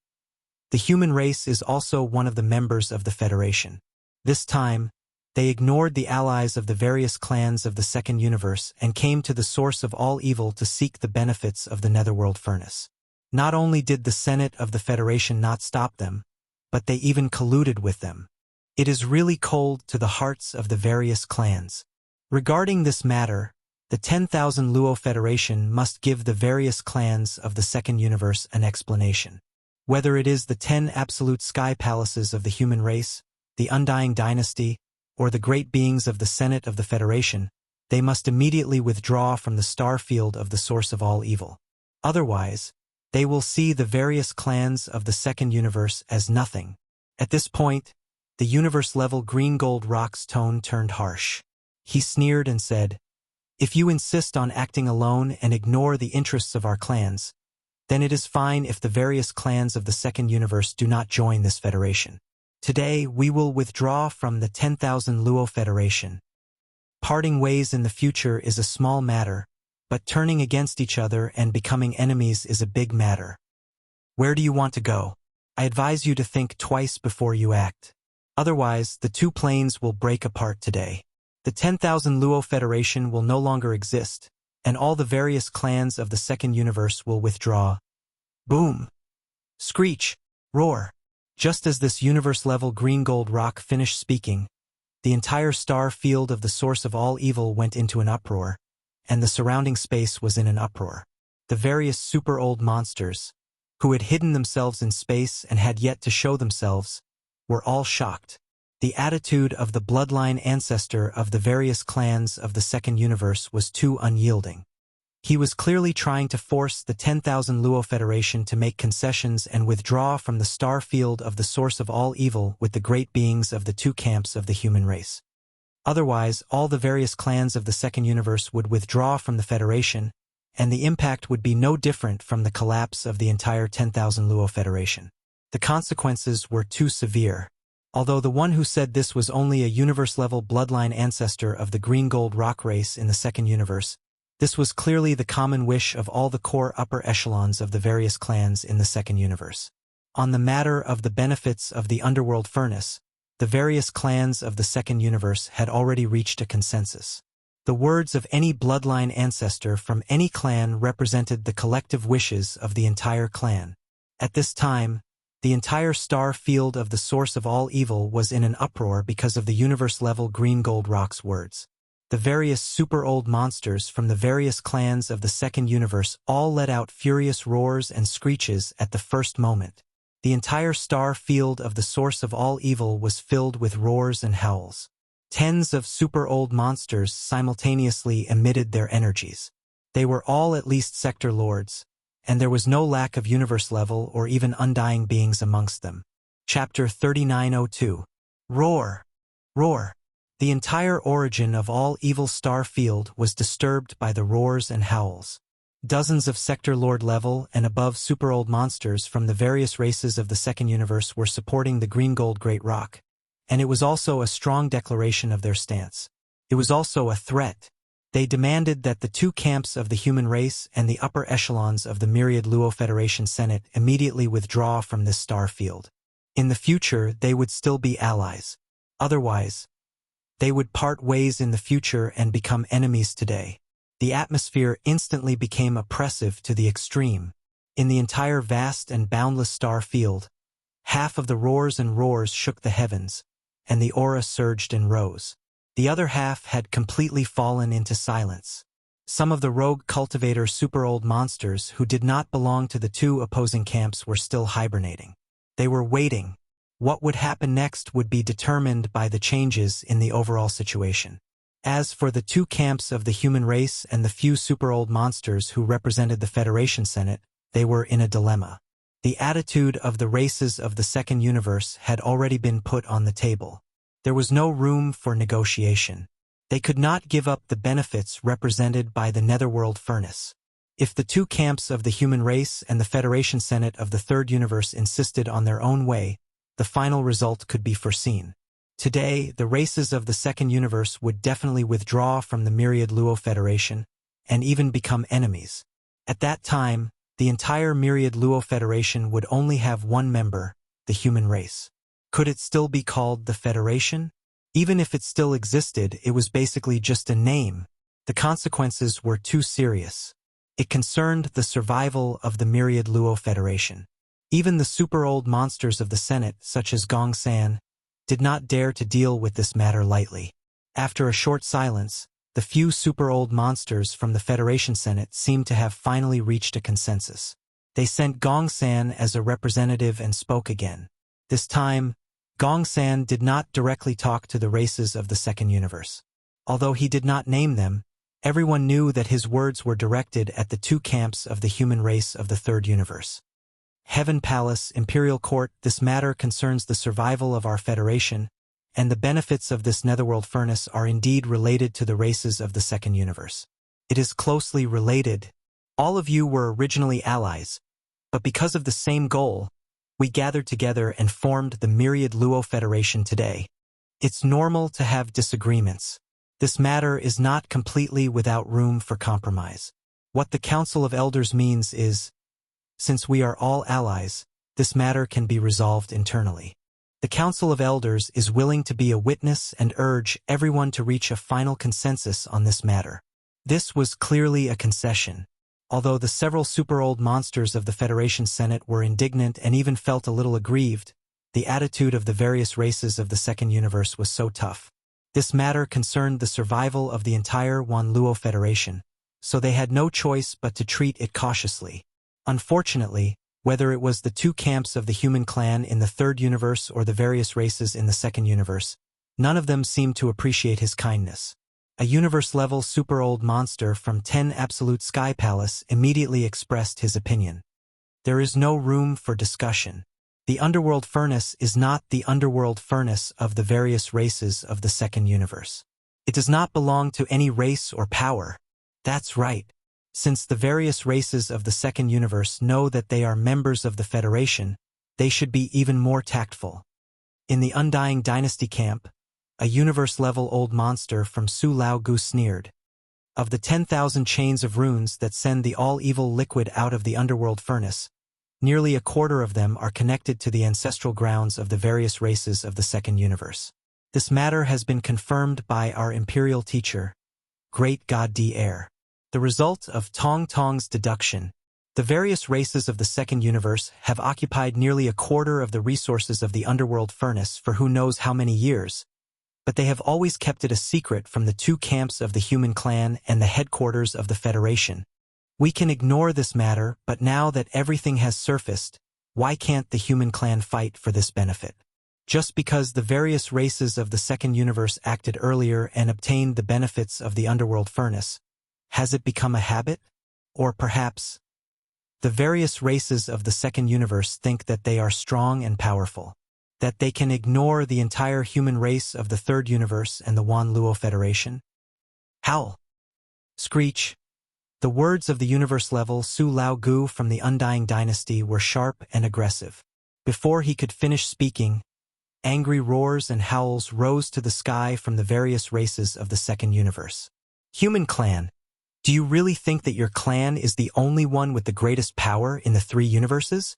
The human race is also one of the members of the Federation. This time, they ignored the allies of the various clans of the second universe and came to the source of all evil to seek the benefits of the Netherworld furnace. Not only did the Senate of the Federation not stop them, but they even colluded with them. It is really cold to the hearts of the various clans. Regarding this matter, the 10,000 Luo Federation must give the various clans of the second universe an explanation. Whether it is the 10 absolute sky palaces of the human race, the Undying Dynasty, or the great beings of the Senate of the Federation, they must immediately withdraw from the star field of the source of all evil. Otherwise, they will see the various clans of the second universe as nothing. At this point, the universe-level green-gold rock's tone turned harsh. He sneered and said, "If you insist on acting alone and ignore the interests of our clans, then it is fine if the various clans of the second universe do not join this federation. Today, we will withdraw from the 10,000 Luo Federation. Parting ways in the future is a small matter, but turning against each other and becoming enemies is a big matter. Where do you want to go? I advise you to think twice before you act. Otherwise, the two planes will break apart today. The 10,000 Luo Federation will no longer exist, and all the various clans of the second universe will withdraw." Boom! Screech! Roar! Just as this universe-level green gold rock finished speaking, the entire star field of the source of all evil went into an uproar, and the surrounding space was in an uproar. The various super-old monsters, who had hidden themselves in space and had yet to show themselves, were all shocked. The attitude of the bloodline ancestor of the various clans of the second universe was too unyielding. He was clearly trying to force the 10,000 Luo Federation to make concessions and withdraw from the star field of the source of all evil with the great beings of the two camps of the human race. Otherwise, all the various clans of the second universe would withdraw from the Federation, and the impact would be no different from the collapse of the entire 10,000 Luo Federation. The consequences were too severe. Although the one who said this was only a universe-level bloodline ancestor of the green gold rock race in the second universe, this was clearly the common wish of all the core upper echelons of the various clans in the second universe. On the matter of the benefits of the underworld furnace, the various clans of the second universe had already reached a consensus. The words of any bloodline ancestor from any clan represented the collective wishes of the entire clan. At this time, the entire star field of the source of all evil was in an uproar because of the universe-level green gold rock's words. The various super-old monsters from the various clans of the second universe all let out furious roars and screeches at the first moment. The entire star field of the source of all evil was filled with roars and howls. Tens of super-old monsters simultaneously emitted their energies. They were all at least sector lords, and there was no lack of universe-level or even undying beings amongst them. Chapter 3902. Roar! Roar! The entire origin of all evil star field was disturbed by the roars and howls. Dozens of sector lord level and above super-old monsters from the various races of the second universe were supporting the green gold great rock, and it was also a strong declaration of their stance. It was also a threat. They demanded that the two camps of the human race and the upper echelons of the myriad Luo Federation Senate immediately withdraw from this star field. In the future, they would still be allies. Otherwise, they would part ways in the future and become enemies today. The atmosphere instantly became oppressive to the extreme. In the entire vast and boundless star field, half of the roars and roars shook the heavens, and the aura surged and rose. The other half had completely fallen into silence. Some of the rogue cultivator super-old monsters who did not belong to the two opposing camps were still hibernating. They were waiting. What would happen next would be determined by the changes in the overall situation. As for the two camps of the human race and the few super-old monsters who represented the Federation Senate, they were in a dilemma. The attitude of the races of the second universe had already been put on the table. There was no room for negotiation. They could not give up the benefits represented by the netherworld furnace. If the two camps of the human race and the Federation Senate of the third universe insisted on their own way, the final result could be foreseen. Today, the races of the second universe would definitely withdraw from the myriad Luo Federation and even become enemies. At that time, the entire myriad Luo Federation would only have one member, the human race. Could it still be called the Federation? Even if it still existed, it was basically just a name. The consequences were too serious. It concerned the survival of the myriad Luo Federation. Even the super-old monsters of the Senate, such as Gong San, did not dare to deal with this matter lightly. After a short silence, the few super-old monsters from the Federation Senate seemed to have finally reached a consensus. They sent Gong San as a representative and spoke again. This time, Gong San did not directly talk to the races of the second universe. Although he did not name them, everyone knew that his words were directed at the two camps of the human race of the third universe. Heaven Palace, Imperial Court, this matter concerns the survival of our Federation, and the benefits of this netherworld furnace are indeed related to the races of the second universe. It is closely related. All of you were originally allies, but because of the same goal, we gathered together and formed the myriad Luo Federation today. It's normal to have disagreements. This matter is not completely without room for compromise. What the Council of Elders means is, since we are all allies, this matter can be resolved internally. The Council of Elders is willing to be a witness and urge everyone to reach a final consensus on this matter. This was clearly a concession. Although the several super-old monsters of the Federation Senate were indignant and even felt a little aggrieved, the attitude of the various races of the Second Universe was so tough. This matter concerned the survival of the entire Wanluo Federation, so they had no choice but to treat it cautiously. Unfortunately, whether it was the two camps of the human clan in the Third Universe or the various races in the Second Universe, none of them seemed to appreciate his kindness. A universe-level super-old monster from 10 Absolute Sky Palace immediately expressed his opinion. There is no room for discussion. The underworld furnace is not the underworld furnace of the various races of the Second Universe. It does not belong to any race or power. That's right. Since the various races of the Second Universe know that they are members of the Federation, they should be even more tactful. In the Undying Dynasty camp, a universe-level old monster from Su Lao Gu sneered. Of the 10,000 chains of runes that send the all-evil liquid out of the underworld furnace, nearly a quarter of them are connected to the ancestral grounds of the various races of the Second Universe. This matter has been confirmed by our imperial teacher, Great God Air. The result of Tong Tong's deduction, the various races of the Second Universe have occupied nearly a quarter of the resources of the underworld furnace for who knows how many years, but they have always kept it a secret from the two camps of the human clan and the headquarters of the Federation. We can ignore this matter, but now that everything has surfaced, why can't the human clan fight for this benefit? Just because the various races of the Second Universe acted earlier and obtained the benefits of the underworld furnace, has it become a habit? Or perhaps, the various races of the Second Universe think that they are strong and powerful, that they can ignore the entire human race of the Third Universe and the Wanluo Federation? Howl! Screech! The words of the universe-level Su Lao Gu from the Undying Dynasty were sharp and aggressive. Before he could finish speaking, angry roars and howls rose to the sky from the various races of the Second Universe. Human clan, do you really think that your clan is the only one with the greatest power in the three universes?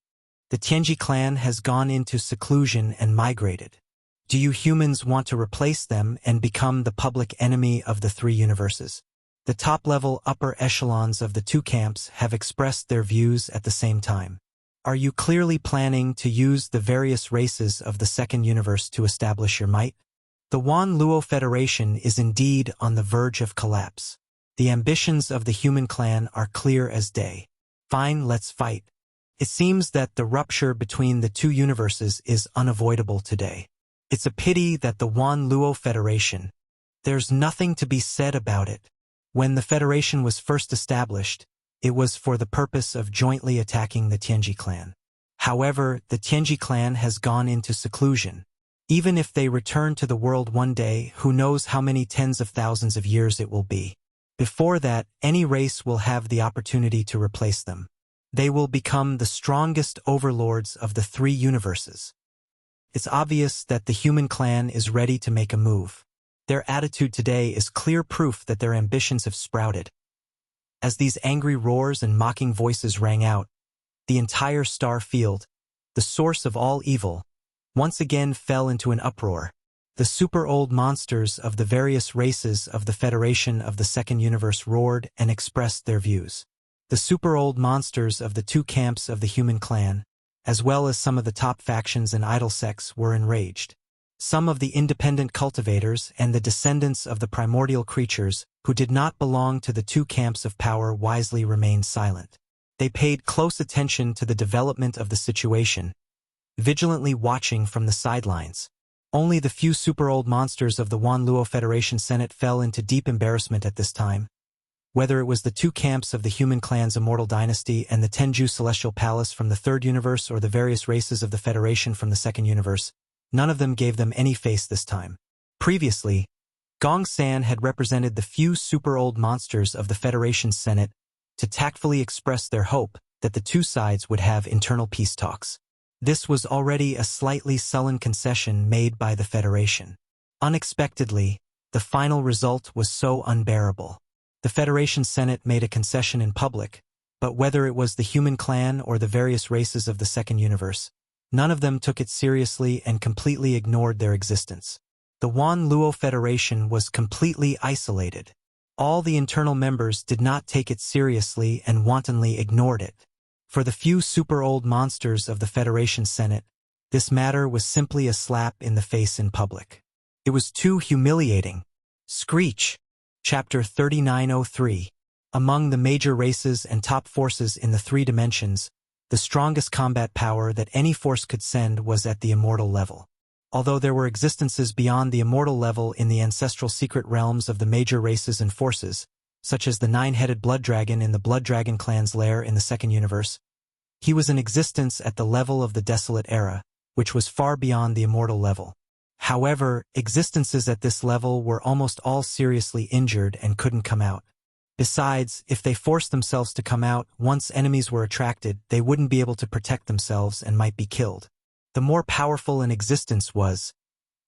The Tianji clan has gone into seclusion and migrated. Do you humans want to replace them and become the public enemy of the three universes? The top-level upper echelons of the two camps have expressed their views at the same time. Are you clearly planning to use the various races of the Second Universe to establish your might? The Wanluo Federation is indeed on the verge of collapse. The ambitions of the human clan are clear as day. Fine, let's fight. It seems that the rupture between the two universes is unavoidable today. It's a pity that the Wanluo Federation, there's nothing to be said about it. When the Federation was first established, it was for the purpose of jointly attacking the Tianji clan. However, the Tianji clan has gone into seclusion. Even if they return to the world one day, who knows how many tens of thousands of years it will be. Before that, any race will have the opportunity to replace them. They will become the strongest overlords of the three universes. It's obvious that the human clan is ready to make a move. Their attitude today is clear proof that their ambitions have sprouted. As these angry roars and mocking voices rang out, the entire star field, the source of all evil, once again fell into an uproar. The super-old monsters of the various races of the Federation of the Second Universe roared and expressed their views. The super-old monsters of the two camps of the human clan, as well as some of the top factions and idol sects, were enraged. Some of the independent cultivators and the descendants of the primordial creatures who did not belong to the two camps of power wisely remained silent. They paid close attention to the development of the situation, vigilantly watching from the sidelines. Only the few super-old monsters of the Wanluo Federation Senate fell into deep embarrassment at this time. Whether it was the two camps of the human clan's immortal dynasty and the Tenju Celestial Palace from the Third Universe or the various races of the Federation from the Second Universe, none of them gave them any face this time. Previously, Gong San had represented the few super-old monsters of the Federation's Senate to tactfully express their hope that the two sides would have internal peace talks. This was already a slightly sullen concession made by the Federation. Unexpectedly, the final result was so unbearable. The Federation Senate made a concession in public, but whether it was the human clan or the various races of the Second Universe, none of them took it seriously and completely ignored their existence. The Wanluo Federation was completely isolated. All the internal members did not take it seriously and wantonly ignored it. For the few super-old monsters of the Federation Senate, this matter was simply a slap in the face in public. It was too humiliating. Screech. Chapter 3903. Among the major races and top forces in the three dimensions, the strongest combat power that any force could send was at the immortal level. Although there were existences beyond the immortal level in the ancestral secret realms of the major races and forces, such as the nine-headed blood dragon in the Blood Dragon clan's lair in the second universe, he was in existence at the level of the Desolate Era, which was far beyond the immortal level. However, existences at this level were almost all seriously injured and couldn't come out. Besides, if they forced themselves to come out, once enemies were attracted, they wouldn't be able to protect themselves and might be killed. The more powerful an existence was,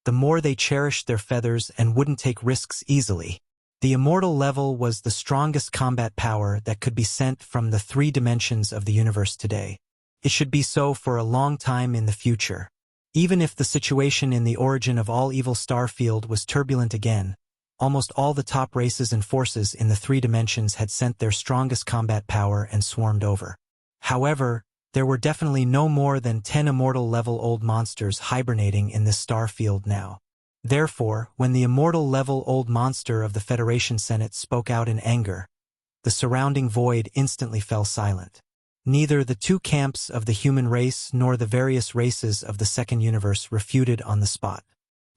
the more they cherished their feathers and wouldn't take risks easily. The immortal level was the strongest combat power that could be sent from the three dimensions of the universe today. It should be so for a long time in the future. Even if the situation in the origin of all evil Starfield was turbulent again, almost all the top races and forces in the three dimensions had sent their strongest combat power and swarmed over. However, there were definitely no more than 10 immortal-level old monsters hibernating in this Starfield now. Therefore, when the immortal-level old monster of the Federation Senate spoke out in anger, the surrounding void instantly fell silent. Neither the two camps of the human race nor the various races of the second universe refuted on the spot.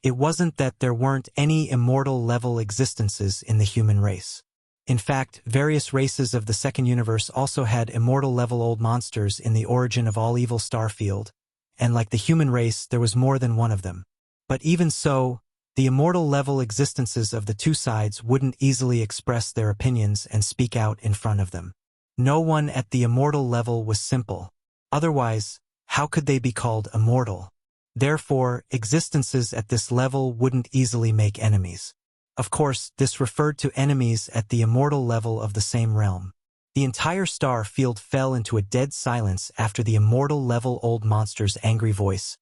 It wasn't that there weren't any immortal-level existences in the human race. In fact, various races of the second universe also had immortal-level old monsters in the origin of all evil Starfield, and like the human race, there was more than one of them. But even so, the immortal-level existences of the two sides wouldn't easily express their opinions and speak out in front of them. No one at the immortal level was simple. Otherwise, how could they be called immortal? Therefore, existences at this level wouldn't easily make enemies. Of course, this referred to enemies at the immortal level of the same realm. The entire star field fell into a dead silence after the immortal-level old monster's angry voice.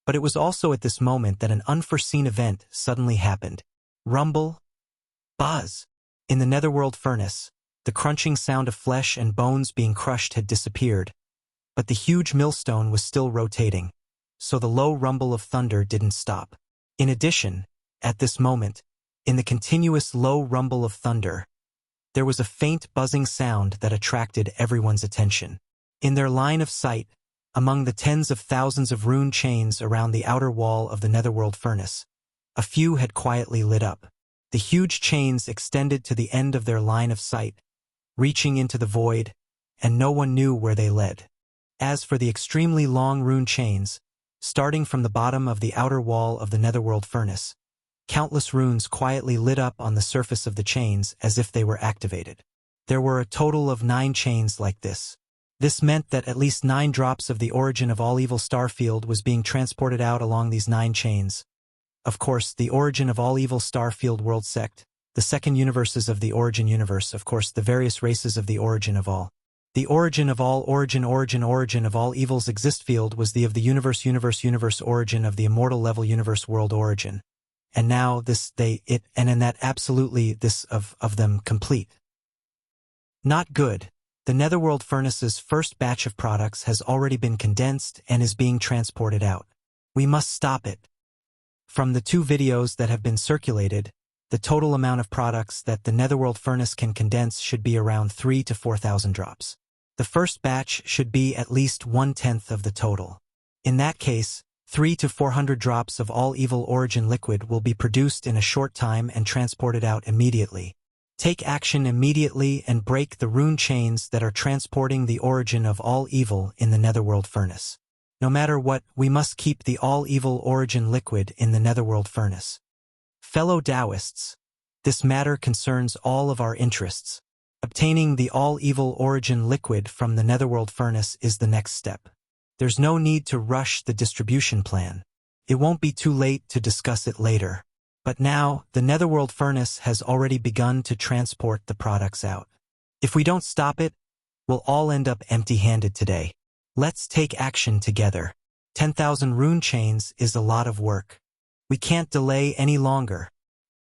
But it was also at this moment that an unforeseen event suddenly happened. Rumble. Buzz. In the netherworld furnace, the crunching sound of flesh and bones being crushed had disappeared, but the huge millstone was still rotating, so the low rumble of thunder didn't stop. In addition, at this moment, in the continuous low rumble of thunder, there was a faint buzzing sound that attracted everyone's attention. In their line of sight, among the tens of thousands of rune chains around the outer wall of the netherworld furnace, a few had quietly lit up. The huge chains extended to the end of their line of sight, reaching into the void, and no one knew where they led. As for the extremely long rune chains, starting from the bottom of the outer wall of the netherworld furnace, countless runes quietly lit up on the surface of the chains as if they were activated. There were a total of 9 chains like this. This meant that at least 9 drops of the origin of all evil Starfield was being transported out along these 9 chains. Of course, the origin of all evil Starfield world sect, the second universes of the origin universe, of course, the various races of the origin of all. The origin of all origin of all evils exist field was the of the universe origin of the immortal level universe world origin. And now this, they, it, and in that absolutely this of them complete. Not good. The netherworld furnace's first batch of products has already been condensed and is being transported out. We must stop it. From the 2 videos that have been circulated, the total amount of products that the netherworld furnace can condense should be around 3,000 to 4,000 drops. The first batch should be at least 1/10 of the total. In that case, 300 to 400 drops of all evil origin liquid will be produced in a short time and transported out immediately. Take action immediately and break the rune chains that are transporting the origin of all evil in the netherworld furnace. No matter what, we must keep the all-evil origin liquid in the netherworld furnace. Fellow Taoists, this matter concerns all of our interests. Obtaining the all-evil origin liquid from the netherworld furnace is the next step. There's no need to rush the distribution plan. It won't be too late to discuss it later. But now, the netherworld furnace has already begun to transport the products out. If we don't stop it, we'll all end up empty-handed today. Let's take action together. 10,000 rune chains is a lot of work. We can't delay any longer.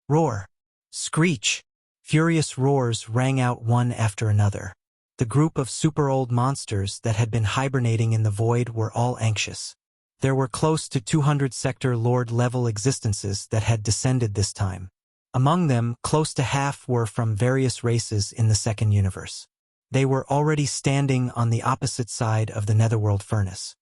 Roar. Screech. Furious roars rang out one after another. The group of super-old monsters that had been hibernating in the void were all anxious. There were close to 200 Sector Lord-level existences that had descended this time. Among them, close to half were from various races in the second universe. They were already standing on the opposite side of the netherworld furnace.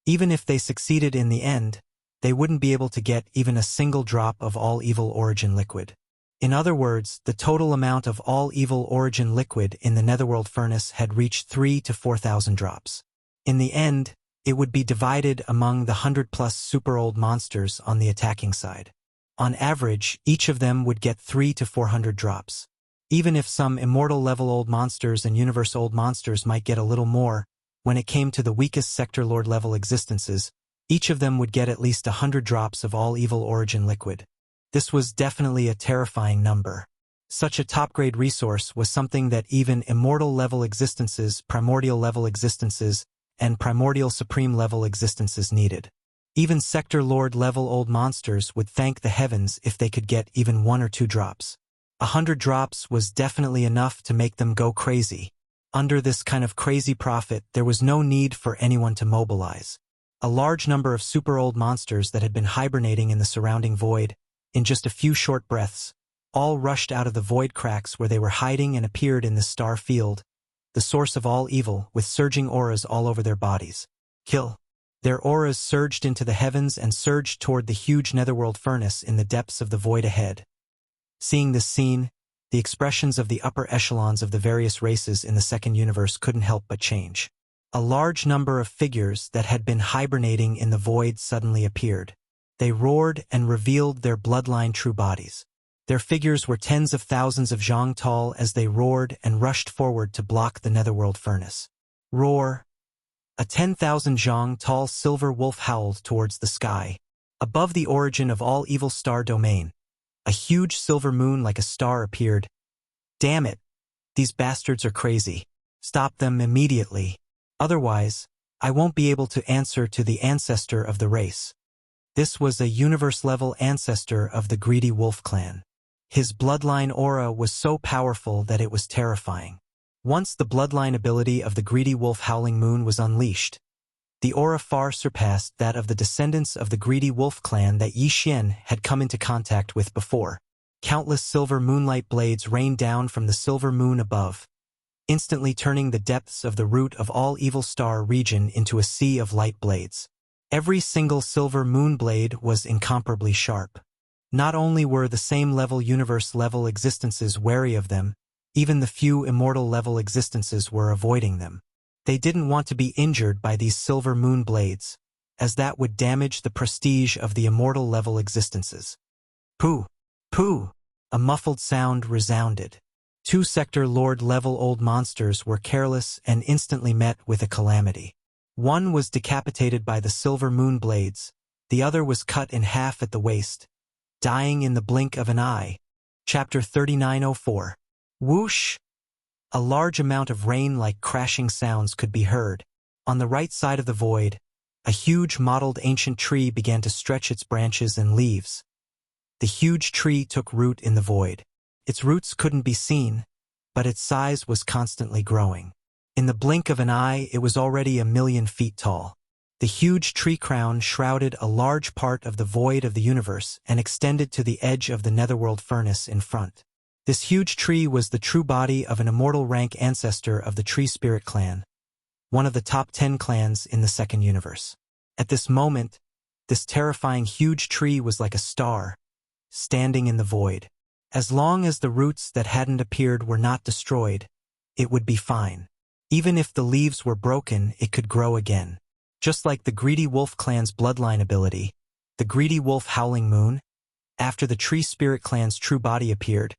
Even if they succeeded in the end, they wouldn't be able to get even a single drop of all evil origin liquid. In other words, the total amount of all evil origin liquid in the netherworld furnace had reached 3,000 to 4,000 drops. In the end, it would be divided among the 100-plus super-old monsters on the attacking side. On average, each of them would get 300 to 400 drops. Even if some immortal-level old monsters and universe-old monsters might get a little more, when it came to the weakest Sector Lord-level existences, each of them would get at least 100 drops of all evil origin liquid. This was definitely a terrifying number. Such a top-grade resource was something that even immortal-level existences, primordial-level existences, and primordial supreme-level existences needed. Even Sector Lord-level old monsters would thank the heavens if they could get even 1 or 2 drops. 100 drops was definitely enough to make them go crazy. Under this kind of crazy profit, there was no need for anyone to mobilize. A large number of super-old monsters that had been hibernating in the surrounding void, in just a few short breaths, all rushed out of the void cracks where they were hiding and appeared in the star field, the source of all evil, with surging auras all over their bodies. Kill. Their auras surged into the heavens and surged toward the huge netherworld furnace in the depths of the void ahead. Seeing this scene, the expressions of the upper echelons of the various races in the second universe couldn't help but change. A large number of figures that had been hibernating in the void suddenly appeared. They roared and revealed their bloodline true bodies. Their figures were tens of thousands of zhang tall as they roared and rushed forward to block the netherworld furnace. Roar! A 10,000 zhang tall silver wolf howled towards the sky. Above the origin of all evil star domain, a huge silver moon like a star appeared. Damn it! These bastards are crazy. Stop them immediately. Otherwise, I won't be able to answer to the ancestor of the race. This was a universe-level ancestor of the greedy wolf clan. His bloodline aura was so powerful that it was terrifying. Once the bloodline ability of the greedy wolf howling moon was unleashed, the aura far surpassed that of the descendants of the greedy wolf clan that Yi Xian had come into contact with before. Countless silver moonlight blades rained down from the silver moon above, instantly turning the depths of the root of all evil star region into a sea of light blades. Every single silver moon blade was incomparably sharp. Not only were the same-level universe-level existences wary of them, even the few immortal-level existences were avoiding them. They didn't want to be injured by these silver moon blades, as that would damage the prestige of the immortal-level existences. Pooh! Pooh! A muffled sound resounded. 2 Sector Lord-level old monsters were careless and instantly met with a calamity. One was decapitated by the silver moon blades, the other was cut in half at the waist, dying in the blink of an eye. Chapter 3904. Whoosh! A large amount of rain-like crashing sounds could be heard. On the right side of the void, a huge mottled ancient tree began to stretch its branches and leaves. The huge tree took root in the void. Its roots couldn't be seen, but its size was constantly growing. In the blink of an eye, it was already 1,000,000 feet tall. The huge tree crown shrouded a large part of the void of the universe and extended to the edge of the netherworld furnace in front. This huge tree was the true body of an immortal rank ancestor of the Tree Spirit clan, one of the top 10 clans in the second universe. At this moment, this terrifying huge tree was like a star, standing in the void. As long as the roots that hadn't appeared were not destroyed, it would be fine. Even if the leaves were broken, it could grow again. Just like the Greedy Wolf clan's bloodline ability, the Greedy Wolf Howling Moon, after the Tree Spirit clan's true body appeared,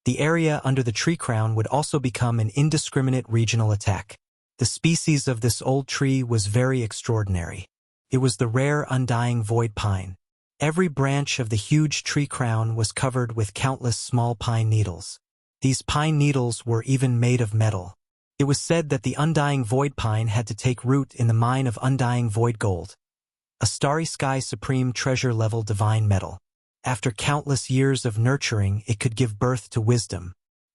the area under the tree crown would also become an indiscriminate regional attack. The species of this old tree was very extraordinary. It was the rare undying void pine. Every branch of the huge tree crown was covered with countless small pine needles. These pine needles were even made of metal. It was said that the undying void pine had to take root in the mine of undying void gold, a starry sky supreme treasure-level divine metal. After countless years of nurturing, it could give birth to wisdom.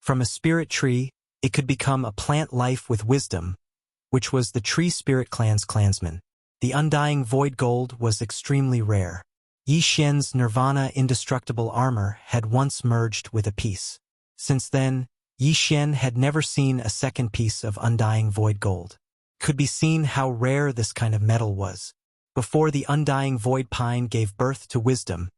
From a spirit tree, it could become a plant life with wisdom, which was the Tree Spirit Clan's clansman. The undying void gold was extremely rare. Yi Xian's Nirvana indestructible armor had once merged with a piece. Since then, Yi Xian had never seen a second piece of undying void gold. Could be seen how rare this kind of metal was. Before the undying void pine gave birth to wisdom,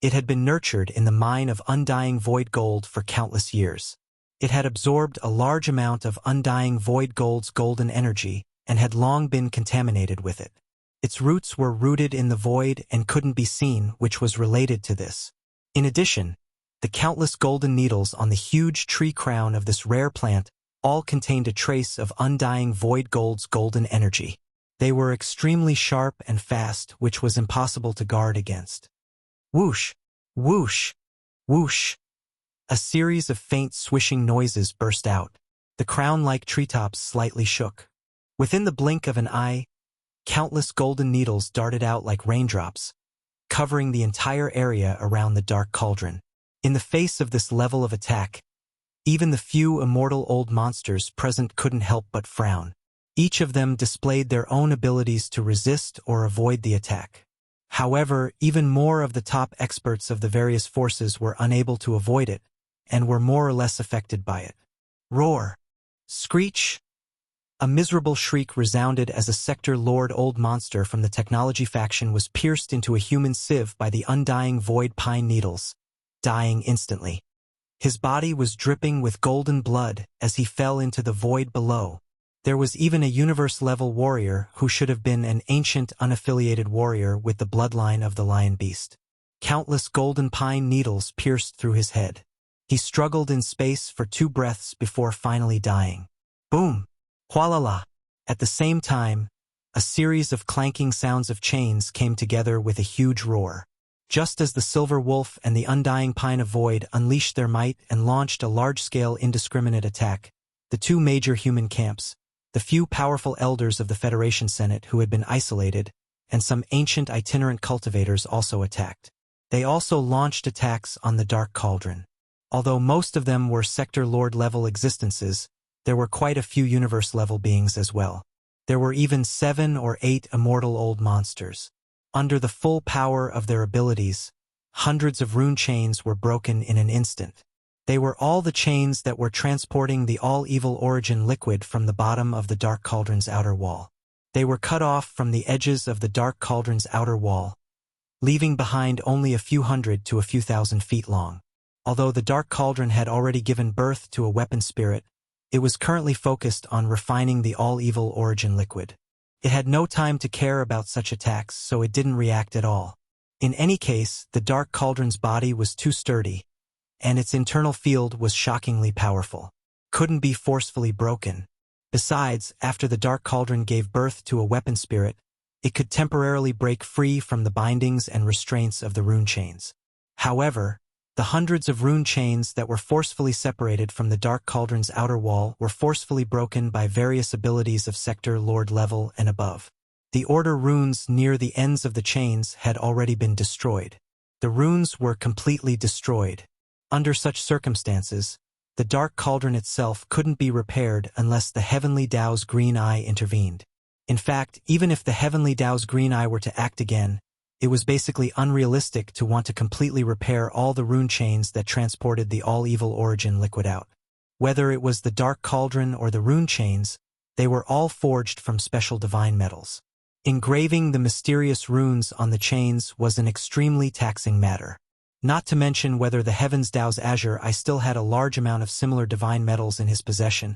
it had been nurtured in the mine of undying void gold for countless years. It had absorbed a large amount of undying void gold's golden energy and had long been contaminated with it. Its roots were rooted in the void and couldn't be seen, which was related to this. In addition, the countless golden needles on the huge tree crown of this rare plant all contained a trace of undying void gold's golden energy. They were extremely sharp and fast, which was impossible to guard against. Whoosh! Whoosh! Whoosh! A series of faint swishing noises burst out. The crown-like treetops slightly shook. Within the blink of an eye, countless golden needles darted out like raindrops, covering the entire area around the dark cauldron. In the face of this level of attack, even the few immortal old monsters present couldn't help but frown. Each of them displayed their own abilities to resist or avoid the attack. However, even more of the top experts of the various forces were unable to avoid it, and were more or less affected by it. Roar! Screech! A miserable shriek resounded as a Sector Lord old monster from the technology faction was pierced into a human sieve by the undying void pine needles, dying instantly. His body was dripping with golden blood as he fell into the void below. There was even a universe-level warrior who should have been an ancient unaffiliated warrior with the bloodline of the lion beast. Countless golden pine needles pierced through his head. He struggled in space for 2 breaths before finally dying. Boom! Hualala! At the same time, a series of clanking sounds of chains came together with a huge roar. Just as the Silver Wolf and the Undying Pine of Void unleashed their might and launched a large-scale indiscriminate attack, the 2 major human camps, the few powerful elders of the Federation Senate who had been isolated, and some ancient itinerant cultivators also attacked. They also launched attacks on the Dark Cauldron. Although most of them were Sector Lord-level existences, there were quite a few universe-level beings as well. There were even 7 or 8 immortal old monsters. Under the full power of their abilities, hundreds of rune chains were broken in an instant. They were all the chains that were transporting the all-evil origin liquid from the bottom of the Dark Cauldron's outer wall. They were cut off from the edges of the Dark Cauldron's outer wall, leaving behind only a few hundred to a few thousand feet long. Although the Dark Cauldron had already given birth to a weapon spirit, it was currently focused on refining the all-evil origin liquid. It had no time to care about such attacks, so it didn't react at all. In any case, the Dark Cauldron's body was too sturdy, and its internal field was shockingly powerful. Couldn't be forcefully broken. Besides, after the Dark Cauldron gave birth to a weapon spirit, it could temporarily break free from the bindings and restraints of the rune chains. However, the hundreds of rune chains that were forcefully separated from the Dark Cauldron's outer wall were forcefully broken by various abilities of Sector Lord level and above. The order runes near the ends of the chains had already been destroyed. The runes were completely destroyed. Under such circumstances, the Dark Cauldron itself couldn't be repaired unless the Heavenly Tao's green eye intervened. In fact, even if the Heavenly Tao's green eye were to act again, it was basically unrealistic to want to completely repair all the rune chains that transported the all-evil origin liquid out. Whether it was the Dark Cauldron or the rune chains, they were all forged from special divine metals. Engraving the mysterious runes on the chains was an extremely taxing matter. Not to mention whether the Heavens Tao's Azure Eye still had a large amount of similar divine metals in his possession.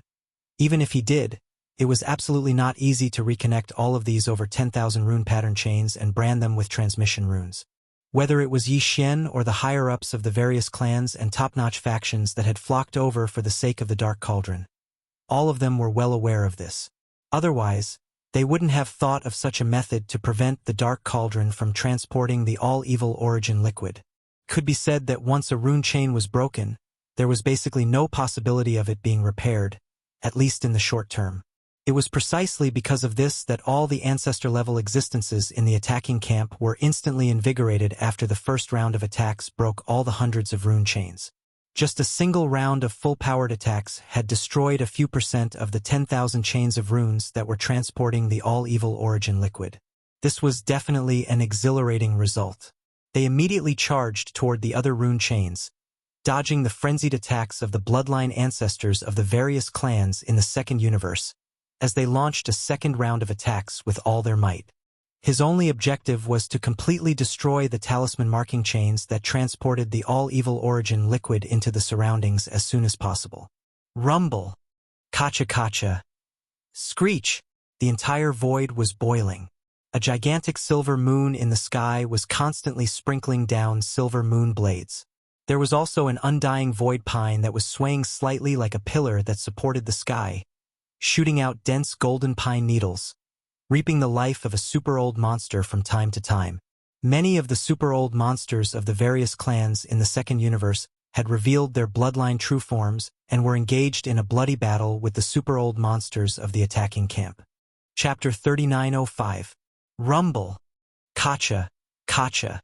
Even if he did, it was absolutely not easy to reconnect all of these over 10,000 rune pattern chains and brand them with transmission runes. Whether it was Yi Xian or the higher-ups of the various clans and top-notch factions that had flocked over for the sake of the Dark Cauldron, all of them were well aware of this. Otherwise, they wouldn't have thought of such a method to prevent the Dark Cauldron from transporting the all-evil origin liquid. Could be said that once a rune chain was broken, there was basically no possibility of it being repaired, at least in the short term. It was precisely because of this that all the ancestor-level existences in the attacking camp were instantly invigorated after the first round of attacks broke all the hundreds of rune chains. Just a single round of full-powered attacks had destroyed a few percent of the 10,000 chains of runes that were transporting the all-evil origin liquid. This was definitely an exhilarating result. They immediately charged toward the other rune chains, dodging the frenzied attacks of the bloodline ancestors of the various clans in the second universe, as they launched a second round of attacks with all their might. His only objective was to completely destroy the talisman marking chains that transported the all-evil origin liquid into the surroundings as soon as possible. Rumble! Kacha-kacha! Screech! The entire void was boiling. A gigantic silver moon in the sky was constantly sprinkling down silver moon blades. There was also an undying void pine that was swaying slightly like a pillar that supported the sky, shooting out dense golden pine needles, reaping the life of a super-old monster from time to time. Many of the super-old monsters of the various clans in the second universe had revealed their bloodline true forms and were engaged in a bloody battle with the super-old monsters of the attacking camp. Chapter 3905. Rumble! Kacha! Kacha!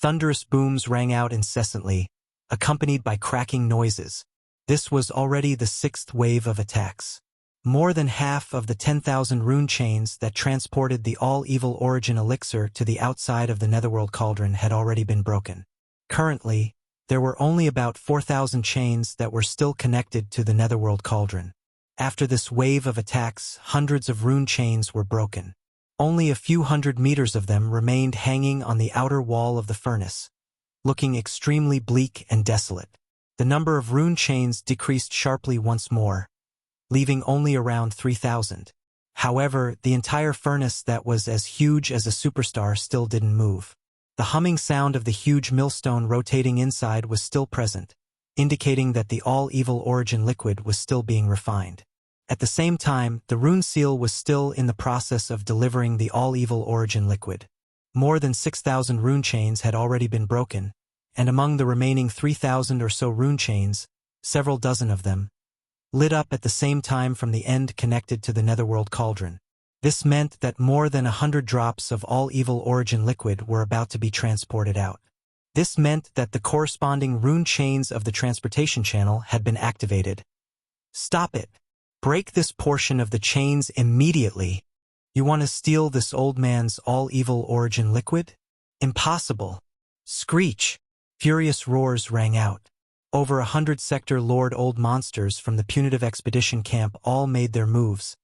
Thunderous booms rang out incessantly, accompanied by cracking noises. This was already the sixth wave of attacks. More than half of the 10,000 rune chains that transported the all-evil origin elixir to the outside of the Netherworld Cauldron had already been broken. Currently, there were only about 4,000 chains that were still connected to the Netherworld Cauldron. After this wave of attacks, hundreds of rune chains were broken. Only a few hundred meters of them remained hanging on the outer wall of the furnace, looking extremely bleak and desolate. The number of rune chains decreased sharply once more, leaving only around 3,000. However, the entire furnace that was as huge as a superstar still didn't move. The humming sound of the huge millstone rotating inside was still present, indicating that the all-evil origin liquid was still being refined. At the same time, the rune seal was still in the process of delivering the all-evil origin liquid. More than 6,000 rune chains had already been broken, and among the remaining 3,000 or so rune chains, several dozen of them, lit up at the same time from the end connected to the Netherworld Cauldron. This meant that more than 100 drops of all-evil origin liquid were about to be transported out. This meant that the corresponding rune chains of the transportation channel had been activated. Stop it! Break this portion of the chains immediately! You want to steal this old man's all-evil origin liquid? Impossible! Screech! Furious roars rang out. Over 100 Sector Lord Old monsters from the punitive expedition camp all made their moves,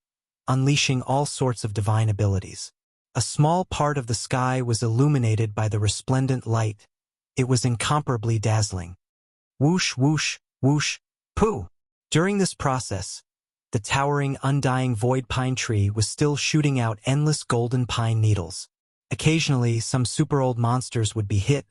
unleashing all sorts of divine abilities. A small part of the sky was illuminated by the resplendent light. It was incomparably dazzling. Whoosh, whoosh, whoosh, pooh! During this process, the towering, undying void pine tree was still shooting out endless golden pine needles. Occasionally, some super-old monsters would be hit,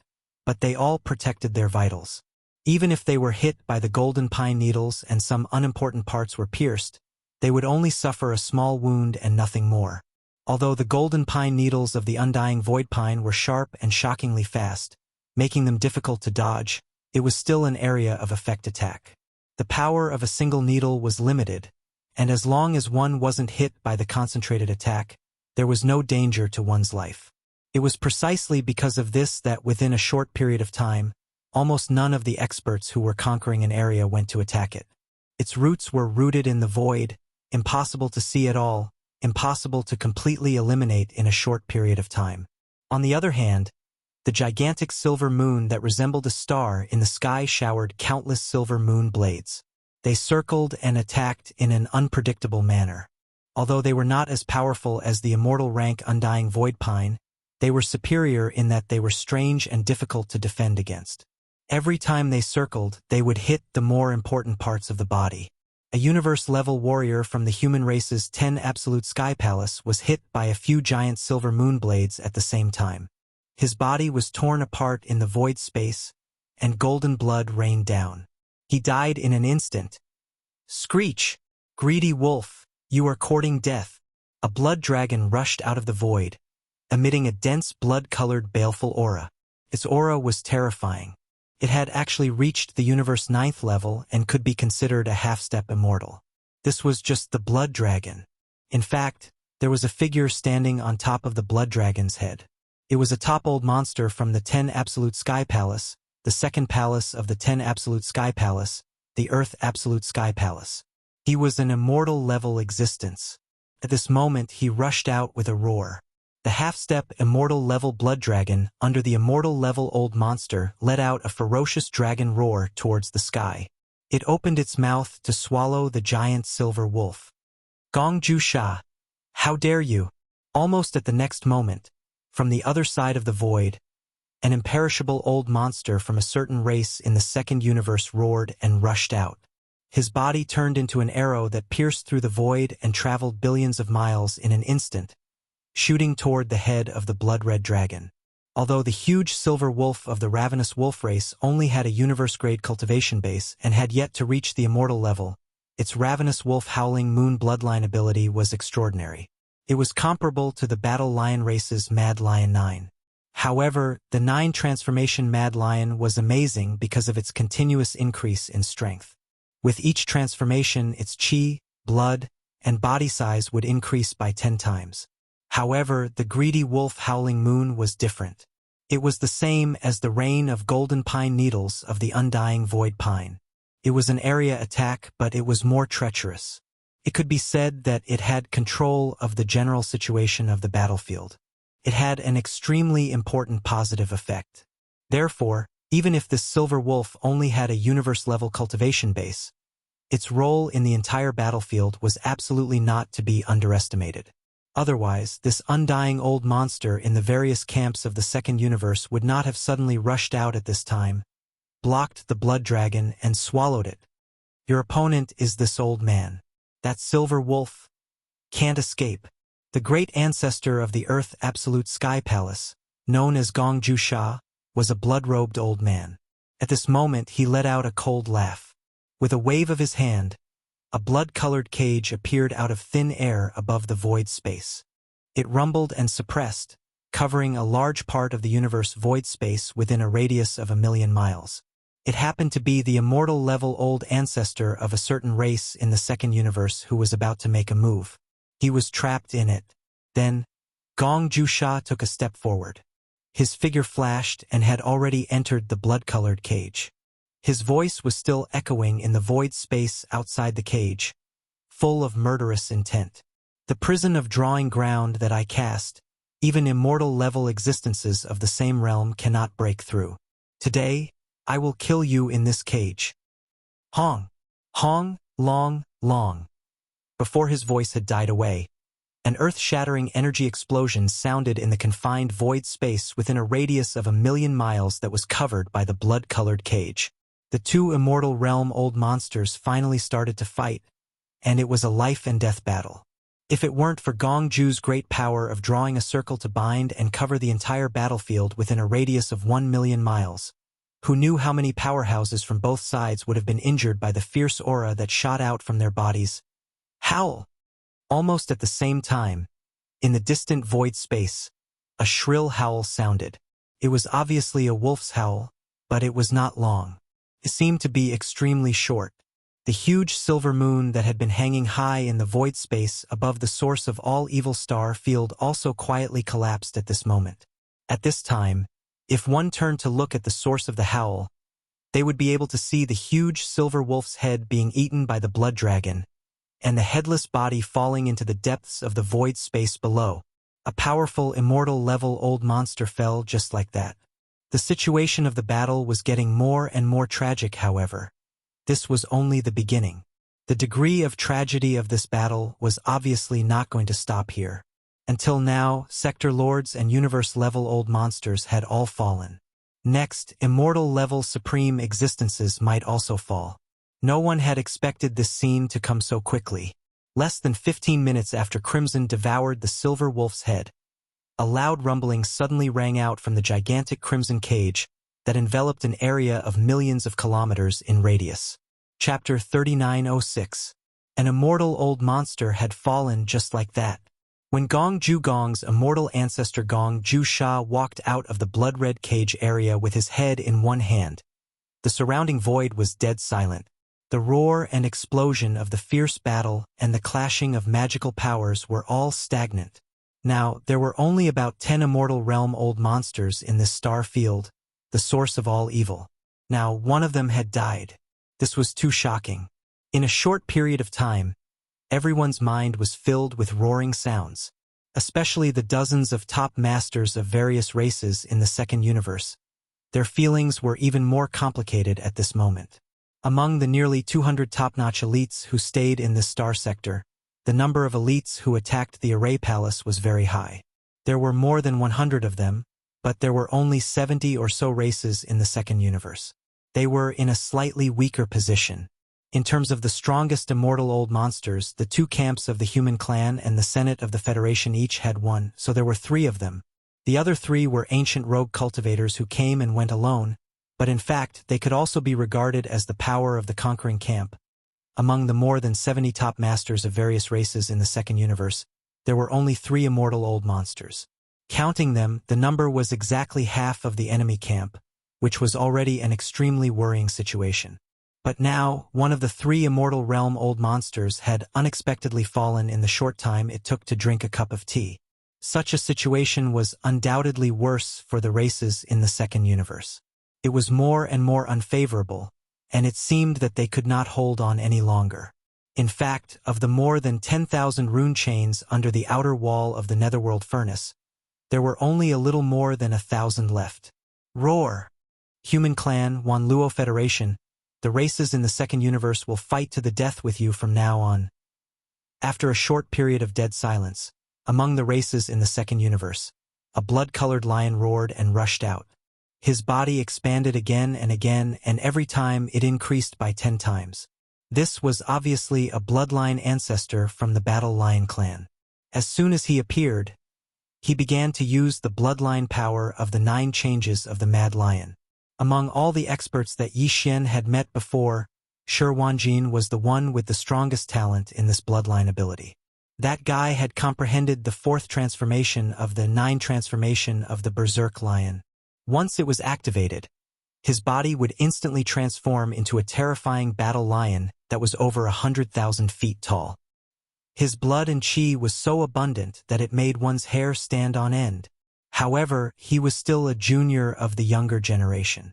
but they all protected their vitals. Even if they were hit by the golden pine needles and some unimportant parts were pierced, they would only suffer a small wound and nothing more. Although the golden pine needles of the undying void pine were sharp and shockingly fast, making them difficult to dodge, it was still an area of effect attack. The power of a single needle was limited, and as long as one wasn't hit by the concentrated attack, there was no danger to one's life. It was precisely because of this that within a short period of time, almost none of the experts who were conquering an area went to attack it. Its roots were rooted in the void, impossible to see at all, impossible to completely eliminate in a short period of time. On the other hand, the gigantic silver moon that resembled a star in the sky showered countless silver moon blades. They circled and attacked in an unpredictable manner. Although they were not as powerful as the immortal rank undying void pine, they were superior in that they were strange and difficult to defend against. Every time they circled, they would hit the more important parts of the body. A universe-level warrior from the human race's 10 Absolute Sky Palace was hit by a few giant silver moon blades at the same time. His body was torn apart in the void space, and golden blood rained down. He died in an instant. Screech! Greedy wolf, you are courting death. A blood dragon rushed out of the void, emitting a dense blood-colored baleful aura. Its aura was terrifying. It had actually reached the universe 9th level and could be considered a half-step immortal. This was just the blood dragon. In fact, there was a figure standing on top of the blood dragon's head. It was a top-old monster from the 10 Absolute Sky Palace, the second palace of the 10 Absolute Sky Palace, the Earth Absolute Sky Palace. He was an immortal-level existence. At this moment he rushed out with a roar. The half-step immortal-level blood dragon under the immortal-level old monster let out a ferocious dragon roar towards the sky. It opened its mouth to swallow the giant silver wolf. Gong Ju Sha, how dare you? Almost at the next moment, from the other side of the void, an imperishable old monster from a certain race in the second universe roared and rushed out. His body turned into an arrow that pierced through the void and traveled billions of miles in an instant, shooting toward the head of the blood-red dragon. Although the huge silver wolf of the ravenous wolf race only had a universe-grade cultivation base and had yet to reach the immortal level, its ravenous wolf howling moon bloodline ability was extraordinary. It was comparable to the Battle Lion race's Mad Lion 9. However, the 9 transformation Mad Lion was amazing because of its continuous increase in strength. With each transformation, its chi, blood, and body size would increase by 10 times. However, the greedy wolf howling moon was different. It was the same as the rain of golden pine needles of the undying void pine. It was an area attack, but it was more treacherous. It could be said that it had control of the general situation of the battlefield. It had an extremely important positive effect. Therefore, even if this silver wolf only had a universe-level cultivation base, its role in the entire battlefield was absolutely not to be underestimated. Otherwise, this undying old monster in the various camps of the second universe would not have suddenly rushed out at this time, blocked the blood dragon, and swallowed it. Your opponent is this old man. That silver wolf can't escape. The great ancestor of the Earth Absolute Sky Palace, known as Gong Ju Sha, was a blood-robed old man. At this moment he let out a cold laugh. With a wave of his hand, a blood-colored cage appeared out of thin air above the void space. It rumbled and suppressed, covering a large part of the universe void space within a radius of 1,000,000 miles. It happened to be the immortal-level old ancestor of a certain race in the second universe who was about to make a move. He was trapped in it. Then, Gong Ju Sha took a step forward. His figure flashed and had already entered the blood-colored cage. His voice was still echoing in the void space outside the cage, full of murderous intent. The prison of drawing ground that I cast, even immortal-level existences of the same realm cannot break through. Today, I will kill you in this cage. Hong! Hong! Long! Long! Before his voice had died away, an earth-shattering energy explosion sounded in the confined void space within a radius of 1,000,000 miles that was covered by the blood-colored cage. The 2 immortal realm old monsters finally started to fight, and it was a life-and-death battle. If it weren't for Gong Ju's great power of drawing a circle to bind and cover the entire battlefield within a radius of 1,000,000 miles, who knew how many powerhouses from both sides would have been injured by the fierce aura that shot out from their bodies? Howl! Almost at the same time, in the distant void space, a shrill howl sounded. It was obviously a wolf's howl, but it was not long. It seemed to be extremely short. The huge silver moon that had been hanging high in the void space above the source of all evil star field also quietly collapsed at this moment. At this time, if one turned to look at the source of the howl, they would be able to see the huge silver wolf's head being eaten by the blood dragon, and the headless body falling into the depths of the void space below. A powerful immortal-level old monster fell just like that. The situation of the battle was getting more and more tragic, however. This was only the beginning. The degree of tragedy of this battle was obviously not going to stop here. Until now, Sector Lords and Universe-level old monsters had all fallen. Next, immortal-level supreme existences might also fall. No one had expected this scene to come so quickly. Less than 15 minutes after Crimson devoured the silver wolf's head, a loud rumbling suddenly rang out from the gigantic crimson cage that enveloped an area of millions of kilometers in radius. Chapter 3906. An immortal old monster had fallen just like that. When Gong Ju Gong's immortal ancestor Gong Ju Sha walked out of the blood-red cage area with his head in one hand, the surrounding void was dead silent. The roar and explosion of the fierce battle and the clashing of magical powers were all stagnant. Now, there were only about 10 immortal realm old monsters in this star field, the source of all evil. Now, one of them had died. This was too shocking. In a short period of time, everyone's mind was filled with roaring sounds, especially the dozens of top masters of various races in the second universe. Their feelings were even more complicated at this moment. Among the nearly 200 top-notch elites who stayed in this star sector, the number of elites who attacked the Array Palace was very high. There were more than 100 of them, but there were only 70 or so races in the second universe. They were in a slightly weaker position. In terms of the strongest immortal old monsters, the two camps of the human clan and the Senate of the Federation each had one, so there were 3 of them. The other 3 were ancient rogue cultivators who came and went alone, but in fact they could also be regarded as the power of the conquering camp. Among the more than 70 top masters of various races in the second universe, there were only 3 immortal old monsters. Counting them, the number was exactly half of the enemy camp, which was already an extremely worrying situation. But now, one of the 3 immortal realm old monsters had unexpectedly fallen in the short time it took to drink a cup of tea. Such a situation was undoubtedly worse for the races in the second universe. It was more and more unfavorable, and it seemed that they could not hold on any longer. In fact, of the more than 10,000 rune chains under the outer wall of the Netherworld furnace, there were only a little more than 1,000 left. Roar! Human Clan, Wanluo Federation, the races in the second universe will fight to the death with you from now on. After a short period of dead silence, among the races in the second universe, a blood-colored lion roared and rushed out. His body expanded again, and every time it increased by 10 times. This was obviously a bloodline ancestor from the Battle Lion clan. As soon as he appeared, he began to use the bloodline power of the 9 changes of the Mad Lion. Among all the experts that Yi Xian had met before, Shi Wanjin was the one with the strongest talent in this bloodline ability. That guy had comprehended the 4th transformation of the 9 transformation of the Berserk Lion. Once it was activated, his body would instantly transform into a terrifying battle lion that was over 100,000 feet tall. His blood and chi was so abundant that it made one's hair stand on end. However, he was still a junior of the younger generation.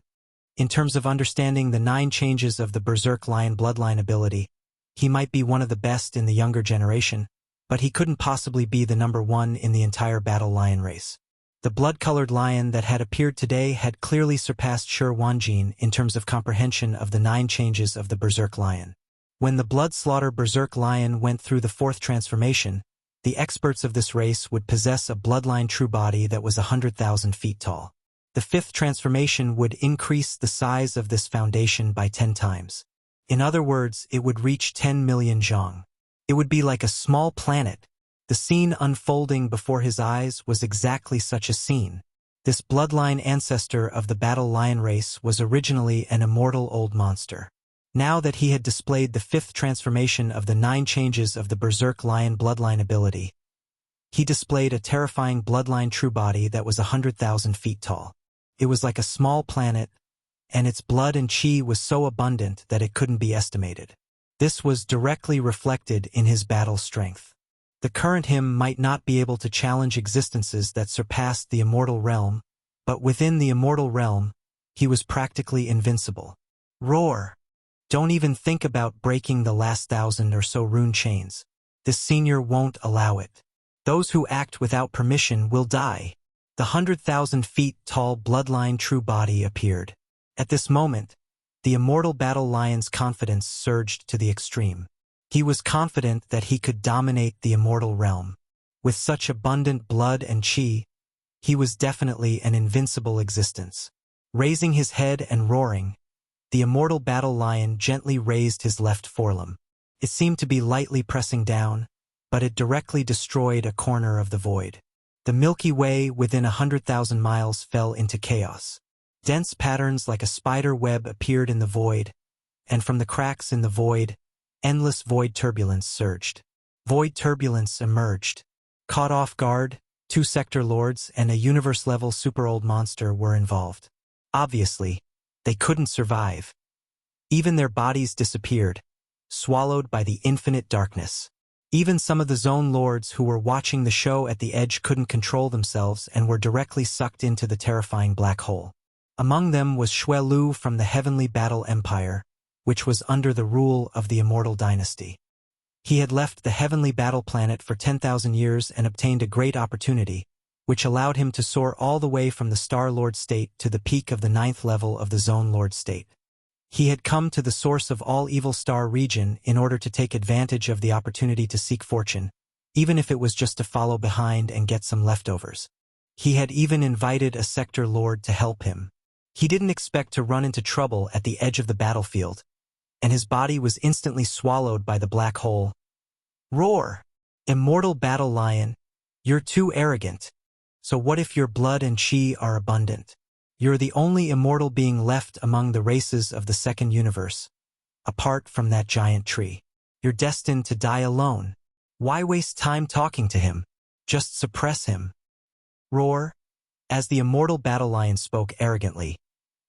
In terms of understanding the 9 changes of the Berserk Lion bloodline ability, he might be one of the best in the younger generation, but he couldn't possibly be the number 1 in the entire Battle Lion race. The blood-colored lion that had appeared today had clearly surpassed Shi Wanjin in terms of comprehension of the 9 changes of the Berserk Lion. When the blood-slaughter Berserk Lion went through the 4th transformation, the experts of this race would possess a bloodline true body that was 100,000 feet tall. The 5th transformation would increase the size of this foundation by 10 times. In other words, it would reach 10 million zhong. It would be like a small planet. The scene unfolding before his eyes was exactly such a scene. This bloodline ancestor of the Battle Lion race was originally an immortal old monster. Now that he had displayed the 5th transformation of the 9 changes of the Berserk Lion bloodline ability, he displayed a terrifying bloodline true body that was 100,000 feet tall. It was like a small planet, and its blood and chi was so abundant that it couldn't be estimated. This was directly reflected in his battle strength. The current him might not be able to challenge existences that surpassed the immortal realm, but within the immortal realm, he was practically invincible. Roar! Don't even think about breaking the last 1,000 or so rune chains. This senior won't allow it. Those who act without permission will die. The 100,000 feet tall bloodline true body appeared. At this moment, the immortal Battle Lion's confidence surged to the extreme. He was confident that he could dominate the immortal realm. With such abundant blood and chi, he was definitely an invincible existence. Raising his head and roaring, the immortal Battle Lion gently raised his left forelimb. It seemed to be lightly pressing down, but it directly destroyed a corner of the void. The Milky Way within 100,000 miles fell into chaos. Dense patterns like a spider web appeared in the void, and from the cracks in the void, endless void turbulence surged. Void turbulence emerged. Caught off guard, 2 sector lords and a universe-level super-old monster were involved. Obviously, they couldn't survive. Even their bodies disappeared, swallowed by the infinite darkness. Even some of the zone lords who were watching the show at the edge couldn't control themselves and were directly sucked into the terrifying black hole. Among them was Xue Lu from the Heavenly Battle Empire, which was under the rule of the Immortal Dynasty. He had left the Heavenly Battle Planet for 10,000 years and obtained a great opportunity, which allowed him to soar all the way from the Star Lord state to the peak of the 9th level of the Zone Lord state. He had come to the source of all Evil Star region in order to take advantage of the opportunity to seek fortune, even if it was just to follow behind and get some leftovers. He had even invited a Sector Lord to help him. He didn't expect to run into trouble at the edge of the battlefield, and his body was instantly swallowed by the black hole. Roar! Immortal Battle Lion, you're too arrogant. So what if your blood and chi are abundant? You're the only immortal being left among the races of the second universe, apart from that giant tree. You're destined to die alone. Why waste time talking to him? Just suppress him. Roar! As the immortal battle lion spoke arrogantly,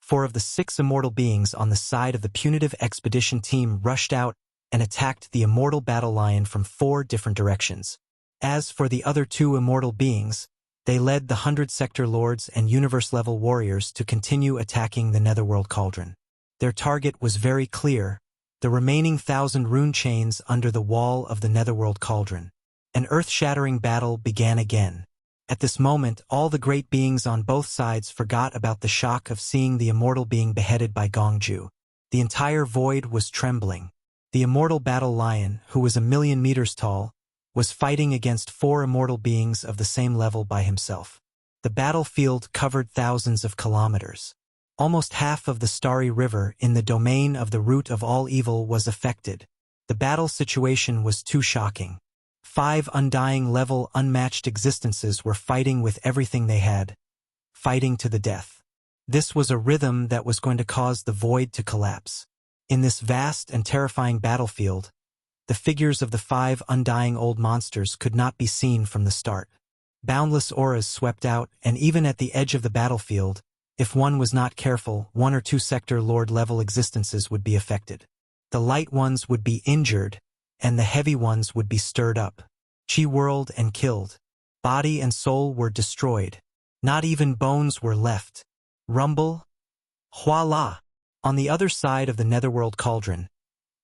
4 of the 6 immortal beings on the side of the punitive expedition team rushed out and attacked the immortal battle lion from 4 different directions. As for the other 2 immortal beings, they led the 100 Sector Lords and Universe-level warriors to continue attacking the Netherworld Cauldron. Their target was very clear, the remaining 1,000 rune chains under the wall of the Netherworld Cauldron. An earth-shattering battle began again. At this moment, all the great beings on both sides forgot about the shock of seeing the immortal being beheaded by Gongju. The entire void was trembling. The immortal battle lion, who was 1,000,000 meters tall, was fighting against 4 immortal beings of the same level by himself. The battlefield covered thousands of kilometers. Almost half of the Starry River in the domain of the root of all evil was affected. The battle situation was too shocking. 5 undying level unmatched existences were fighting with everything they had, fighting to the death. This was a rhythm that was going to cause the void to collapse. In this vast and terrifying battlefield, the figures of the 5 undying old monsters could not be seen from the start. Boundless auras swept out, and even at the edge of the battlefield, if one was not careful, 1 or 2 Sector Lord level existences would be affected. The light ones would be injured, and the heavy ones would be stirred up. Chi whirled and killed. Body and soul were destroyed. Not even bones were left. Rumble. Voila! On the other side of the Netherworld Cauldron,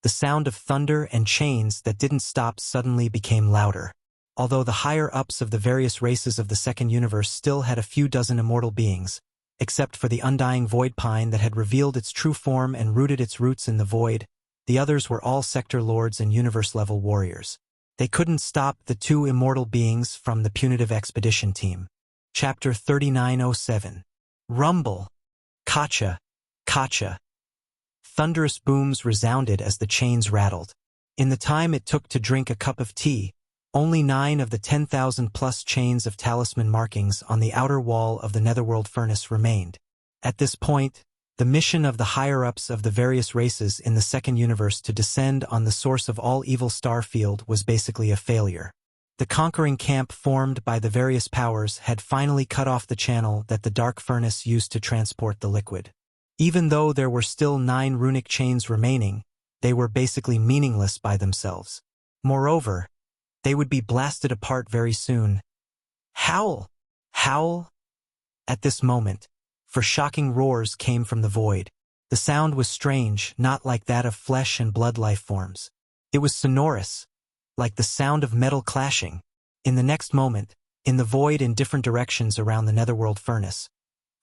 the sound of thunder and chains that didn't stop suddenly became louder. Although the higher-ups of the various races of the second universe still had a few dozen immortal beings, except for the undying void pine that had revealed its true form and rooted its roots in the void, the others were all Sector Lords and universe-level warriors. They couldn't stop the 2 immortal beings from the punitive expedition team. Chapter 3907. Rumble. Kacha. Kacha. Thunderous booms resounded as the chains rattled. In the time it took to drink a cup of tea, only 9 of the 10,000-plus chains of talisman markings on the outer wall of the Netherworld furnace remained. At this point, the mission of the higher-ups of the various races in the second universe to descend on the source of all evil star field was basically a failure. The conquering camp formed by the various powers had finally cut off the channel that the dark furnace used to transport the liquid. Even though there were still 9 runic chains remaining, they were basically meaningless by themselves. Moreover, they would be blasted apart very soon. Howl! Howl! At this moment, for shocking roars came from the void. The sound was strange, not like that of flesh and blood life forms. It was sonorous, like the sound of metal clashing. In the next moment, in the void in different directions around the Netherworld furnace,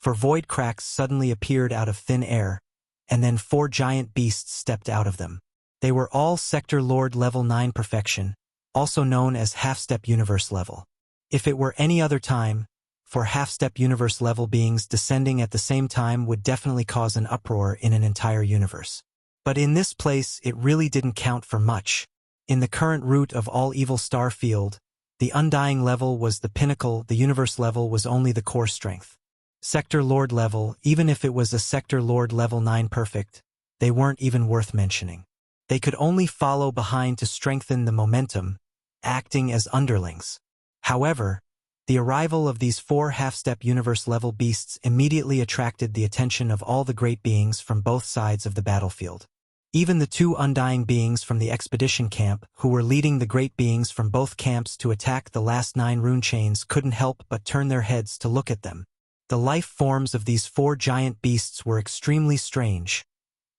4 void cracks suddenly appeared out of thin air, and then 4 giant beasts stepped out of them. They were all Sector Lord level 9 perfection, also known as half-step universe level. If it were any other time, 4 half-step universe level beings descending at the same time would definitely cause an uproar in an entire universe. But in this place it really didn't count for much. In the current root of all evil star field, the undying level was the pinnacle, the universe level was only the core strength. Sector Lord level, even if it was a Sector Lord level 9 perfect, they weren't even worth mentioning. They could only follow behind to strengthen the momentum, acting as underlings. However, the arrival of these 4 half-step universe-level beasts immediately attracted the attention of all the great beings from both sides of the battlefield. Even the 2 undying beings from the expedition camp, who were leading the great beings from both camps to attack the last 9 rune chains, couldn't help but turn their heads to look at them. The life forms of these four giant beasts were extremely strange,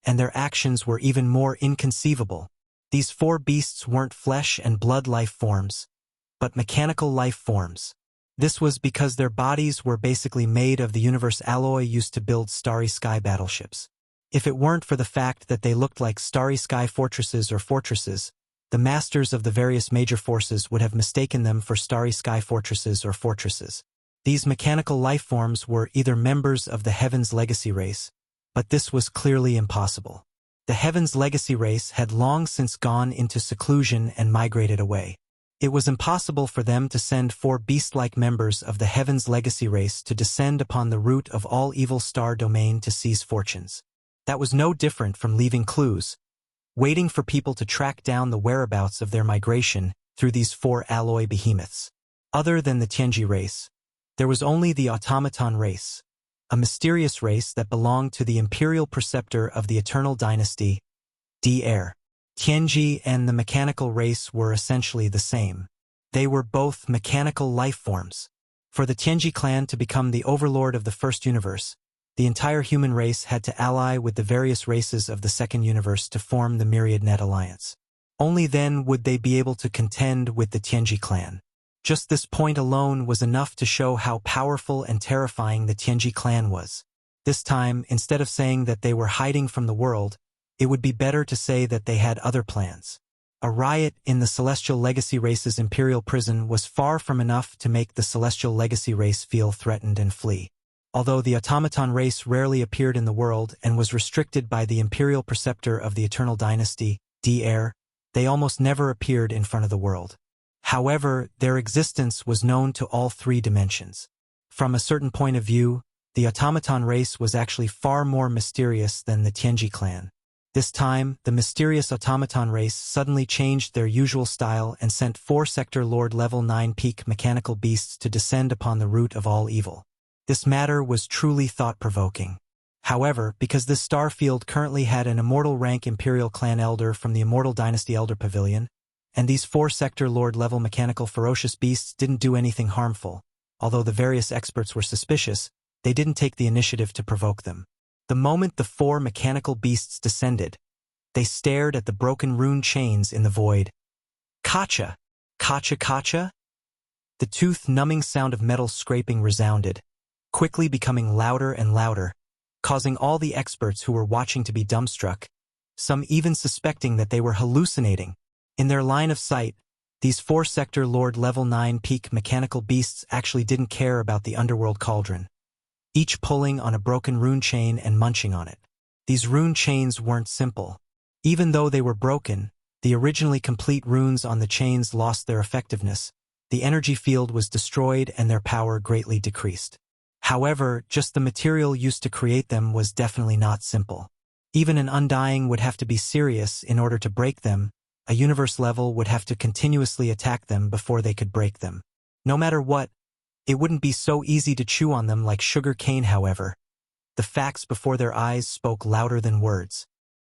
and their actions were even more inconceivable. These four beasts weren't flesh and blood life forms, but mechanical life forms. This was because their bodies were basically made of the universe alloy used to build starry sky battleships. If it weren't for the fact that they looked like starry sky fortresses or fortresses, the masters of the various major forces would have mistaken them for starry sky fortresses or fortresses. These mechanical life forms were either members of the Heaven's Legacy race, but this was clearly impossible. The Heaven's Legacy race had long since gone into seclusion and migrated away. It was impossible for them to send four beast-like members of the Heaven's Legacy race to descend upon the root of all evil star domain to seize fortunes. That was no different from leaving clues, waiting for people to track down the whereabouts of their migration through these four alloy behemoths. Other than the Tianji race, there was only the automaton race, a mysterious race that belonged to the imperial preceptor of the Eternal Dynasty, Dr. Tianji and the mechanical race were essentially the same. They were both mechanical life forms. For the Tianji clan to become the overlord of the first universe, the entire human race had to ally with the various races of the second universe to form the Myriad Net Alliance. Only then would they be able to contend with the Tianji clan. Just this point alone was enough to show how powerful and terrifying the Tianji clan was. This time, instead of saying that they were hiding from the world, it would be better to say that they had other plans. A riot in the Celestial Legacy race's imperial prison was far from enough to make the Celestial Legacy race feel threatened and flee. Although the automaton race rarely appeared in the world and was restricted by the imperial preceptor of the Eternal Dynasty, Dr., they almost never appeared in front of the world. However, their existence was known to all three dimensions. From a certain point of view, the automaton race was actually far more mysterious than the Tianji clan. This time, the mysterious automaton race suddenly changed their usual style and sent 4-sector Lord Level 9 peak mechanical beasts to descend upon the root of all evil. This matter was truly thought-provoking. However, because this star field currently had an immortal rank Imperial Clan Elder from the Immortal Dynasty Elder Pavilion, and these 4-sector Lord Level mechanical ferocious beasts didn't do anything harmful, although the various experts were suspicious, they didn't take the initiative to provoke them. The moment the 4 mechanical beasts descended, they stared at the broken rune chains in the void. Kacha! Kacha kacha! The tooth-numbing sound of metal scraping resounded, quickly becoming louder and louder, causing all the experts who were watching to be dumbstruck, some even suspecting that they were hallucinating. In their line of sight, these 4-sector Lord Level 9 peak mechanical beasts actually didn't care about the underworld cauldron, each pulling on a broken rune chain and munching on it. These rune chains weren't simple. Even though they were broken, the originally complete runes on the chains lost their effectiveness, the energy field was destroyed and their power greatly decreased. However, just the material used to create them was definitely not simple. Even an Undying would have to be serious in order to break them. A universe level would have to continuously attack them before they could break them. No matter what, it wouldn't be so easy to chew on them like sugar cane. However, the facts before their eyes spoke louder than words.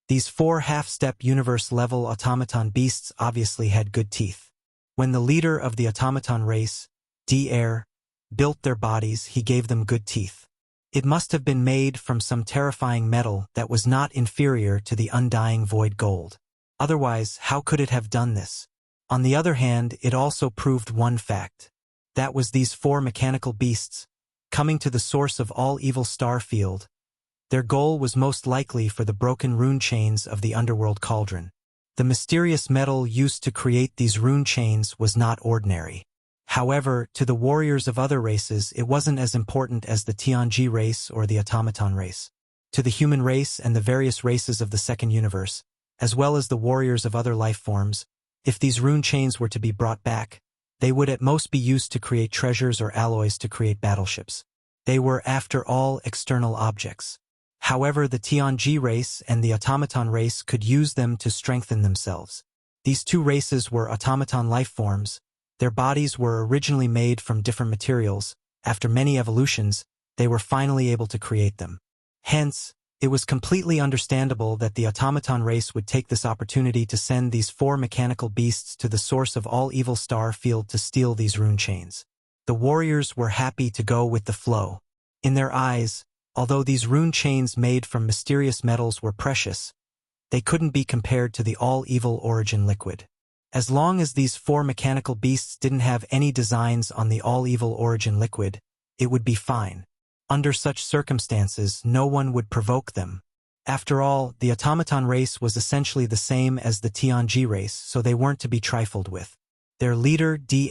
These 4 half-step universe-level automaton beasts obviously had good teeth. When the leader of the automaton race, Dr., built their bodies, he gave them good teeth. It must have been made from some terrifying metal that was not inferior to the undying void gold. Otherwise, how could it have done this? On the other hand, it also proved one fact. That was these 4 mechanical beasts, coming to the source of all evil star field. Their goal was most likely for the broken rune chains of the underworld cauldron. The mysterious metal used to create these rune chains was not ordinary. However, to the warriors of other races it wasn't as important as the Tianji race or the automaton race. To the human race and the various races of the second universe, as well as the warriors of other life forms, if these rune chains were to be brought back, they would at most be used to create treasures or alloys to create battleships. They were, after all, external objects. However, the Tianji race and the automaton race could use them to strengthen themselves. These two races were automaton life forms. Their bodies were originally made from different materials. After many evolutions, they were finally able to create them. Hence, it was completely understandable that the automaton race would take this opportunity to send these 4 mechanical beasts to the source of all evil star field to steal these rune chains. The warriors were happy to go with the flow. In their eyes, although these rune chains made from mysterious metals were precious, they couldn't be compared to the all-evil origin liquid. As long as these four mechanical beasts didn't have any designs on the all-evil origin liquid, it would be fine. Under such circumstances, no one would provoke them. After all, the automaton race was essentially the same as the Tianji race, so they weren't to be trifled with. Their leader, Di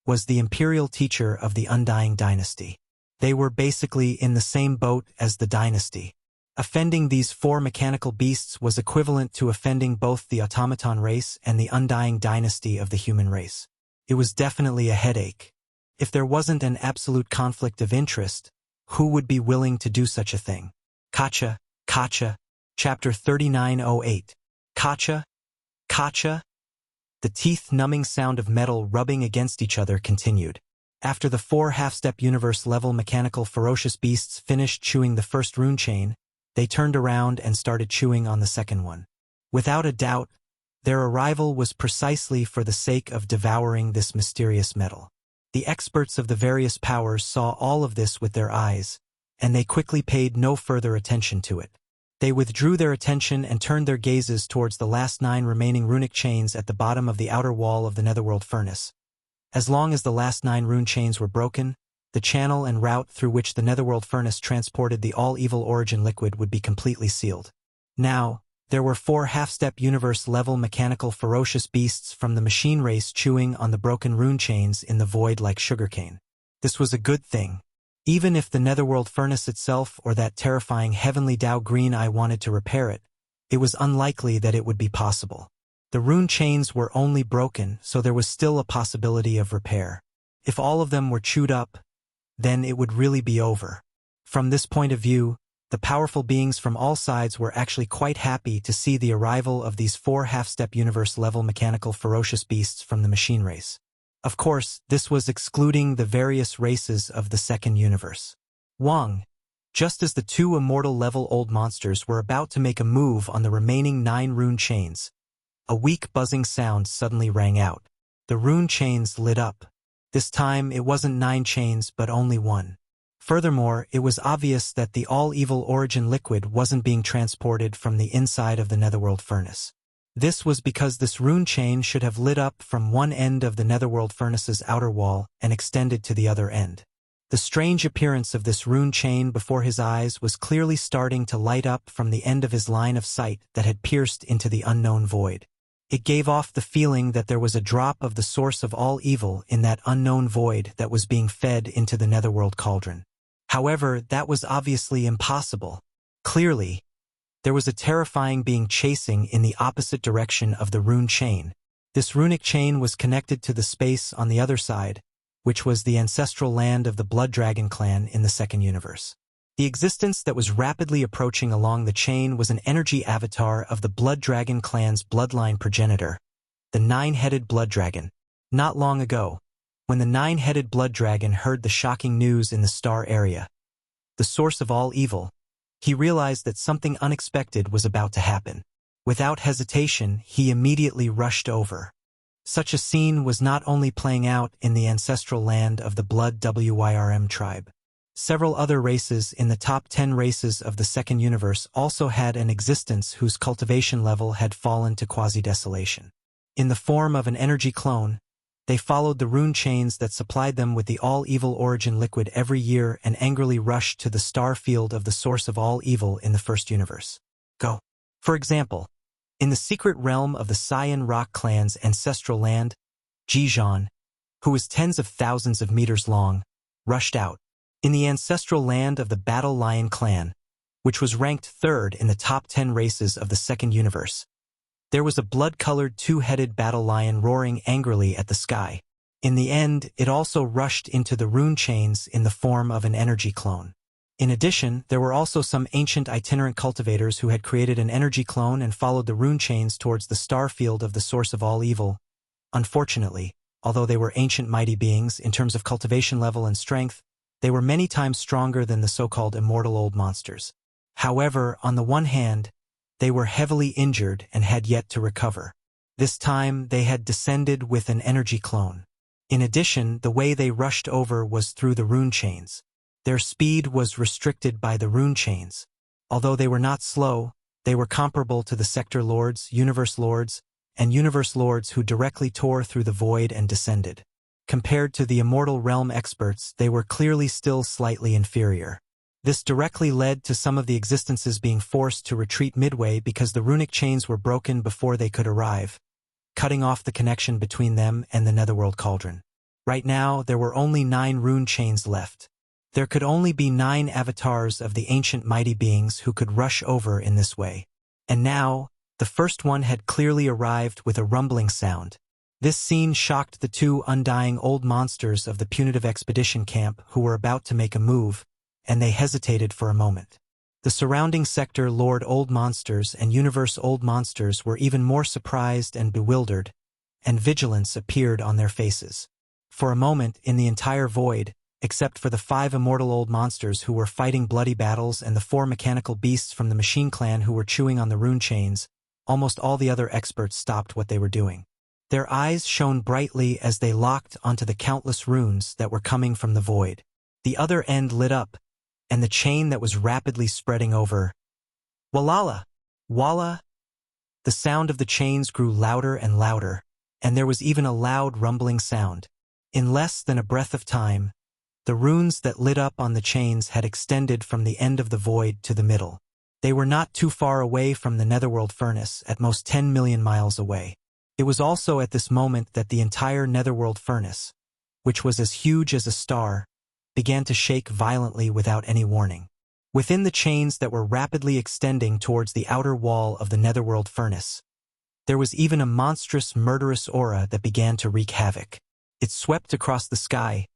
was the imperial teacher of the Undying Dynasty. They were basically in the same boat as the dynasty. Offending these four mechanical beasts was equivalent to offending both the automaton race and the Undying Dynasty of the human race. It was definitely a headache. If there wasn't an absolute conflict of interest, who would be willing to do such a thing? Kacha, Chapter 3908. Kacha. The teeth-numbing sound of metal rubbing against each other continued. After the four half-step universe-level mechanical ferocious beasts finished chewing the first rune chain, they turned around and started chewing on the second one. Without a doubt, their arrival was precisely for the sake of devouring this mysterious metal. The experts of the various powers saw all of this with their eyes, and they quickly paid no further attention to it. They withdrew their attention and turned their gazes towards the last 9 remaining runic chains at the bottom of the outer wall of the netherworld furnace. As long as the last 9 rune chains were broken, the channel and route through which the netherworld furnace transported the all-evil origin liquid would be completely sealed. Now, there were 4 half-step universe-level mechanical ferocious beasts from the machine race chewing on the broken rune chains in the void like sugarcane. This was a good thing. Even if the netherworld furnace itself or that terrifying heavenly Dao Green Eye wanted to repair it, it was unlikely that it would be possible. The rune chains were only broken, so there was still a possibility of repair. If all of them were chewed up, then it would really be over. From this point of view, the powerful beings from all sides were actually quite happy to see the arrival of these 4 half-step universe-level mechanical ferocious beasts from the machine race. Of course, this was excluding the various races of the second universe. Wang, just as the 2 immortal-level old monsters were about to make a move on the remaining 9 rune chains, a weak buzzing sound suddenly rang out. The rune chains lit up. This time it wasn't 9 chains but only 1. Furthermore, it was obvious that the all-evil origin liquid wasn't being transported from the inside of the netherworld furnace. This was because this rune chain should have lit up from one end of the netherworld furnace's outer wall and extended to the other end. The strange appearance of this rune chain before his eyes was clearly starting to light up from the end of his line of sight that had pierced into the unknown void. It gave off the feeling that there was a drop of the source of all evil in that unknown void that was being fed into the netherworld cauldron. However, that was obviously impossible. Clearly, there was a terrifying being chasing in the opposite direction of the rune chain. This runic chain was connected to the space on the other side, which was the ancestral land of the Blood Dragon clan in the second universe. The existence that was rapidly approaching along the chain was an energy avatar of the Blood Dragon clan's bloodline progenitor, the 9-headed Blood Dragon. Not long ago, when the 9-headed Blood Dragon heard the shocking news in the star area, the source of all evil, he realized that something unexpected was about to happen. Without hesitation, he immediately rushed over. Such a scene was not only playing out in the ancestral land of the Blood Wyrm tribe. Several other races in the top 10 races of the second universe also had an existence whose cultivation level had fallen to quasi-desolation. In the form of an energy clone, they followed the rune chains that supplied them with the all-evil origin liquid every year and angrily rushed to the star field of the source of all evil in the first universe. Go. For example, in the secret realm of the Cyan Rock clan's ancestral land, Jijan, who was tens of thousands of meters long, rushed out. In the ancestral land of the Battle Lion clan, which was ranked 3rd in the top 10 races of the second universe, there was a blood-colored 2-headed battle lion roaring angrily at the sky. In the end, it also rushed into the rune chains in the form of an energy clone. In addition, there were also some ancient itinerant cultivators who had created an energy clone and followed the rune chains towards the star field of the source of all evil. Unfortunately, although they were ancient mighty beings in terms of cultivation level and strength, they were many times stronger than the so-called immortal old monsters. However, on the one hand, they were heavily injured and had yet to recover. This time, they had descended with an energy clone. In addition, the way they rushed over was through the rune chains. Their speed was restricted by the rune chains. Although they were not slow, they were comparable to the Sector Lords, Universe Lords, and Universe Lords who directly tore through the void and descended. Compared to the Immortal Realm experts, they were clearly still slightly inferior. This directly led to some of the existences being forced to retreat midway because the runic chains were broken before they could arrive, cutting off the connection between them and the Netherworld Cauldron. Right now, there were only 9 rune chains left. There could only be 9 avatars of the ancient mighty beings who could rush over in this way. And now, the first one had clearly arrived with a rumbling sound. This scene shocked the 2 undying old monsters of the punitive expedition camp who were about to make a move, and they hesitated for a moment. The surrounding sector Lord Old Monsters and Universe Old Monsters were even more surprised and bewildered, and vigilance appeared on their faces. For a moment, in the entire void, except for the 5 immortal old monsters who were fighting bloody battles and the 4 mechanical beasts from the Machine Clan who were chewing on the rune chains, almost all the other experts stopped what they were doing. Their eyes shone brightly as they locked onto the countless runes that were coming from the void. The other end lit up, and the chain that was rapidly spreading over. Walala! Walla! The sound of the chains grew louder and louder, and there was even a loud rumbling sound. In less than a breath of time, the runes that lit up on the chains had extended from the end of the void to the middle. They were not too far away from the Netherworld Furnace, at most 10 million miles away. It was also at this moment that the entire Netherworld Furnace, which was as huge as a star, began to shake violently without any warning. Within the chains that were rapidly extending towards the outer wall of the Netherworld Furnace, there was even a monstrous, murderous aura that began to wreak havoc. It swept across the sky,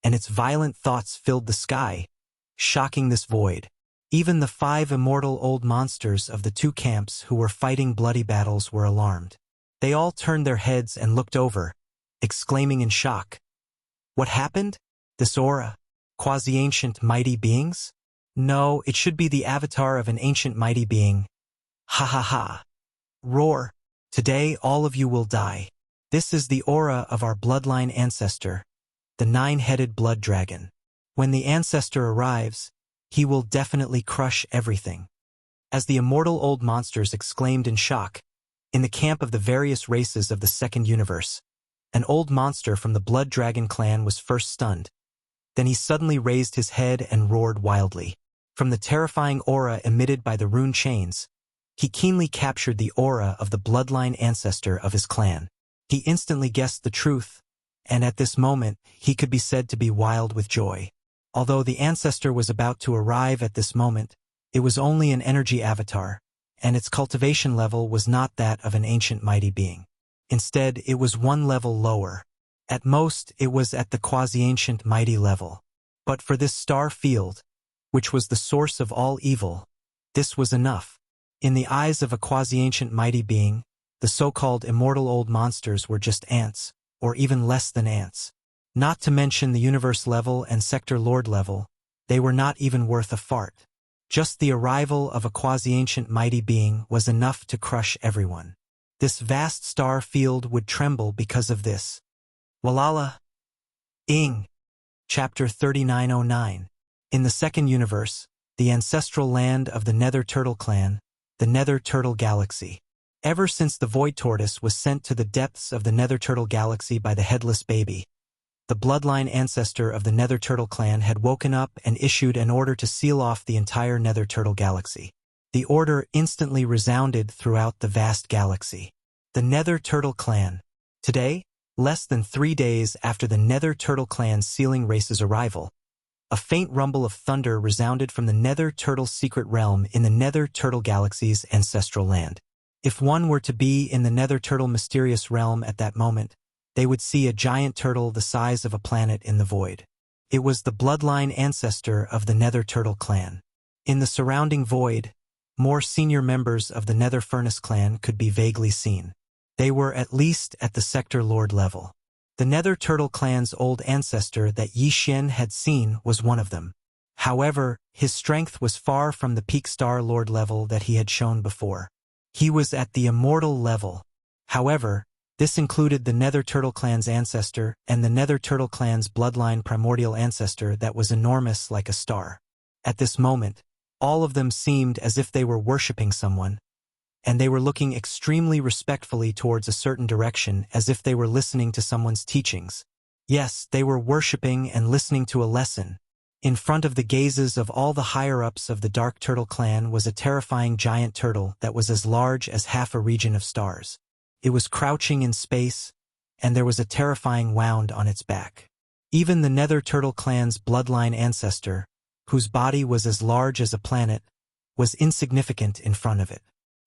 and its violent thoughts filled the sky, shocking this void. Even the 5 immortal old monsters of the 2 camps who were fighting bloody battles were alarmed. They all turned their heads and looked over, exclaiming in shock. What happened? This aura? Quasi-ancient mighty beings? No, it should be the avatar of an ancient mighty being. Ha ha ha. Roar. Today all of you will die. This is the aura of our bloodline ancestor, the 9-headed blood dragon. When the ancestor arrives, he will definitely crush everything. As the immortal old monsters exclaimed in shock, in the camp of the various races of the second universe, an old monster from the Blood Dragon clan was first stunned. Then he suddenly raised his head and roared wildly. From the terrifying aura emitted by the rune chains, he keenly captured the aura of the bloodline ancestor of his clan. He instantly guessed the truth, and at this moment, he could be said to be wild with joy. Although the ancestor was about to arrive at this moment, it was only an energy avatar, and its cultivation level was not that of an ancient mighty being. Instead, it was 1 level lower. At most, it was at the quasi-ancient mighty level. But for this star field, which was the source of all evil, this was enough. In the eyes of a quasi-ancient mighty being, the so-called immortal old monsters were just ants, or even less than ants. Not to mention the universe level and sector lord level, they were not even worth a fart. Just the arrival of a quasi-ancient mighty being was enough to crush everyone. This vast star field would tremble because of this. Walala. Ing. Chapter 3909. In the second universe, the ancestral land of the Nether Turtle clan, the Nether Turtle Galaxy. Ever since the Void Tortoise was sent to the depths of the Nether Turtle Galaxy by the Headless Baby, the bloodline ancestor of the Nether Turtle clan had woken up and issued an order to seal off the entire Nether Turtle Galaxy. The order instantly resounded throughout the vast galaxy. The Nether Turtle clan. Today, less than 3 days after the Nether Turtle clan's sealing race's arrival, a faint rumble of thunder resounded from the Nether Turtle secret realm in the Nether Turtle Galaxy's ancestral land. If one were to be in the Nether Turtle mysterious realm at that moment, they would see a giant turtle the size of a planet in the void. It was the bloodline ancestor of the Nether Turtle clan. In the surrounding void, more senior members of the Nether Furnace clan could be vaguely seen. They were at least at the Sector Lord level. The Nether Turtle clan's old ancestor that Yi Xian had seen was one of them. However, his strength was far from the peak Star Lord level that he had shown before. He was at the immortal level. However, This included the Nether Turtle Clan's ancestor and the Nether Turtle Clan's bloodline primordial ancestor that was enormous like a star. At this moment, all of them seemed as if they were worshipping someone, and they were looking extremely respectfully towards a certain direction as if they were listening to someone's teachings. Yes, they were worshipping and listening to a lesson. In front of the gazes of all the higher-ups of the Dark Turtle Clan was a terrifying giant turtle that was as large as half a region of stars. It was crouching in space, and there was a terrifying wound on its back. Even the Nether Turtle Clan's bloodline ancestor, whose body was as large as a planet, was insignificant in front of it.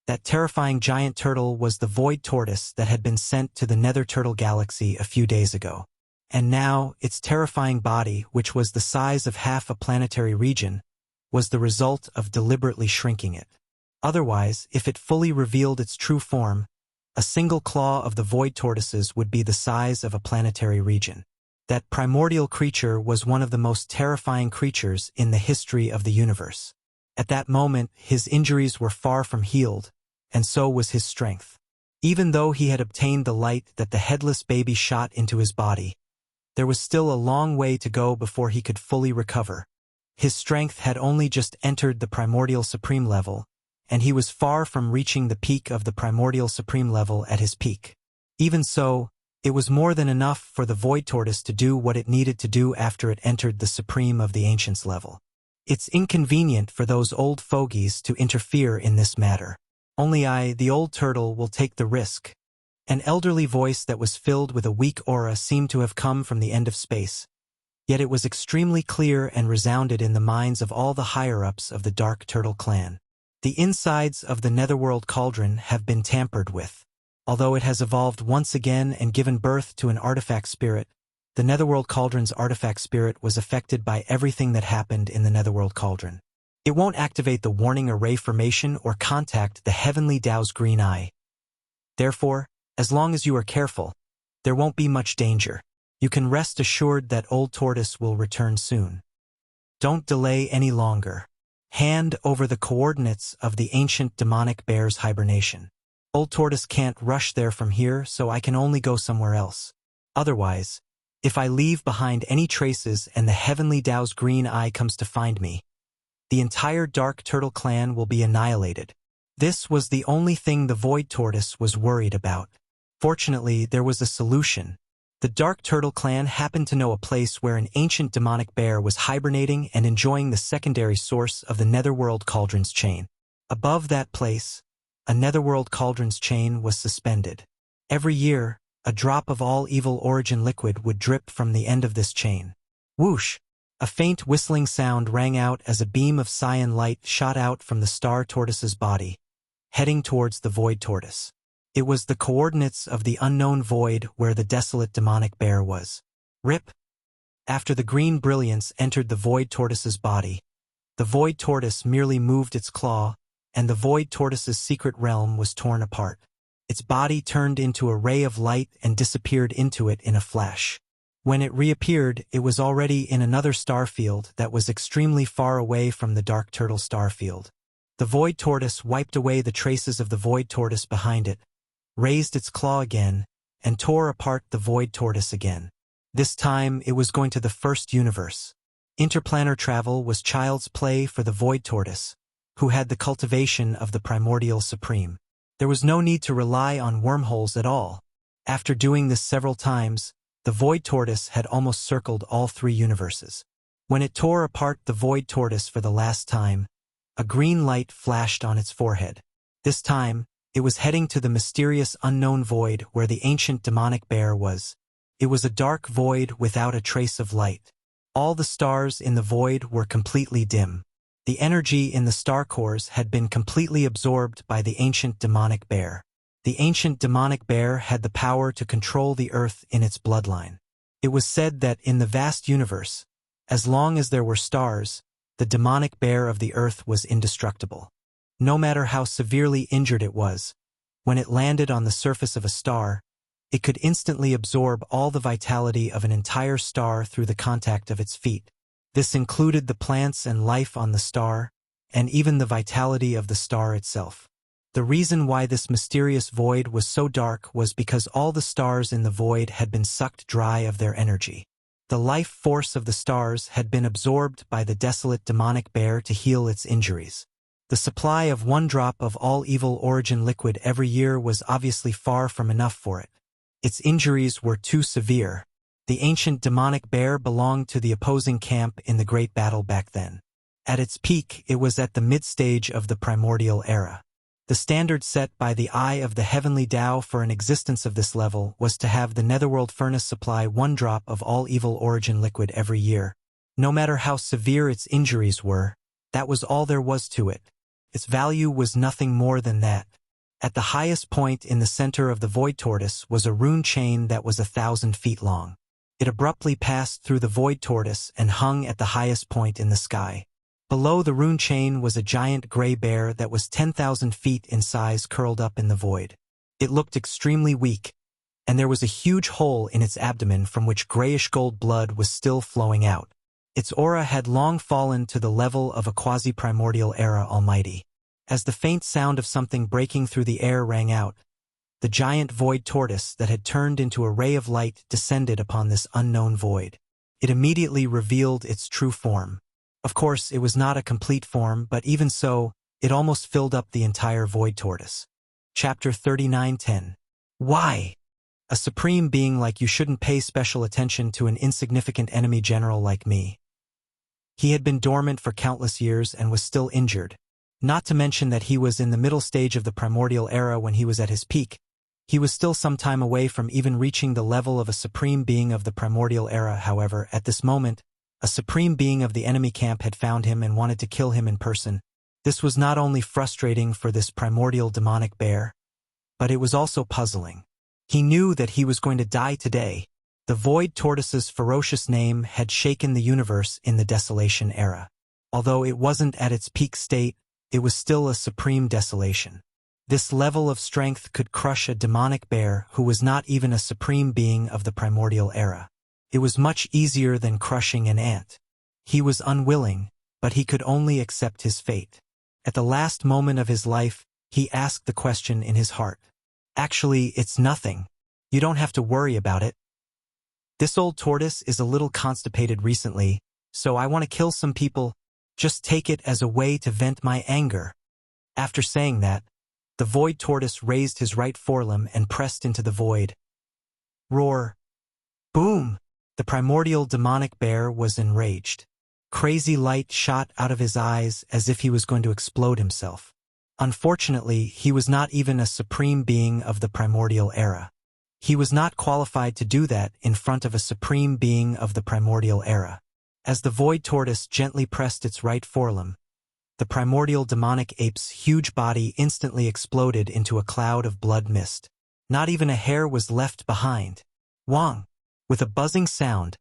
That terrifying giant turtle was the Void Tortoise that had been sent to the Nether Turtle Galaxy a few days ago. And now, its terrifying body, which was the size of half a planetary region, was the result of deliberately shrinking it. Otherwise, if it fully revealed its true form, a single claw of the Void Tortoises would be the size of a planetary region. That primordial creature was one of the most terrifying creatures in the history of the universe. At that moment, his injuries were far from healed, and so was his strength. Even though he had obtained the light that the headless baby shot into his body, there was still a long way to go before he could fully recover. His strength had only just entered the primordial supreme level, and he was far from reaching the peak of the primordial supreme level at his peak. Even so, it was more than enough for the Void Tortoise to do what it needed to do after it entered the supreme of the ancients level. It's inconvenient for those old fogies to interfere in this matter. Only I, the old turtle, will take the risk. An elderly voice that was filled with a weak aura seemed to have come from the end of space, yet it was extremely clear and resounded in the minds of all the higher-ups of the Dark Turtle Clan. The insides of the Netherworld Cauldron have been tampered with. Although it has evolved once again and given birth to an artifact spirit, the Netherworld Cauldron's artifact spirit was affected by everything that happened in the Netherworld Cauldron. It won't activate the warning array formation or contact the Heavenly Tao's green eye. Therefore, as long as you are careful, there won't be much danger. You can rest assured that Old Tortoise will return soon. Don't delay any longer. Hand over the coordinates of the ancient demonic bear's hibernation. Old Tortoise can't rush there from here, so I can only go somewhere else. Otherwise, if I leave behind any traces and the Heavenly Tao's green eye comes to find me, the entire Dark Turtle Clan will be annihilated. This was the only thing the Void Tortoise was worried about. Fortunately, there was a solution. The Dark Turtle Clan happened to know a place where an ancient demonic bear was hibernating and enjoying the secondary source of the Netherworld Cauldron's chain. Above that place, a Netherworld Cauldron's chain was suspended. Every year, a drop of all evil origin liquid would drip from the end of this chain. Whoosh! A faint whistling sound rang out as a beam of cyan light shot out from the Star Tortoise's body, heading towards the Void Tortoise. It was the coordinates of the unknown void where the desolate demonic bear was. Rip! After the green brilliance entered the Void Tortoise's body, the Void Tortoise merely moved its claw, and the Void Tortoise's secret realm was torn apart. Its body turned into a ray of light and disappeared into it in a flash. When it reappeared, it was already in another star field that was extremely far away from the Dark Turtle star field. The Void Tortoise wiped away the traces of the Void Tortoise behind it, raised its claw again, and tore apart the Void Tortoise again. This time, it was going to the first universe. Interplanar travel was child's play for the Void Tortoise, who had the cultivation of the primordial supreme. There was no need to rely on wormholes at all. After doing this several times, the Void Tortoise had almost circled all three universes. When it tore apart the Void Tortoise for the last time, a green light flashed on its forehead. This time, it was heading to the mysterious unknown void where the ancient demonic bear was. It was a dark void without a trace of light. All the stars in the void were completely dim. The energy in the star cores had been completely absorbed by the ancient demonic bear. The ancient demonic bear had the power to control the earth in its bloodline. It was said that in the vast universe, as long as there were stars, the demonic bear of the earth was indestructible. No matter how severely injured it was, when it landed on the surface of a star, it could instantly absorb all the vitality of an entire star through the contact of its feet. This included the plants and life on the star, and even the vitality of the star itself. The reason why this mysterious void was so dark was because all the stars in the void had been sucked dry of their energy. The life force of the stars had been absorbed by the desolate demonic bear to heal its injuries. The supply of 1 drop of all evil origin liquid every year was obviously far from enough for it. Its injuries were too severe. The ancient demonic bear belonged to the opposing camp in the great battle back then. At its peak, it was at the mid-stage of the primordial era. The standard set by the eye of the heavenly Tao for an existence of this level was to have the netherworld furnace supply 1 drop of all evil origin liquid every year. No matter how severe its injuries were, that was all there was to it. Its value was nothing more than that. At the highest point in the center of the void tortoise was a rune chain that was 1,000 feet long. It abruptly passed through the void tortoise and hung at the highest point in the sky. Below the rune chain was a giant gray bear that was 10,000 feet in size curled up in the void. It looked extremely weak, and there was a huge hole in its abdomen from which grayish-gold blood was still flowing out. Its aura had long fallen to the level of a quasi-primordial era almighty. As the faint sound of something breaking through the air rang out, the giant void tortoise that had turned into a ray of light descended upon this unknown void. It immediately revealed its true form. Of course, it was not a complete form, but even so, it almost filled up the entire void tortoise. Chapter 39:10. Why? A supreme being like you shouldn't pay special attention to an insignificant enemy general like me. He had been dormant for countless years and was still injured. Not to mention that he was in the middle stage of the primordial era when he was at his peak. He was still some time away from even reaching the level of a supreme being of the primordial era. However, at this moment, a supreme being of the enemy camp had found him and wanted to kill him in person. This was not only frustrating for this primordial demonic bear, but it was also puzzling. He knew that he was going to die today. The void tortoise's ferocious name had shaken the universe in the desolation era. Although it wasn't at its peak state, it was still a supreme desolation. This level of strength could crush a demonic bear who was not even a supreme being of the primordial era. It was much easier than crushing an ant. He was unwilling, but he could only accept his fate. At the last moment of his life, he asked the question in his heart. Actually, it's nothing. You don't have to worry about it. This old tortoise is a little constipated recently, so I want to kill some people. Just take it as a way to vent my anger. After saying that, the void tortoise raised his right forelimb and pressed into the void. Roar. Boom! The primordial demonic bear was enraged. Crazy light shot out of his eyes as if he was going to explode himself. Unfortunately, he was not even a supreme being of the primordial era. He was not qualified to do that in front of a supreme being of the primordial era. As the void tortoise gently pressed its right forelimb, the primordial demonic ape's huge body instantly exploded into a cloud of blood mist. Not even a hair was left behind. Wang! With a buzzing sound,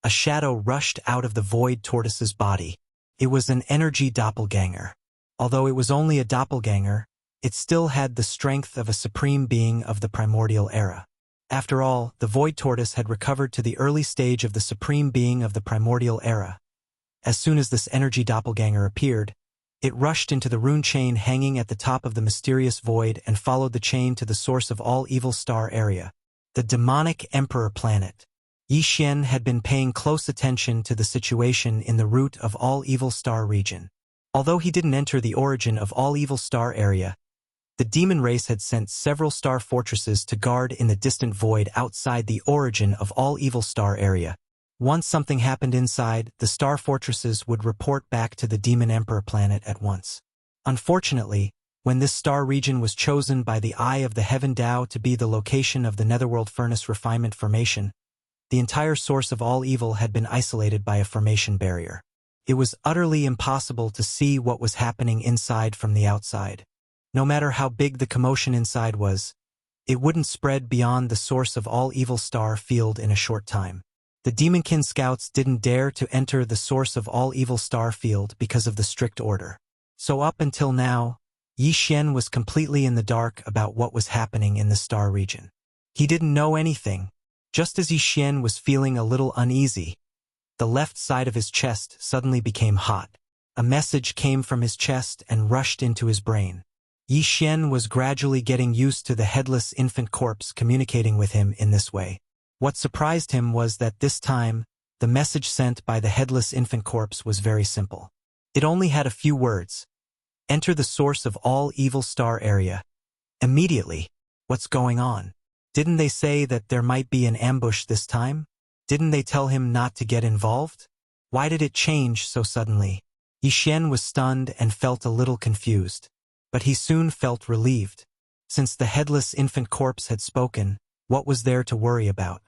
a shadow rushed out of the void tortoise's body. It was an energy doppelganger. Although it was only a doppelganger, it still had the strength of a supreme being of the primordial era. After all, the void tortoise had recovered to the early stage of the supreme being of the primordial era. As soon as this energy doppelganger appeared, it rushed into the rune chain hanging at the top of the mysterious void and followed the chain to the source of all evil star area, the demonic emperor planet. Yi Xian had been paying close attention to the situation in the root of all evil star region. Although he didn't enter the origin of all evil star area, the demon race had sent several star fortresses to guard in the distant void outside the origin of all evil star area. Once something happened inside, the star fortresses would report back to the demon emperor planet at once. Unfortunately, when this star region was chosen by the Eye of the Heaven Tao to be the location of the netherworld furnace refinement formation, the entire source of all evil had been isolated by a formation barrier. It was utterly impossible to see what was happening inside from the outside. No matter how big the commotion inside was, it wouldn't spread beyond the source of all evil star field in a short time. The Demonkin scouts didn't dare to enter the source of all evil star field because of the strict order. So up until now, Yi Xian was completely in the dark about what was happening in the star region. He didn't know anything. Just as Yi Xian was feeling a little uneasy, the left side of his chest suddenly became hot. A message came from his chest and rushed into his brain. Yi Xian was gradually getting used to the headless infant corpse communicating with him in this way. What surprised him was that this time, the message sent by the headless infant corpse was very simple. It only had a few words. Enter the source of all evil star area. Immediately. What's going on? Didn't they say that there might be an ambush this time? Didn't they tell him not to get involved? Why did it change so suddenly? Yi Xian was stunned and felt a little confused. But he soon felt relieved. Since the headless infant corpse had spoken, what was there to worry about?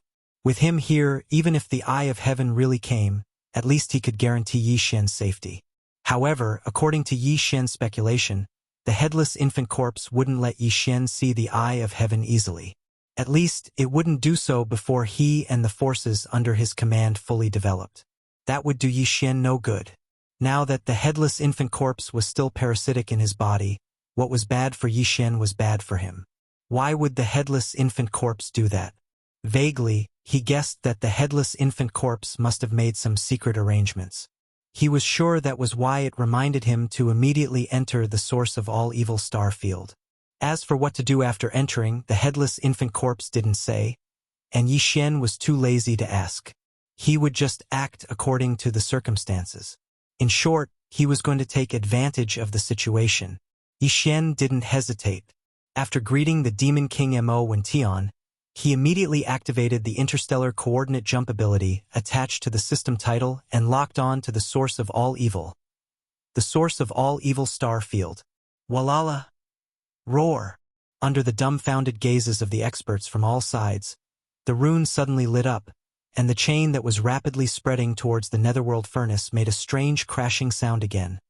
With him here, even if the eye of heaven really came, at least he could guarantee Yi Xian's safety. However, according to Yi Xian's speculation, the headless infant corpse wouldn't let Yi Xian see the eye of heaven easily. At least, it wouldn't do so before he and the forces under his command fully developed. That would do Yi Xian no good. Now that the headless infant corpse was still parasitic in his body, what was bad for Yi Xian was bad for him. Why would the headless infant corpse do that? Vaguely, he guessed that the headless infant corpse must have made some secret arrangements. He was sure that was why it reminded him to immediately enter the source of all evil star field. As for what to do after entering, the headless infant corpse didn't say, and Yi Xian was too lazy to ask. He would just act according to the circumstances. In short, he was going to take advantage of the situation. Yi Xian didn't hesitate. After greeting the Demon King Mo Wentian, he immediately activated the interstellar coordinate jump ability attached to the system title and locked on to the source of all evil. The source of all evil star field. Walala! Roar! Under the dumbfounded gazes of the experts from all sides, the rune suddenly lit up, and the chain that was rapidly spreading towards the netherworld furnace made a strange crashing sound again,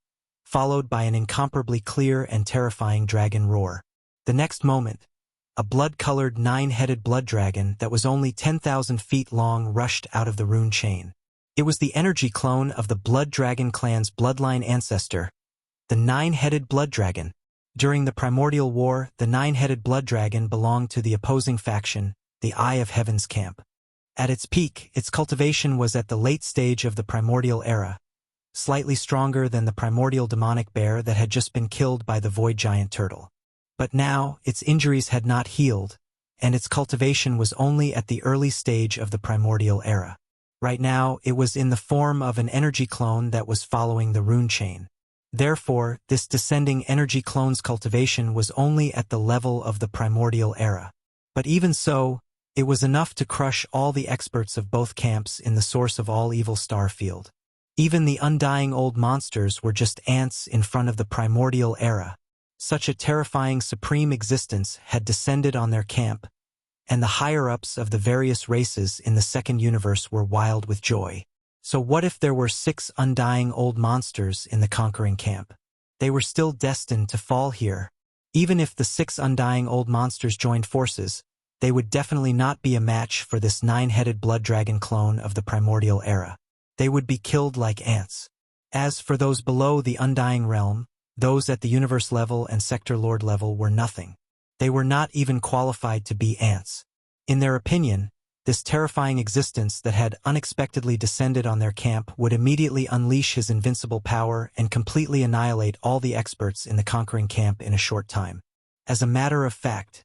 followed by an incomparably clear and terrifying dragon roar. The next moment, a blood-colored 9-headed blood dragon that was only 10,000 feet long rushed out of the rune chain. It was the energy clone of the Blood Dragon clan's bloodline ancestor, the 9-headed blood dragon. During the Primordial War, the 9-headed blood dragon belonged to the opposing faction, the Eye of Heaven's camp. At its peak, its cultivation was at the late stage of the Primordial era, slightly stronger than the primordial demonic bear that had just been killed by the void giant turtle. But now, its injuries had not healed, and its cultivation was only at the early stage of the primordial era. Right now, it was in the form of an energy clone that was following the rune chain. Therefore, this descending energy clone's cultivation was only at the level of the primordial era. But even so, it was enough to crush all the experts of both camps in the source of all evil star field. Even the undying old monsters were just ants in front of the primordial era. Such a terrifying supreme existence had descended on their camp, and the higher-ups of the various races in the second universe were wild with joy. So what if there were 6 undying old monsters in the conquering camp? They were still destined to fall here. Even if the 6 undying old monsters joined forces, they would definitely not be a match for this 9-headed blood dragon clone of the primordial era. They would be killed like ants. As for those below the undying realm, those at the universe level and sector lord level were nothing. They were not even qualified to be ants. In their opinion, this terrifying existence that had unexpectedly descended on their camp would immediately unleash his invincible power and completely annihilate all the experts in the conquering camp in a short time. As a matter of fact,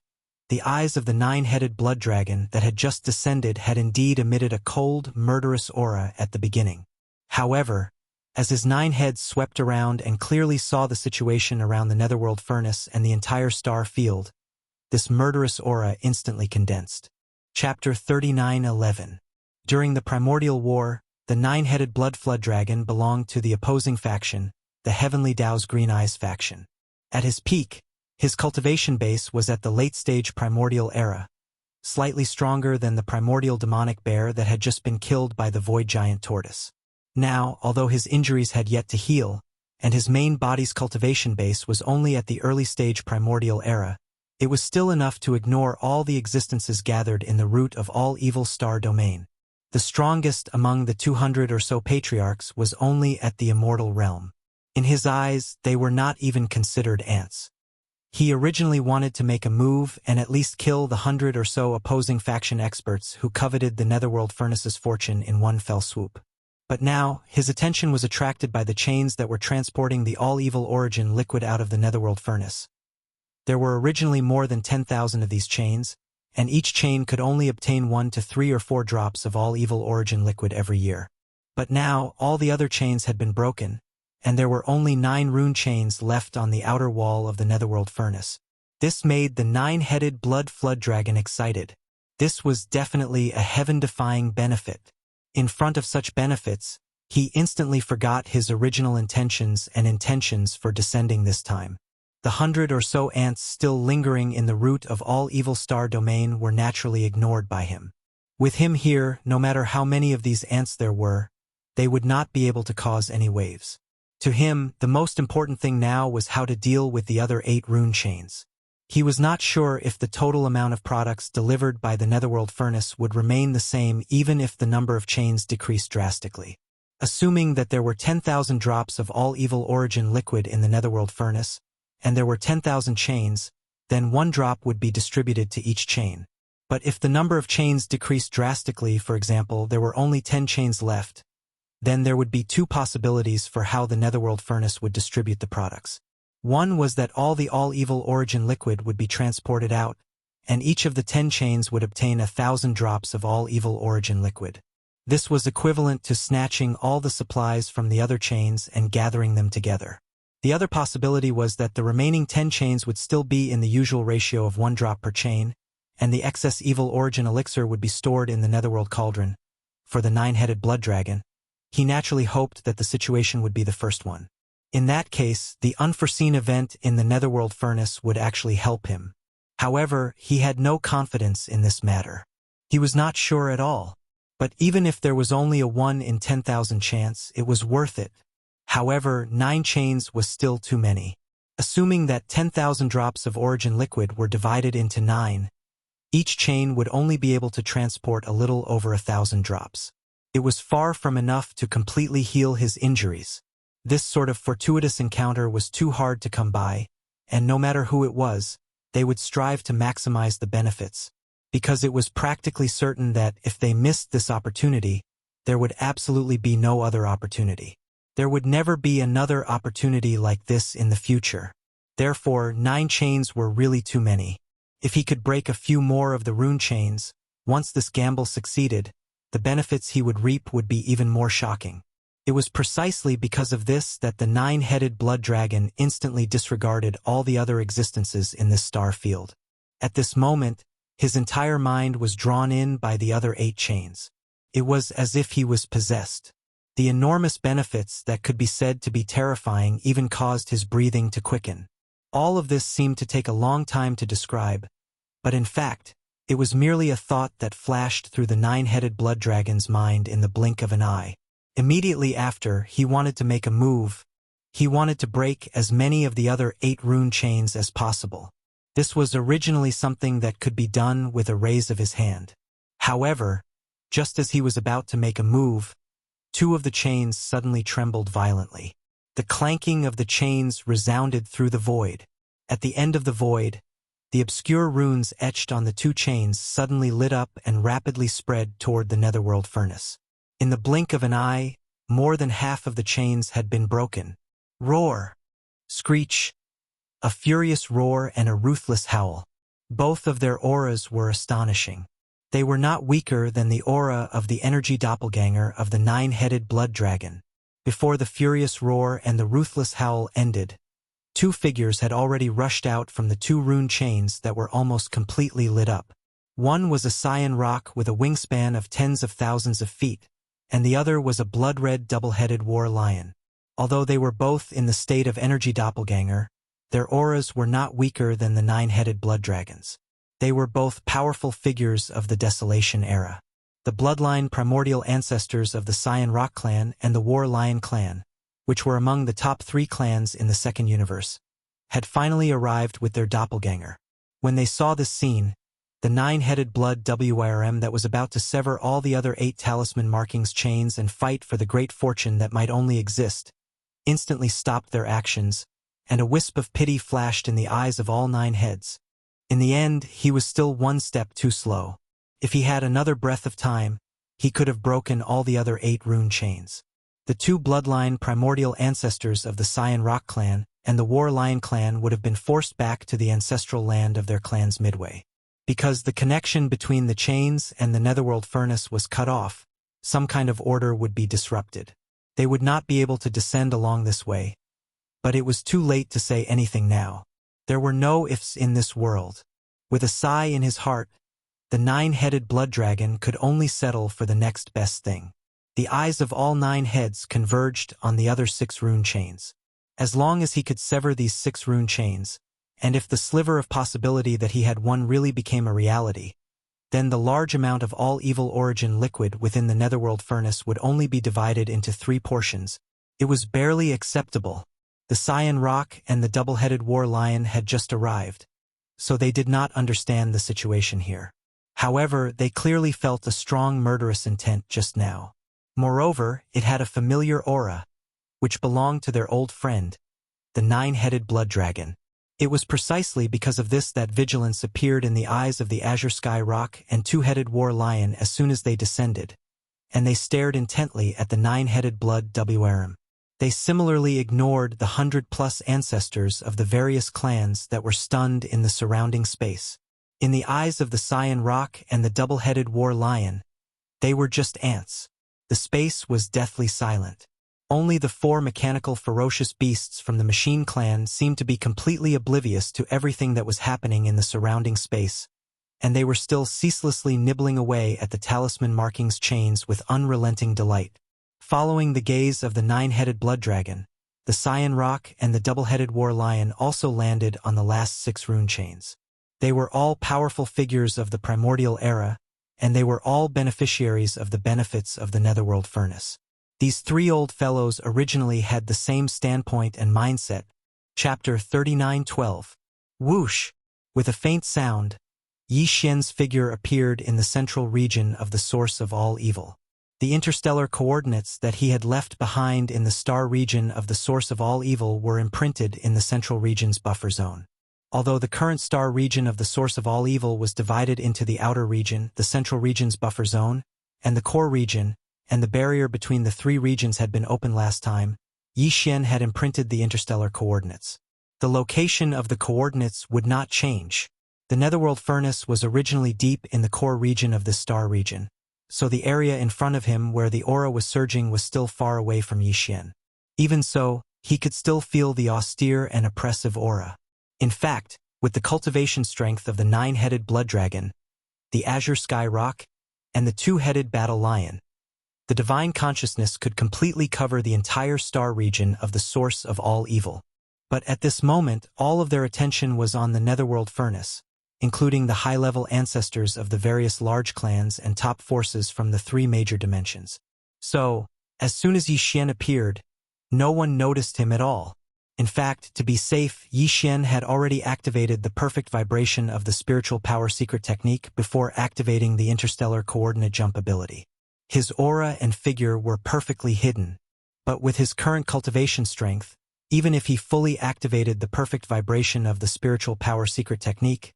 the eyes of the 9-headed blood dragon that had just descended had indeed emitted a cold, murderous aura at the beginning. However, as his 9 heads swept around and clearly saw the situation around the netherworld furnace and the entire star field, this murderous aura instantly condensed. Chapter 39:11. During the Primordial War, the 9-headed blood flood dragon belonged to the opposing faction, the Heavenly Dao's Green Eyes faction. At his peak, his cultivation base was at the late-stage primordial era, slightly stronger than the primordial demonic bear that had just been killed by the void giant tortoise. Now, although his injuries had yet to heal, and his main body's cultivation base was only at the early-stage primordial era, it was still enough to ignore all the existences gathered in the root of all evil star domain. The strongest among the 200 or so patriarchs was only at the immortal realm. In his eyes, they were not even considered ants. He originally wanted to make a move and at least kill the 100 or so opposing faction experts who coveted the netherworld furnace's fortune in one fell swoop. But now, his attention was attracted by the chains that were transporting the all-evil origin liquid out of the netherworld furnace. There were originally more than 10,000 of these chains, and each chain could only obtain 1 to 3 or 4 drops of all evil origin liquid every year. But now, all the other chains had been broken, and there were only 9 rune chains left on the outer wall of the netherworld furnace. This made the 9-headed blood flood dragon excited. This was definitely a heaven-defying benefit. In front of such benefits, he instantly forgot his original intentions for descending this time. The 100 or so ants still lingering in the root of all evil star domain were naturally ignored by him. With him here, no matter how many of these ants there were, they would not be able to cause any waves. To him, the most important thing now was how to deal with the other 8 rune chains. He was not sure if the total amount of products delivered by the netherworld furnace would remain the same even if the number of chains decreased drastically. Assuming that there were 10,000 drops of all evil origin liquid in the netherworld furnace, and there were 10,000 chains, then 1 drop would be distributed to each chain. But if the number of chains decreased drastically, for example, there were only 10 chains left, then there would be 2 possibilities for how the netherworld furnace would distribute the products. One was that all the all-evil origin liquid would be transported out, and each of the 10 chains would obtain 1,000 drops of all-evil origin liquid. This was equivalent to snatching all the supplies from the other chains and gathering them together. The other possibility was that the remaining 10 chains would still be in the usual ratio of 1 drop per chain, and the excess evil origin elixir would be stored in the netherworld cauldron. For the 9-headed blood dragon, he naturally hoped that the situation would be the first one. In that case, the unforeseen event in the netherworld furnace would actually help him. However, he had no confidence in this matter. He was not sure at all. But even if there was only a 1 in 10,000 chance, it was worth it. However, 9 chains was still too many. Assuming that 10,000 drops of origin liquid were divided into 9, each chain would only be able to transport a little over 1,000 drops. It was far from enough to completely heal his injuries. This sort of fortuitous encounter was too hard to come by, and no matter who it was, they would strive to maximize the benefits, because it was practically certain that if they missed this opportunity, there would absolutely be no other opportunity. There would never be another opportunity like this in the future. Therefore, 9 chains were really too many. If he could break a few more of the rune chains, once this gamble succeeded, the benefits he would reap would be even more shocking. It was precisely because of this that the 9-headed blood dragon instantly disregarded all the other existences in this star field. At this moment, his entire mind was drawn in by the other 8 chains. It was as if he was possessed. The enormous benefits that could be said to be terrifying even caused his breathing to quicken. All of this seemed to take a long time to describe, but in fact, it was merely a thought that flashed through the 9-headed blood dragon's mind in the blink of an eye. Immediately after, he wanted to make a move. He wanted to break as many of the other 8 rune chains as possible. This was originally something that could be done with a raise of his hand. However, just as he was about to make a move, 2 of the chains suddenly trembled violently. The clanking of the chains resounded through the void. At the end of the void, the obscure runes etched on the 2 chains suddenly lit up and rapidly spread toward the netherworld furnace. In the blink of an eye, more than half of the chains had been broken. Roar! Screech! A furious roar and a ruthless howl. Both of their auras were astonishing. They were not weaker than the aura of the energy doppelganger of the 9-headed blood dragon. Before the furious roar and the ruthless howl ended, 2 figures had already rushed out from the 2 rune chains that were almost completely lit up. One was a cyan rock with a wingspan of tens of thousands of feet, and the other was a blood-red double-headed war lion. Although they were both in the state of energy doppelganger, their auras were not weaker than the 9-headed blood dragons. They were both powerful figures of the Desolation era. The bloodline primordial ancestors of the Cyan Rock clan and the War Lion clan, which were among the top 3 clans in the second universe, had finally arrived with their doppelganger. When they saw this scene, the 9-headed blood WIRM that was about to sever all the other 8 talisman markings chains and fight for the great fortune that might only exist, instantly stopped their actions, and a wisp of pity flashed in the eyes of all 9 heads. In the end, he was still 1 step too slow. If he had another breath of time, he could have broken all the other 8 rune chains. The 2 bloodline primordial ancestors of the Cyan Rock clan and the War Lion clan would have been forced back to the ancestral land of their clans midway. Because the connection between the chains and the netherworld furnace was cut off, some kind of order would be disrupted. They would not be able to descend along this way, but it was too late to say anything now. There were no ifs in this world. With a sigh in his heart, the nine-headed blood dragon could only settle for the next best thing. The eyes of all 9 heads converged on the other 6 rune chains. As long as he could sever these 6 rune chains, and if the sliver of possibility that he had won really became a reality, then the large amount of all evil origin liquid within the netherworld furnace would only be divided into 3 portions. It was barely acceptable. The Cyan Rock and the double-headed War Lion had just arrived, so they did not understand the situation here. However, they clearly felt a strong murderous intent just now. Moreover, it had a familiar aura, which belonged to their old friend, the 9-headed blood dragon. It was precisely because of this that vigilance appeared in the eyes of the Azure Sky Rock and 2-headed War Lion as soon as they descended, and they stared intently at the 9-headed blood WRM. They similarly ignored the 100-plus ancestors of the various clans that were stunned in the surrounding space. In the eyes of the Cyan Rock and the double-headed War Lion, they were just ants. The space was deathly silent. Only the 4 mechanical ferocious beasts from the Machine Clan seemed to be completely oblivious to everything that was happening in the surrounding space, and they were still ceaselessly nibbling away at the talisman markings chains with unrelenting delight. Following the gaze of the 9-headed blood dragon, the Cyan Rock and the double-headed War Lion also landed on the last 6 rune chains. They were all powerful figures of the primordial era, and they were all beneficiaries of the benefits of the netherworld furnace. These 3 old fellows originally had the same standpoint and mindset. Chapter 39:12. Whoosh! With a faint sound, Yi Xian's figure appeared in the central region of the source of all evil. The interstellar coordinates that he had left behind in the star region of the source of all evil were imprinted in the central region's buffer zone. Although the current star region of the source of all evil was divided into the outer region, the central region's buffer zone, and the core region, and the barrier between the 3 regions had been opened last time, Yi Xian had imprinted the interstellar coordinates. The location of the coordinates would not change. The netherworld furnace was originally deep in the core region of this star region, so the area in front of him where the aura was surging was still far away from Yi Xian. Even so, he could still feel the austere and oppressive aura. In fact, with the cultivation strength of the 9-headed blood dragon, the Azure Sky Rock, and the 2-headed battle lion, the divine consciousness could completely cover the entire star region of the source of all evil. But at this moment, all of their attention was on the netherworld furnace, including the high-level ancestors of the various large clans and top forces from the 3 major dimensions. So, as soon as Yi Xian appeared, no one noticed him at all. In fact, to be safe, Yi Xian had already activated the perfect vibration of the spiritual power secret technique before activating the interstellar coordinate jump ability. His aura and figure were perfectly hidden, but with his current cultivation strength, even if he fully activated the perfect vibration of the spiritual power secret technique,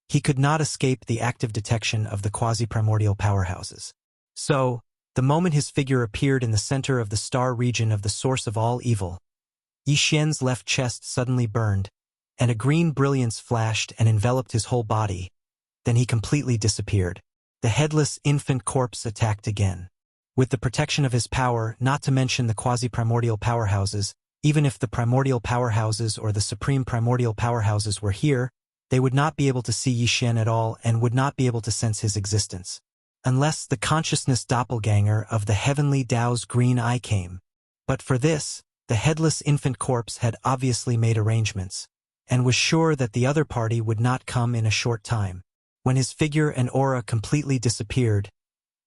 he could not escape the active detection of the quasi-primordial powerhouses. So, the moment his figure appeared in the center of the star region of the source of all evil, Yi Xian's left chest suddenly burned, and a green brilliance flashed and enveloped his whole body. Then he completely disappeared. The headless infant corpse attacked again. With the protection of his power, not to mention the quasi-primordial powerhouses, even if the primordial powerhouses or the supreme primordial powerhouses were here, they would not be able to see Yi Xian at all and would not be able to sense his existence. Unless the consciousness doppelganger of the heavenly Tao's green eye came. But for this, the headless infant corpse had obviously made arrangements, and was sure that the other party would not come in a short time. When his figure and aura completely disappeared,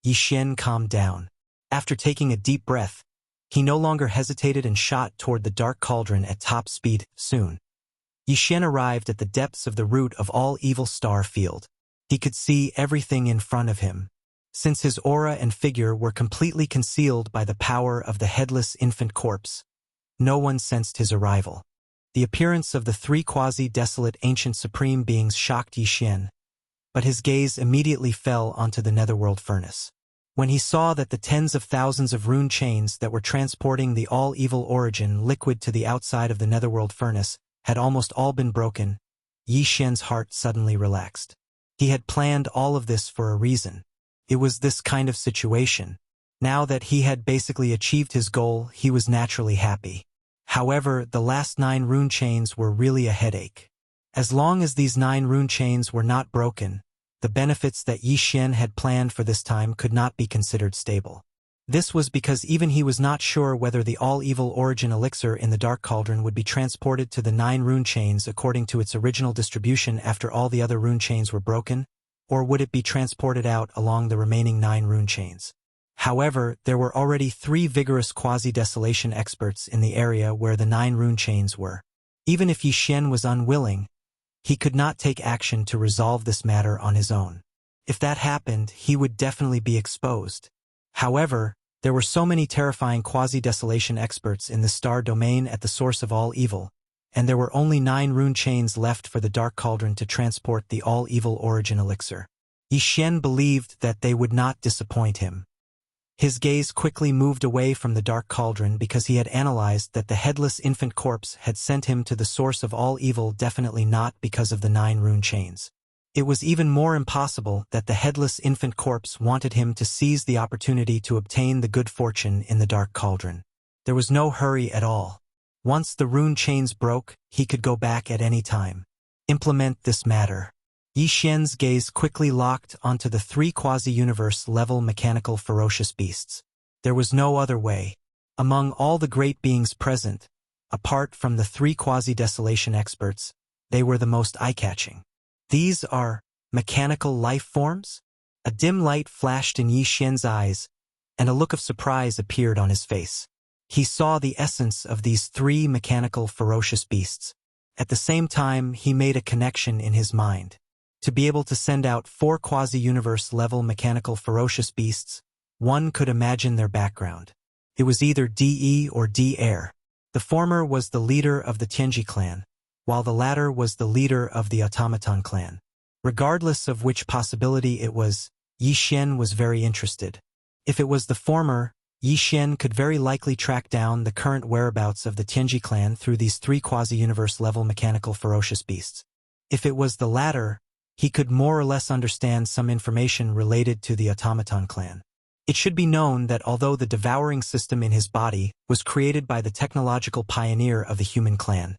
Yi Xian calmed down. After taking a deep breath, he no longer hesitated and shot toward the dark cauldron at top speed. Soon, Yi Xian arrived at the depths of the root of all evil star field. He could see everything in front of him. Since his aura and figure were completely concealed by the power of the headless infant corpse, no one sensed his arrival. The appearance of the 3 quasi-desolate ancient supreme beings shocked Yi Xian, but his gaze immediately fell onto the netherworld furnace. When he saw that the tens of thousands of rune chains that were transporting the all-evil origin liquid to the outside of the netherworld furnace had almost all been broken, Yi Xian's heart suddenly relaxed. He had planned all of this for a reason. It was this kind of situation. Now that he had basically achieved his goal, he was naturally happy. However, the last 9 rune chains were really a headache. As long as these 9 rune chains were not broken, the benefits that Yi Xian had planned for this time could not be considered stable. This was because even he was not sure whether the all-evil origin elixir in the Dark Cauldron would be transported to the 9 rune chains according to its original distribution after all the other rune chains were broken, or would it be transported out along the remaining 9 rune chains. However, there were already 3 vigorous quasi-desolation experts in the area where the 9 rune chains were. Even if Yi Xian was unwilling, he could not take action to resolve this matter on his own. If that happened, he would definitely be exposed. However, there were so many terrifying quasi-desolation experts in the star domain at the source of all evil, and there were only 9 rune chains left for the Dark Cauldron to transport the all-evil origin elixir. Yi Xian believed that they would not disappoint him. His gaze quickly moved away from the Dark Cauldron because he had analyzed that the headless infant corpse had sent him to the source of all evil, definitely not because of the 9 rune chains. It was even more impossible that the headless infant corpse wanted him to seize the opportunity to obtain the good fortune in the Dark Cauldron. There was no hurry at all. Once the rune chains broke, he could go back at any time. Implement this matter. Yi Xian's gaze quickly locked onto the 3 quasi-universe level mechanical ferocious beasts. There was no other way. Among all the great beings present, apart from the 3 quasi-desolation experts, they were the most eye-catching. These are mechanical life forms? A dim light flashed in Yi Xian's eyes, and a look of surprise appeared on his face. He saw the essence of these 3 mechanical ferocious beasts. At the same time, he made a connection in his mind. To be able to send out 4 quasi-universe level mechanical ferocious beasts, one could imagine their background. It was either DE or D-Air. The former was the leader of the Tianji clan, while the latter was the leader of the Automaton clan. Regardless of which possibility it was, Yi Xian was very interested. If it was the former, Yi Xian could very likely track down the current whereabouts of the Tianji clan through these 3 quasi-universe level mechanical ferocious beasts. If it was the latter, he could more or less understand some information related to the Automaton clan. It should be known that although the devouring system in his body was created by the technological pioneer of the human clan,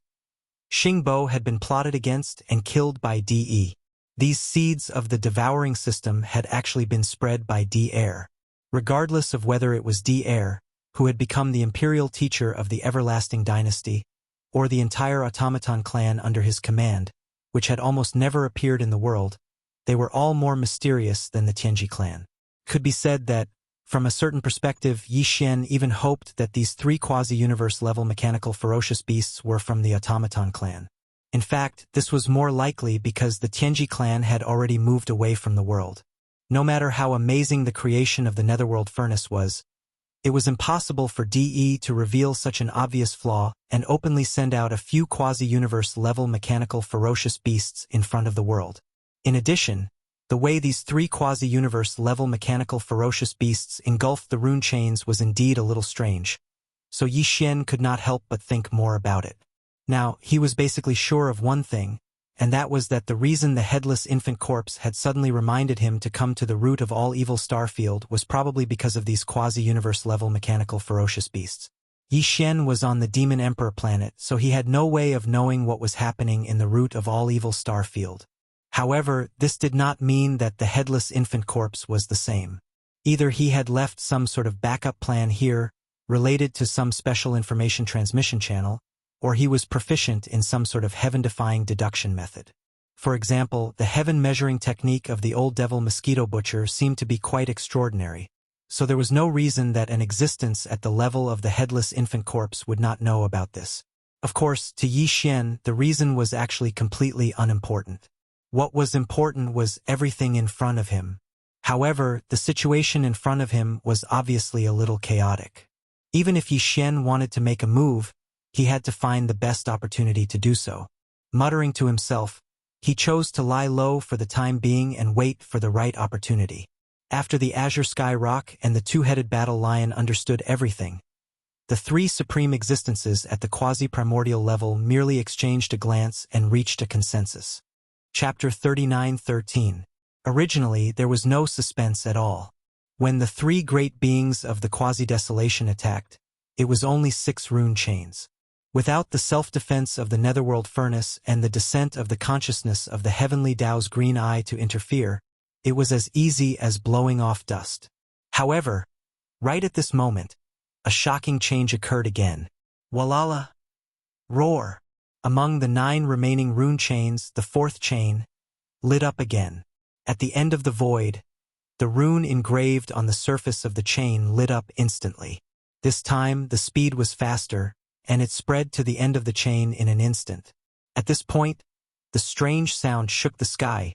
Xingbo had been plotted against and killed by DE. These seeds of the devouring system had actually been spread by D-Air. Regardless of whether it was D-Air, who had become the imperial teacher of the everlasting dynasty, or the entire Automaton clan under his command, which had almost never appeared in the world, they were all more mysterious than the Tianji clan. Could be said that, from a certain perspective, Yi Xian even hoped that these 3 quasi-universe level mechanical ferocious beasts were from the Automaton clan. In fact, this was more likely because the Tianji clan had already moved away from the world. No matter how amazing the creation of the netherworld furnace was, it was impossible for DE to reveal such an obvious flaw and openly send out a few quasi-universe level mechanical ferocious beasts in front of the world. In addition, the way these 3 quasi-universe level mechanical ferocious beasts engulfed the rune chains was indeed a little strange, so Yi Xian could not help but think more about it. Now, he was basically sure of one thing, and that was that the reason the headless infant corpse had suddenly reminded him to come to the root of all evil Starfield was probably because of these quasi-universe level mechanical ferocious beasts. Yi Xian was on the Demon Emperor planet, so he had no way of knowing what was happening in the root of all evil Starfield. However, this did not mean that the headless infant corpse was the same. Either he had left some sort of backup plan here, related to some special information transmission channel, or he was proficient in some sort of heaven-defying deduction method. For example, the heaven-measuring technique of the old devil mosquito butcher seemed to be quite extraordinary, so there was no reason that an existence at the level of the headless infant corpse would not know about this. Of course, to Yi Xian, the reason was actually completely unimportant. What was important was everything in front of him. However, the situation in front of him was obviously a little chaotic. Even if Yi Xian wanted to make a move, he had to find the best opportunity to do so. Muttering to himself, he chose to lie low for the time being and wait for the right opportunity. After the Azure Sky Rock and the two-headed battle lion understood everything, the three supreme existences at the quasi-primordial level merely exchanged a glance and reached a consensus. Chapter 39:13. Originally, there was no suspense at all. When the three great beings of the quasi-desolation attacked, it was only 6 rune chains. Without the self-defense of the netherworld furnace and the descent of the consciousness of the heavenly Tao's green eye to interfere, it was as easy as blowing off dust. However, right at this moment, a shocking change occurred again. Walala! Roar! Among the 9 remaining rune chains, the 4th chain lit up again. At the end of the void, the rune engraved on the surface of the chain lit up instantly. This time, the speed was faster, and it spread to the end of the chain in an instant. At this point, the strange sound shook the sky,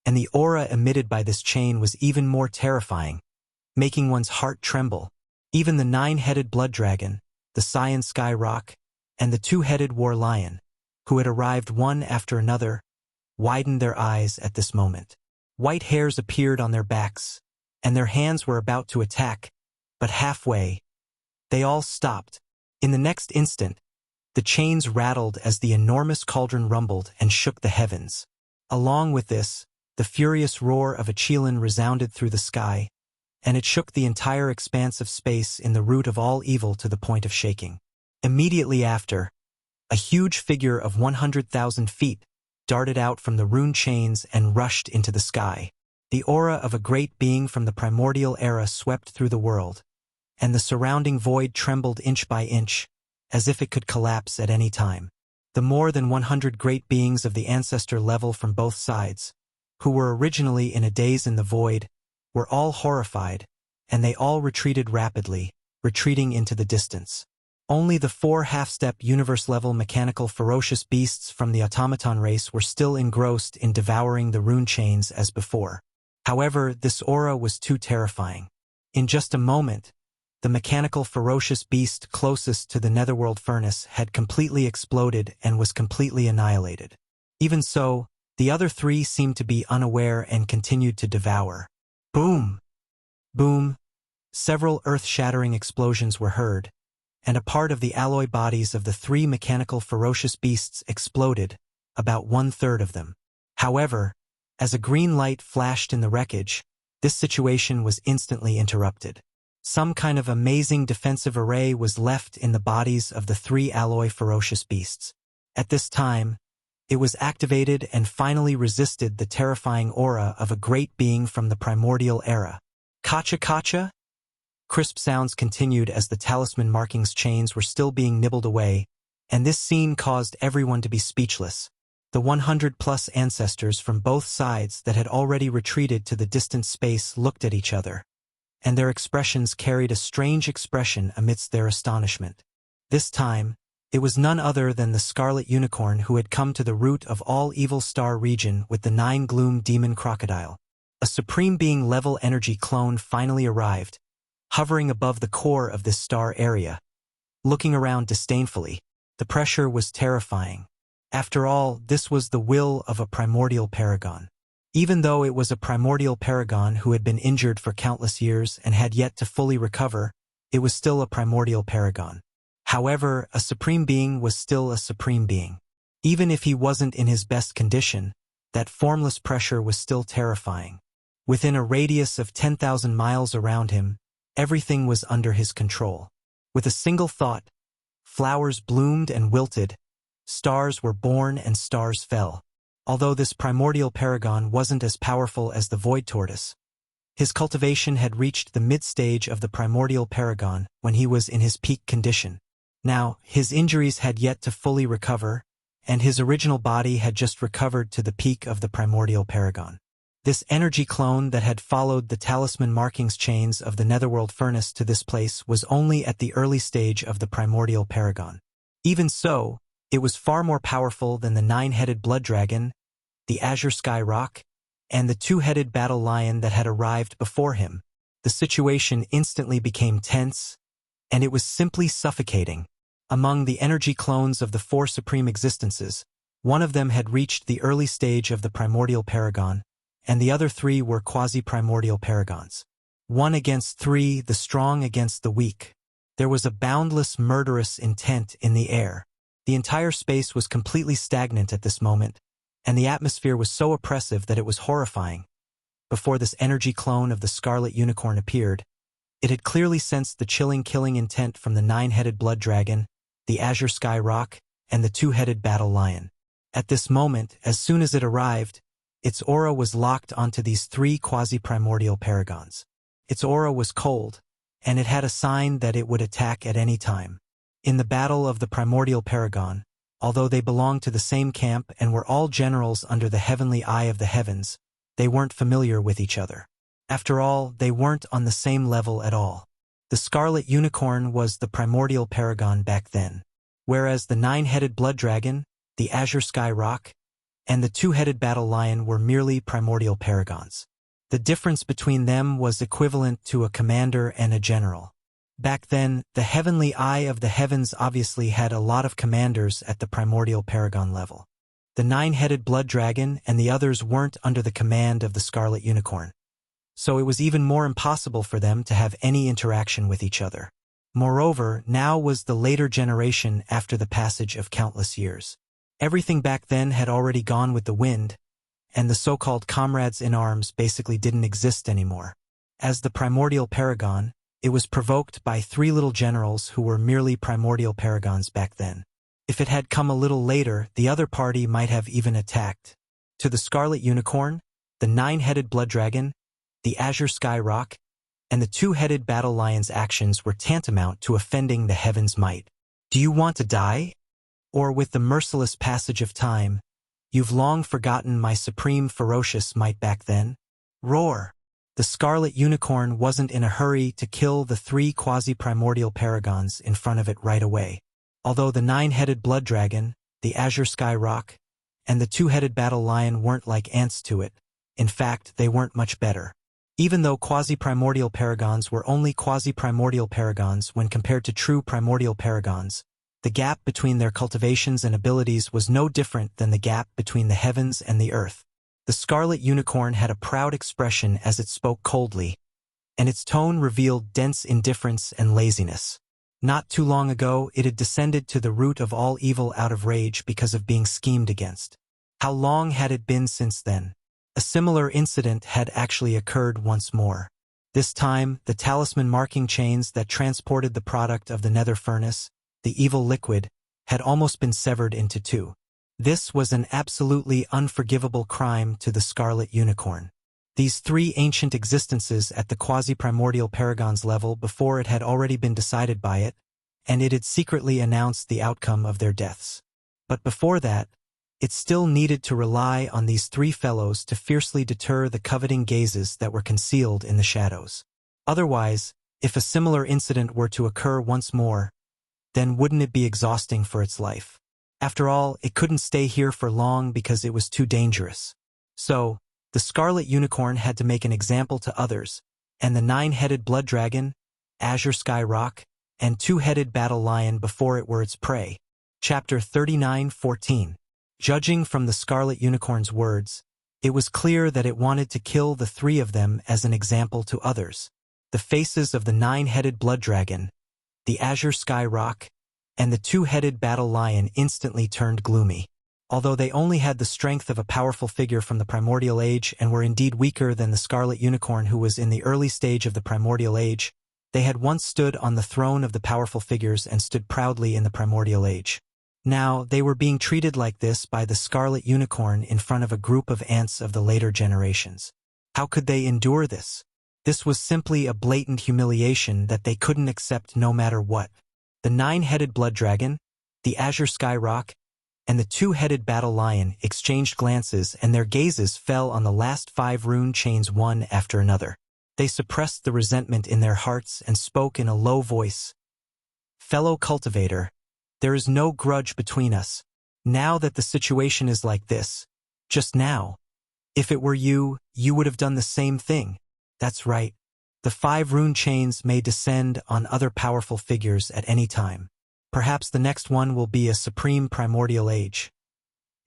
and the aura emitted by this chain was even more terrifying, making one's heart tremble. Even the 9-headed blood dragon, the Cyan Sky Rock, and the 2-headed war lion, who had arrived one after another, widened their eyes at this moment. White hairs appeared on their backs, and their hands were about to attack, but halfway, they all stopped. In the next instant, the chains rattled as the enormous cauldron rumbled and shook the heavens. Along with this, the furious roar of a Qilin resounded through the sky, and it shook the entire expanse of space in the root of all evil to the point of shaking. Immediately after, a huge figure of 100,000 feet darted out from the rune chains and rushed into the sky. The aura of a great being from the primordial era swept through the world, and the surrounding void trembled inch by inch, as if it could collapse at any time. The more than 100 great beings of the ancestor level from both sides, who were originally in a daze in the void, were all horrified, and they all retreated rapidly, retreating into the distance. Only the 4 half-step universe-level mechanical ferocious beasts from the automaton race were still engrossed in devouring the rune chains as before. However, this aura was too terrifying. In just a moment, the mechanical ferocious beast closest to the netherworld furnace had completely exploded and was completely annihilated. Even so, the other 3 seemed to be unaware and continued to devour. Boom! Boom! Several earth-shattering explosions were heard, and a part of the alloy bodies of the 3 mechanical ferocious beasts exploded, about 1/3 of them. However, as a green light flashed in the wreckage, this situation was instantly interrupted. Some kind of amazing defensive array was left in the bodies of the 3 alloy ferocious beasts. At this time, it was activated and finally resisted the terrifying aura of a great being from the primordial era. Kacha kacha? Crisp sounds continued as the talisman markings chains were still being nibbled away, and this scene caused everyone to be speechless. The 100-plus ancestors from both sides that had already retreated to the distant space looked at each other, and their expressions carried a strange expression amidst their astonishment. This time, it was none other than the Scarlet Unicorn who had come to the root of all Evil Star region with the 9 Gloom Demon Crocodile. A Supreme Being level energy clone finally arrived, hovering above the core of this star area. Looking around disdainfully, the pressure was terrifying. After all, this was the will of a primordial paragon. Even though it was a primordial paragon who had been injured for countless years and had yet to fully recover, it was still a primordial paragon. However, a supreme being was still a supreme being. Even if he wasn't in his best condition, that formless pressure was still terrifying. Within a radius of 10,000 miles around him, everything was under his control. With a single thought, flowers bloomed and wilted, stars were born and stars fell. Although this primordial paragon wasn't as powerful as the void tortoise, his cultivation had reached the mid-stage of the primordial paragon when he was in his peak condition. Now, his injuries had yet to fully recover, and his original body had just recovered to the peak of the primordial paragon. This energy clone that had followed the talisman markings chains of the netherworld furnace to this place was only at the early stage of the primordial paragon. Even so, it was far more powerful than the 9-headed blood dragon, the Azure Sky Rock, and the 2-headed battle lion that had arrived before him. The situation instantly became tense, and it was simply suffocating. Among the energy clones of the 4 supreme existences, one of them had reached the early stage of the primordial paragon, and the other 3 were quasi-primordial paragons. 1 against 3, the strong against the weak. There was a boundless murderous intent in the air. The entire space was completely stagnant at this moment, and the atmosphere was so oppressive that it was horrifying. Before this energy clone of the Scarlet Unicorn appeared, it had clearly sensed the chilling killing intent from the 9-headed blood dragon, the azure sky rock, and the 2-headed battle lion. At this moment, as soon as it arrived, its aura was locked onto these 3 quasi-primordial paragons. Its aura was cold, and it had a sign that it would attack at any time. In the battle of the primordial paragon, although they belonged to the same camp and were all generals under the heavenly eye of the heavens, they weren't familiar with each other. After all, they weren't on the same level at all. The Scarlet Unicorn was the primordial paragon back then, whereas the 9-headed blood dragon, the azure sky rock, and the 2-headed battle lion were merely primordial paragons. The difference between them was equivalent to a commander and a general. Back then, the heavenly eye of the heavens obviously had a lot of commanders at the primordial paragon level. The 9-headed blood dragon and the others weren't under the command of the Scarlet Unicorn, so it was even more impossible for them to have any interaction with each other. Moreover, now was the later generation after the passage of countless years. Everything back then had already gone with the wind, and the so-called comrades in arms basically didn't exist anymore. As the primordial paragon, it was provoked by 3 little generals who were merely primordial paragons back then. If it had come a little later, the other party might have even attacked. To the Scarlet Unicorn, the 9-headed blood dragon, the azure sky rock, and the 2-headed battle lion's actions were tantamount to offending the heavens' might. Do you want to die? Or with the merciless passage of time, you've long forgotten my supreme ferocious might back then? Roar! The Scarlet Unicorn wasn't in a hurry to kill the 3 quasi-primordial paragons in front of it right away. Although the 9-headed blood dragon, the azure sky rock, and the 2-headed battle lion weren't like ants to it, in fact, they weren't much better. Even though quasi-primordial paragons were only quasi-primordial paragons when compared to true primordial paragons, the gap between their cultivations and abilities was no different than the gap between the heavens and the earth. The Scarlet Unicorn had a proud expression as it spoke coldly, and its tone revealed dense indifference and laziness. Not too long ago, it had descended to the root of all evil out of rage because of being schemed against. How long had it been since then? A similar incident had actually occurred once more. This time, the talisman marking chains that transported the product of the nether furnace, the evil liquid, had almost been severed into 2. This was an absolutely unforgivable crime to the Scarlet Unicorn. These 3 ancient existences at the quasi-primordial paragon's level before it had already been decided by it, and it had secretly announced the outcome of their deaths. But before that, it still needed to rely on these 3 fellows to fiercely deter the coveting gazes that were concealed in the shadows. Otherwise, if a similar incident were to occur once more, then wouldn't it be exhausting for its life? After all, it couldn't stay here for long because it was too dangerous. So, the Scarlet Unicorn had to make an example to others, and the 9-headed blood dragon, azure sky rock, and 2-headed battle lion before it were its prey. Chapter 39:14. Judging from the Scarlet Unicorn's words, it was clear that it wanted to kill the 3 of them as an example to others. The faces of the 9-headed blood dragon, the azure sky rock, and the 2-headed battle lion instantly turned gloomy. Although they only had the strength of a powerful figure from the primordial age and were indeed weaker than the Scarlet Unicorn who was in the early stage of the primordial age, they had once stood on the throne of the powerful figures and stood proudly in the primordial age. Now, they were being treated like this by the Scarlet Unicorn in front of a group of ants of the later generations. How could they endure this? This was simply a blatant humiliation that they couldn't accept no matter what. The 9-headed blood dragon, the azure sky rock, and the 2-headed battle lion exchanged glances, and their gazes fell on the last 5 rune chains one after another. They suppressed the resentment in their hearts and spoke in a low voice. "Fellow cultivator, there is no grudge between us. Now that the situation is like this, just now, if it were you, you would have done the same thing. That's right. The 5 rune chains may descend on other powerful figures at any time. Perhaps the next one will be a supreme primordial age.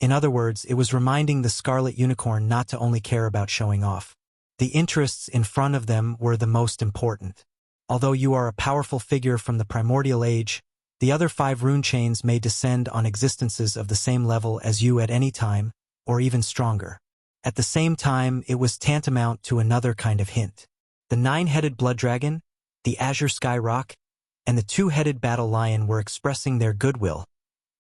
In other words, it was reminding the Scarlet Unicorn not to only care about showing off. The interests in front of them were the most important. Although you are a powerful figure from the primordial age, the other 5 rune chains may descend on existences of the same level as you at any time, or even stronger. At the same time, it was tantamount to another kind of hint. The 9-headed blood dragon, the azure sky rock, and the 2-headed battle lion were expressing their goodwill,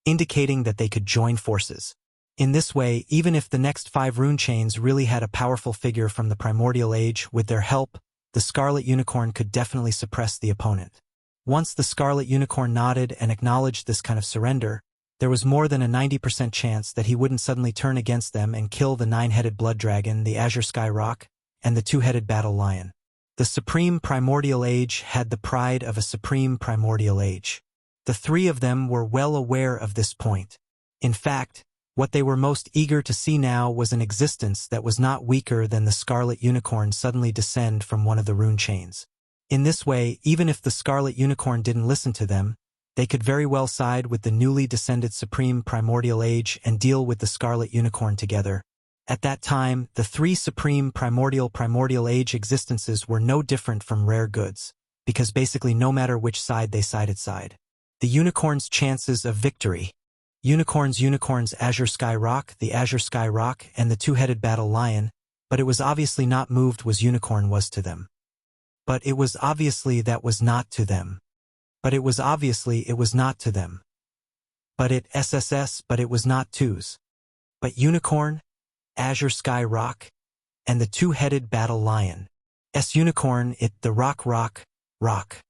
indicating that they could join forces. In this way, even if the next 5 rune chains really had a powerful figure from the primordial age, with their help, the Scarlet Unicorn could definitely suppress the opponent. Once the Scarlet Unicorn nodded and acknowledged this kind of surrender, there was more than a 90% chance that he wouldn't suddenly turn against them and kill the 9-headed blood dragon, the azure sky rock, and the 2-headed battle lion. The Supreme Primordial Age had the pride of a Supreme Primordial Age. The 3 of them were well aware of this point. In fact, what they were most eager to see now was an existence that was not weaker than the Scarlet Unicorn suddenly descend from one of the rune chains. In this way, even if the Scarlet Unicorn didn't listen to them, they could very well side with the newly descended Supreme Primordial Age and deal with the Scarlet Unicorn together. At that time, the 3 Supreme Primordial Age existences were no different from rare goods, because basically no matter which side they sided. The Unicorn's chances of victory. Unicorns Azure Sky Rock, the Azure Sky Rock, and the 2-headed battle lion, but it was obviously not moved was Unicorn was to them. But it was obviously that was not to them. But it was obviously it was not to them. But it SSS, but it was not twos. But Unicorn, Azure Sky Rock, and the 2-headed battle lion. Unicorn, it the rock.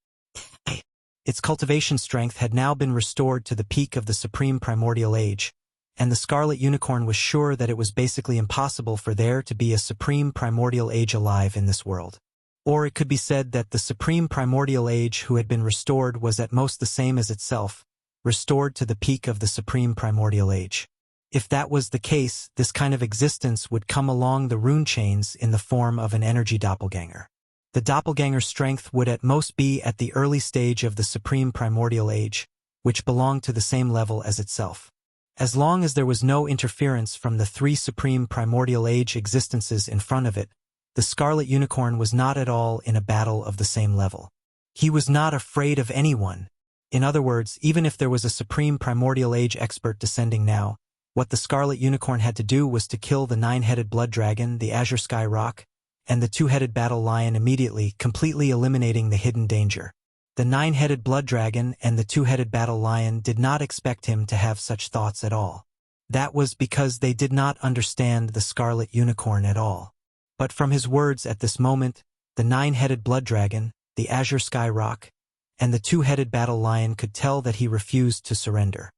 Its cultivation strength had now been restored to the peak of the Supreme Primordial Age, and the Scarlet Unicorn was sure that it was basically impossible for there to be a Supreme Primordial Age alive in this world. Or it could be said that the Supreme Primordial Age who had been restored was at most the same as itself, restored to the peak of the Supreme Primordial Age. If that was the case, this kind of existence would come along the rune chains in the form of an energy doppelganger. The doppelganger's strength would at most be at the early stage of the Supreme Primordial Age, which belonged to the same level as itself. As long as there was no interference from the 3 Supreme Primordial Age existences in front of it, the Scarlet Unicorn was not at all in a battle of the same level. He was not afraid of anyone. In other words, even if there was a Supreme Primordial Age expert descending now, what the Scarlet Unicorn had to do was to kill the 9-headed blood dragon, the Azure Sky Rock, and the 2-headed battle lion immediately, completely eliminating the hidden danger. The 9-headed blood dragon and the 2-headed battle lion did not expect him to have such thoughts at all. That was because they did not understand the Scarlet Unicorn at all. But from his words at this moment, the 9-headed blood dragon, the Azure Sky Rock, and the 2-headed battle lion could tell that he refused to surrender.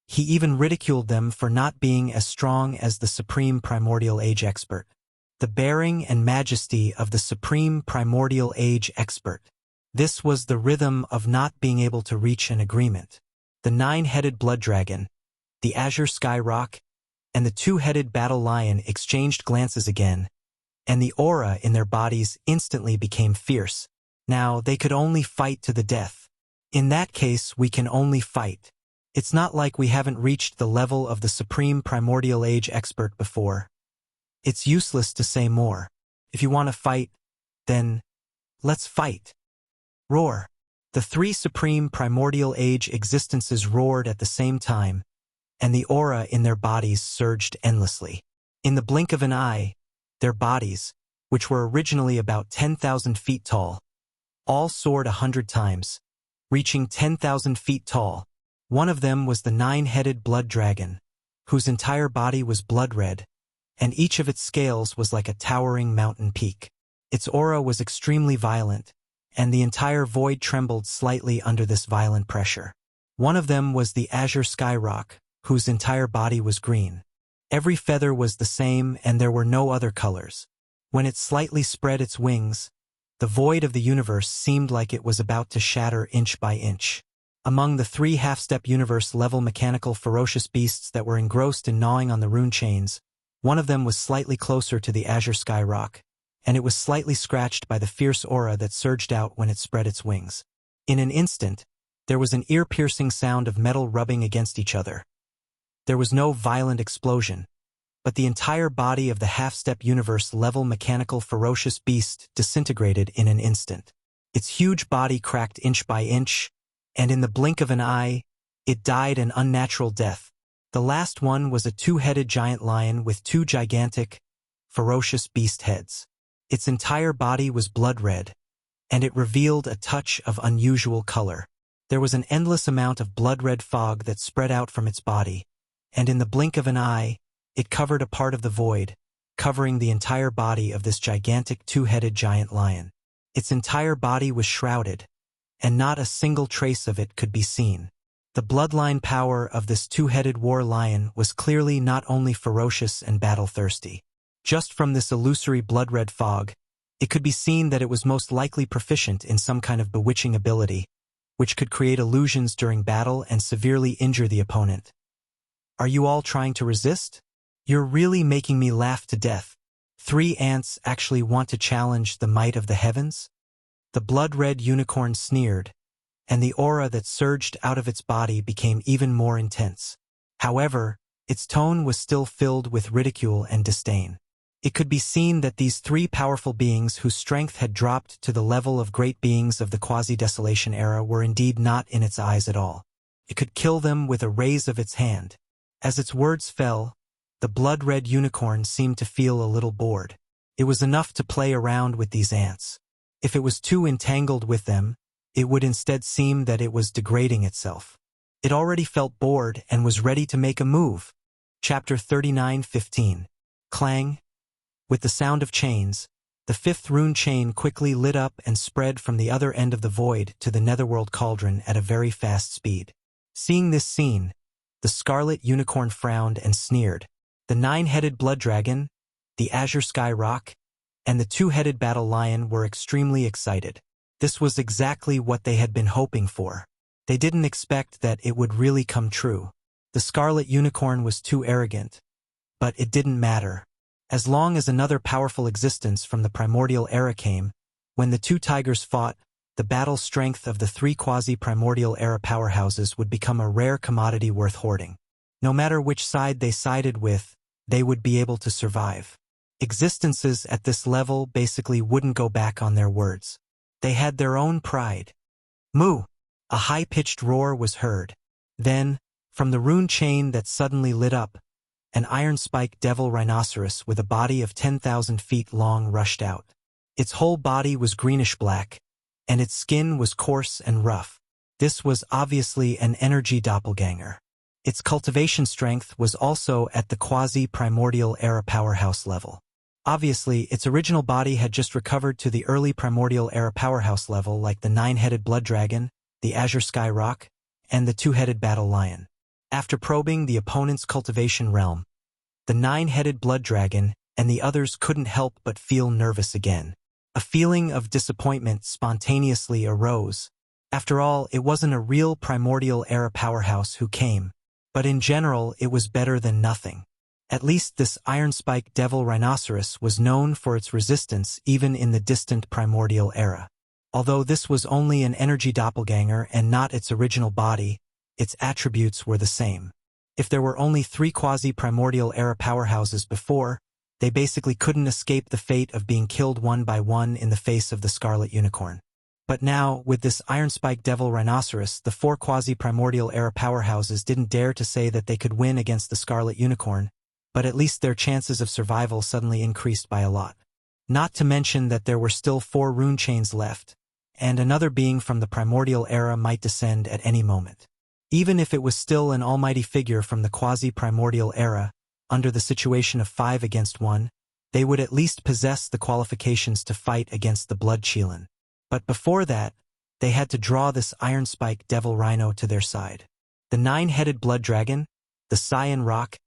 He even ridiculed them for not being as strong as the Supreme Primordial Age expert. The bearing and majesty of the Supreme Primordial Age expert. This was the rhythm of not being able to reach an agreement. The 9-headed blood dragon, the Azure Sky Rock, and the 2-headed battle lion exchanged glances again, and the aura in their bodies instantly became fierce. Now they could only fight to the death. In that case, we can only fight. It's not like we haven't reached the level of the Supreme Primordial Age expert before. It's useless to say more. If you want to fight, then let's fight. Roar. The 3 Supreme Primordial Age existences roared at the same time, and the aura in their bodies surged endlessly. In the blink of an eye, their bodies, which were originally about 10,000 feet tall, all soared 100 times, reaching 10,000 feet tall. One of them was the 9-headed blood dragon, whose entire body was blood red, and each of its scales was like a towering mountain peak. Its aura was extremely violent, and the entire void trembled slightly under this violent pressure. One of them was the Azure Sky Rock, whose entire body was green. Every feather was the same, and there were no other colors. When it slightly spread its wings, the void of the universe seemed like it was about to shatter inch by inch. Among the 3 half-step universe-level mechanical ferocious beasts that were engrossed in gnawing on the rune chains, one of them was slightly closer to the Azure Sky Rock, and it was slightly scratched by the fierce aura that surged out when it spread its wings. In an instant, there was an ear-piercing sound of metal rubbing against each other. There was no violent explosion, but the entire body of the half-step universe-level mechanical ferocious beast disintegrated in an instant. Its huge body cracked inch by inch, and in the blink of an eye, it died an unnatural death. The last one was a two-headed giant lion with two gigantic, ferocious beast heads. Its entire body was blood red, and it revealed a touch of unusual color. There was an endless amount of blood-red fog that spread out from its body, and in the blink of an eye, it covered a part of the void, covering the entire body of this gigantic two-headed giant lion. Its entire body was shrouded, and not a single trace of it could be seen. The bloodline power of this two-headed war lion was clearly not only ferocious and battle-thirsty. Just from this illusory blood-red fog, it could be seen that it was most likely proficient in some kind of bewitching ability, which could create illusions during battle and severely injure the opponent. Are you all trying to resist? You're really making me laugh to death. 3 ants actually want to challenge the might of the heavens? The blood-red unicorn sneered, and the aura that surged out of its body became even more intense. However, its tone was still filled with ridicule and disdain. It could be seen that these 3 powerful beings whose strength had dropped to the level of great beings of the quasi-desolation era were indeed not in its eyes at all. It could kill them with a raise of its hand. As its words fell, the blood-red unicorn seemed to feel a little bored. It was enough to play around with these ants. If it was too entangled with them, it would instead seem that it was degrading itself. It already felt bored and was ready to make a move. Chapter 39:15. Clang. With the sound of chains, the 5th rune chain quickly lit up and spread from the other end of the void to the netherworld cauldron at a very fast speed. Seeing this scene, the scarlet unicorn frowned and sneered. The 9-headed blood dragon, the azure sky rock, and the 2-headed battle lion were extremely excited. This was exactly what they had been hoping for. They didn't expect that it would really come true. The scarlet unicorn was too arrogant. But it didn't matter. As long as another powerful existence from the primordial era came, when the 2 tigers fought, the battle strength of the 3 quasi-primordial era powerhouses would become a rare commodity worth hoarding. No matter which side they sided with, they would be able to survive. Existences at this level basically wouldn't go back on their words. They had their own pride. Moo! A high-pitched roar was heard. Then, from the rune chain that suddenly lit up, an iron-spiked devil rhinoceros with a body of 10,000 feet long rushed out. Its whole body was greenish-black, and its skin was coarse and rough. This was obviously an energy doppelganger. Its cultivation strength was also at the quasi-primordial era powerhouse level. Obviously, its original body had just recovered to the early primordial era powerhouse level like the 9-headed blood dragon, the azure sky rock, and the 2-headed battle lion. After probing the opponent's cultivation realm, the 9-headed blood dragon and the others couldn't help but feel nervous again. A feeling of disappointment spontaneously arose. After all, it wasn't a real primordial era powerhouse who came. But in general, it was better than nothing. At least this iron-spiked devil rhinoceros was known for its resistance even in the distant primordial era. Although this was only an energy doppelganger and not its original body, its attributes were the same. If there were only 3 quasi-primordial era powerhouses before, they basically couldn't escape the fate of being killed one by one in the face of the scarlet unicorn. But now, with this iron-spiked devil rhinoceros, the 4 quasi-primordial era powerhouses didn't dare to say that they could win against the scarlet unicorn, but at least their chances of survival suddenly increased by a lot. Not to mention that there were still 4 rune chains left, and another being from the primordial era might descend at any moment. Even if it was still an almighty figure from the quasi-primordial era, under the situation of 5 against 1, they would at least possess the qualifications to fight against the blood Qilin. But before that, they had to draw this iron-spiked devil rhino to their side. The 9-headed blood dragon, the cyan rock,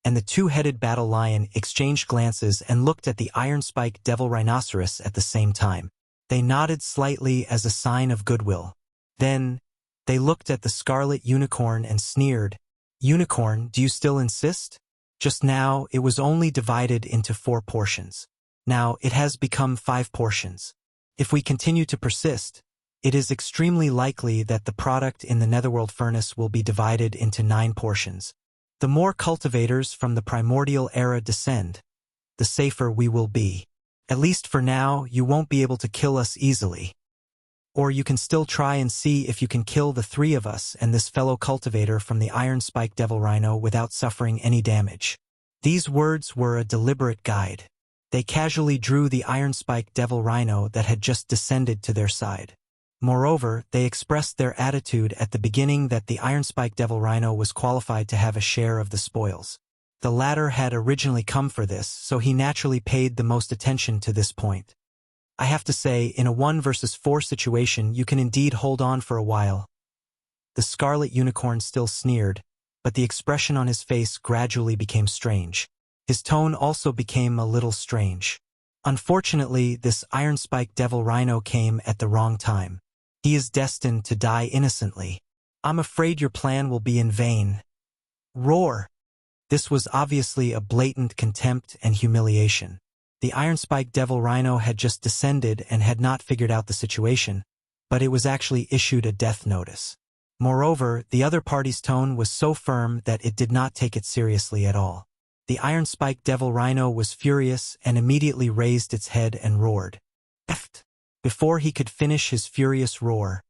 and the 2-headed battle lion exchanged glances and looked at the iron-spiked devil rhinoceros at the same time. They nodded slightly as a sign of goodwill. Then, they looked at the scarlet unicorn and sneered. "Unicorn, do you still insist?" Just now, it was only divided into 4 portions. Now, it has become 5 portions. If we continue to persist, it is extremely likely that the product in the netherworld furnace will be divided into 9 portions. The more cultivators from the primordial era descend, the safer we will be. At least for now, you won't be able to kill us easily. Or you can still try and see if you can kill the three of us and this fellow cultivator from the Iron Spike Devil Rhino without suffering any damage. These words were a deliberate guide. They casually drew the Iron Spike Devil Rhino that had just descended to their side. Moreover, they expressed their attitude at the beginning that the Iron Spike Devil Rhino was qualified to have a share of the spoils. The latter had originally come for this, so he naturally paid the most attention to this point. I have to say, in a 1 versus 4 situation, you can indeed hold on for a while. The Scarlet Unicorn still sneered, but the expression on his face gradually became strange. His tone also became a little strange. Unfortunately, this Iron Spike Devil Rhino came at the wrong time. He is destined to die innocently. I'm afraid your plan will be in vain. Roar! This was obviously a blatant contempt and humiliation. The Iron Spike Devil Rhino had just descended and had not figured out the situation, but it was actually issued a death notice. Moreover, the other party's tone was so firm that it did not take it seriously at all. The Iron Spike Devil Rhino was furious and immediately raised its head and roared. Eft! Before he could finish his furious roar,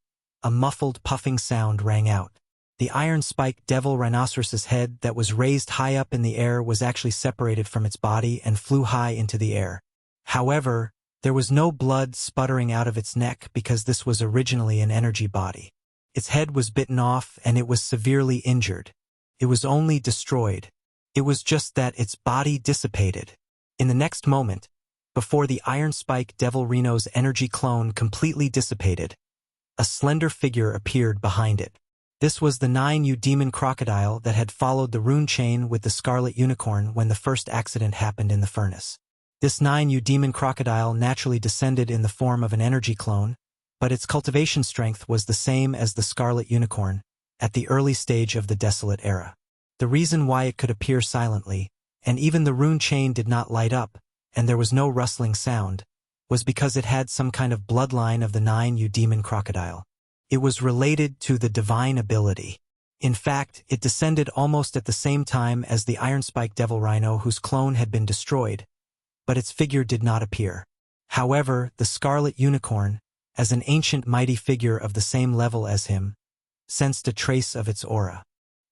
a muffled puffing sound rang out. The Iron Spike Devil Rhinoceros's head that was raised high up in the air was actually separated from its body and flew high into the air. However, there was no blood sputtering out of its neck because this was originally an energy body. Its head was bitten off and it was severely injured. It was only destroyed. It was just that its body dissipated. In the next moment, before the Iron Spike Devil Rhino's energy clone completely dissipated, a slender figure appeared behind it. This was the 9U demon crocodile that had followed the rune chain with the Scarlet Unicorn when the first accident happened in the furnace. This 9U demon crocodile naturally descended in the form of an energy clone, but its cultivation strength was the same as the Scarlet Unicorn at the early stage of the Desolate Era. The reason why it could appear silently, and even the rune chain did not light up, and there was no rustling sound, was because it had some kind of bloodline of the 9U demon crocodile. It was related to the divine ability. In fact, it descended almost at the same time as the Iron Spike Devil Rhino whose clone had been destroyed, but its figure did not appear. However, the Scarlet Unicorn, as an ancient mighty figure of the same level as him, sensed a trace of its aura.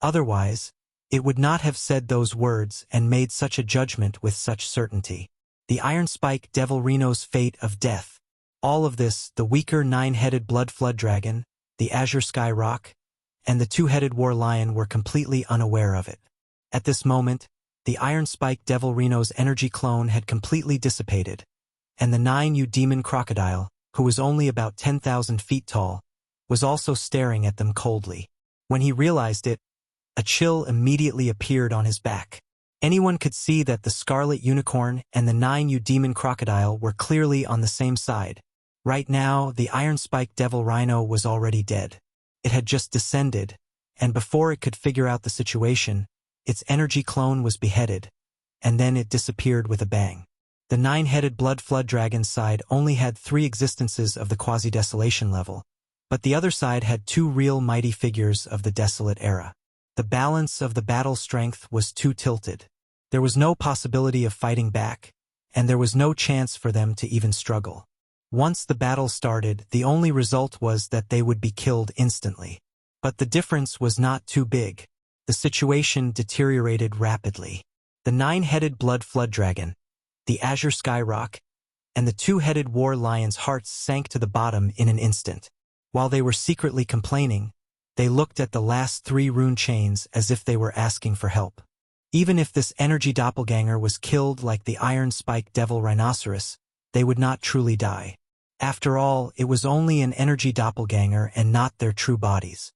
Otherwise, it would not have said those words and made such a judgment with such certainty. The Iron Spike Devil Rhino's fate of death. All of this, the weaker 9-headed Blood Flood Dragon, the Azure Sky Rock, and the 2-headed War Lion were completely unaware of it. At this moment, the Iron Spike Devil Rhino's energy clone had completely dissipated, and the 9U demon crocodile, who was only about 10,000 feet tall, was also staring at them coldly. When he realized it, a chill immediately appeared on his back. Anyone could see that the Scarlet Unicorn and the 9U demon crocodile were clearly on the same side. Right now, the Iron Spike Devil Rhino was already dead. It had just descended, and before it could figure out the situation, its energy clone was beheaded, and then it disappeared with a bang. The 9-headed Blood Flood Dragon side only had 3 existences of the quasi-desolation level, but the other side had 2 real mighty figures of the Desolate Era. The balance of the battle strength was too tilted. There was no possibility of fighting back, and there was no chance for them to even struggle. Once the battle started, the only result was that they would be killed instantly. But the difference was not too big. The situation deteriorated rapidly. The 9-headed Blood Flood Dragon, the Azure Sky Rock, and the 2-headed War Lion's hearts sank to the bottom in an instant. While they were secretly complaining, they looked at the last 3 rune chains as if they were asking for help. Even if this energy doppelganger was killed like the Iron Spike Devil Rhinoceros, they would not truly die. After all, it was only an energy doppelganger and not their true bodies.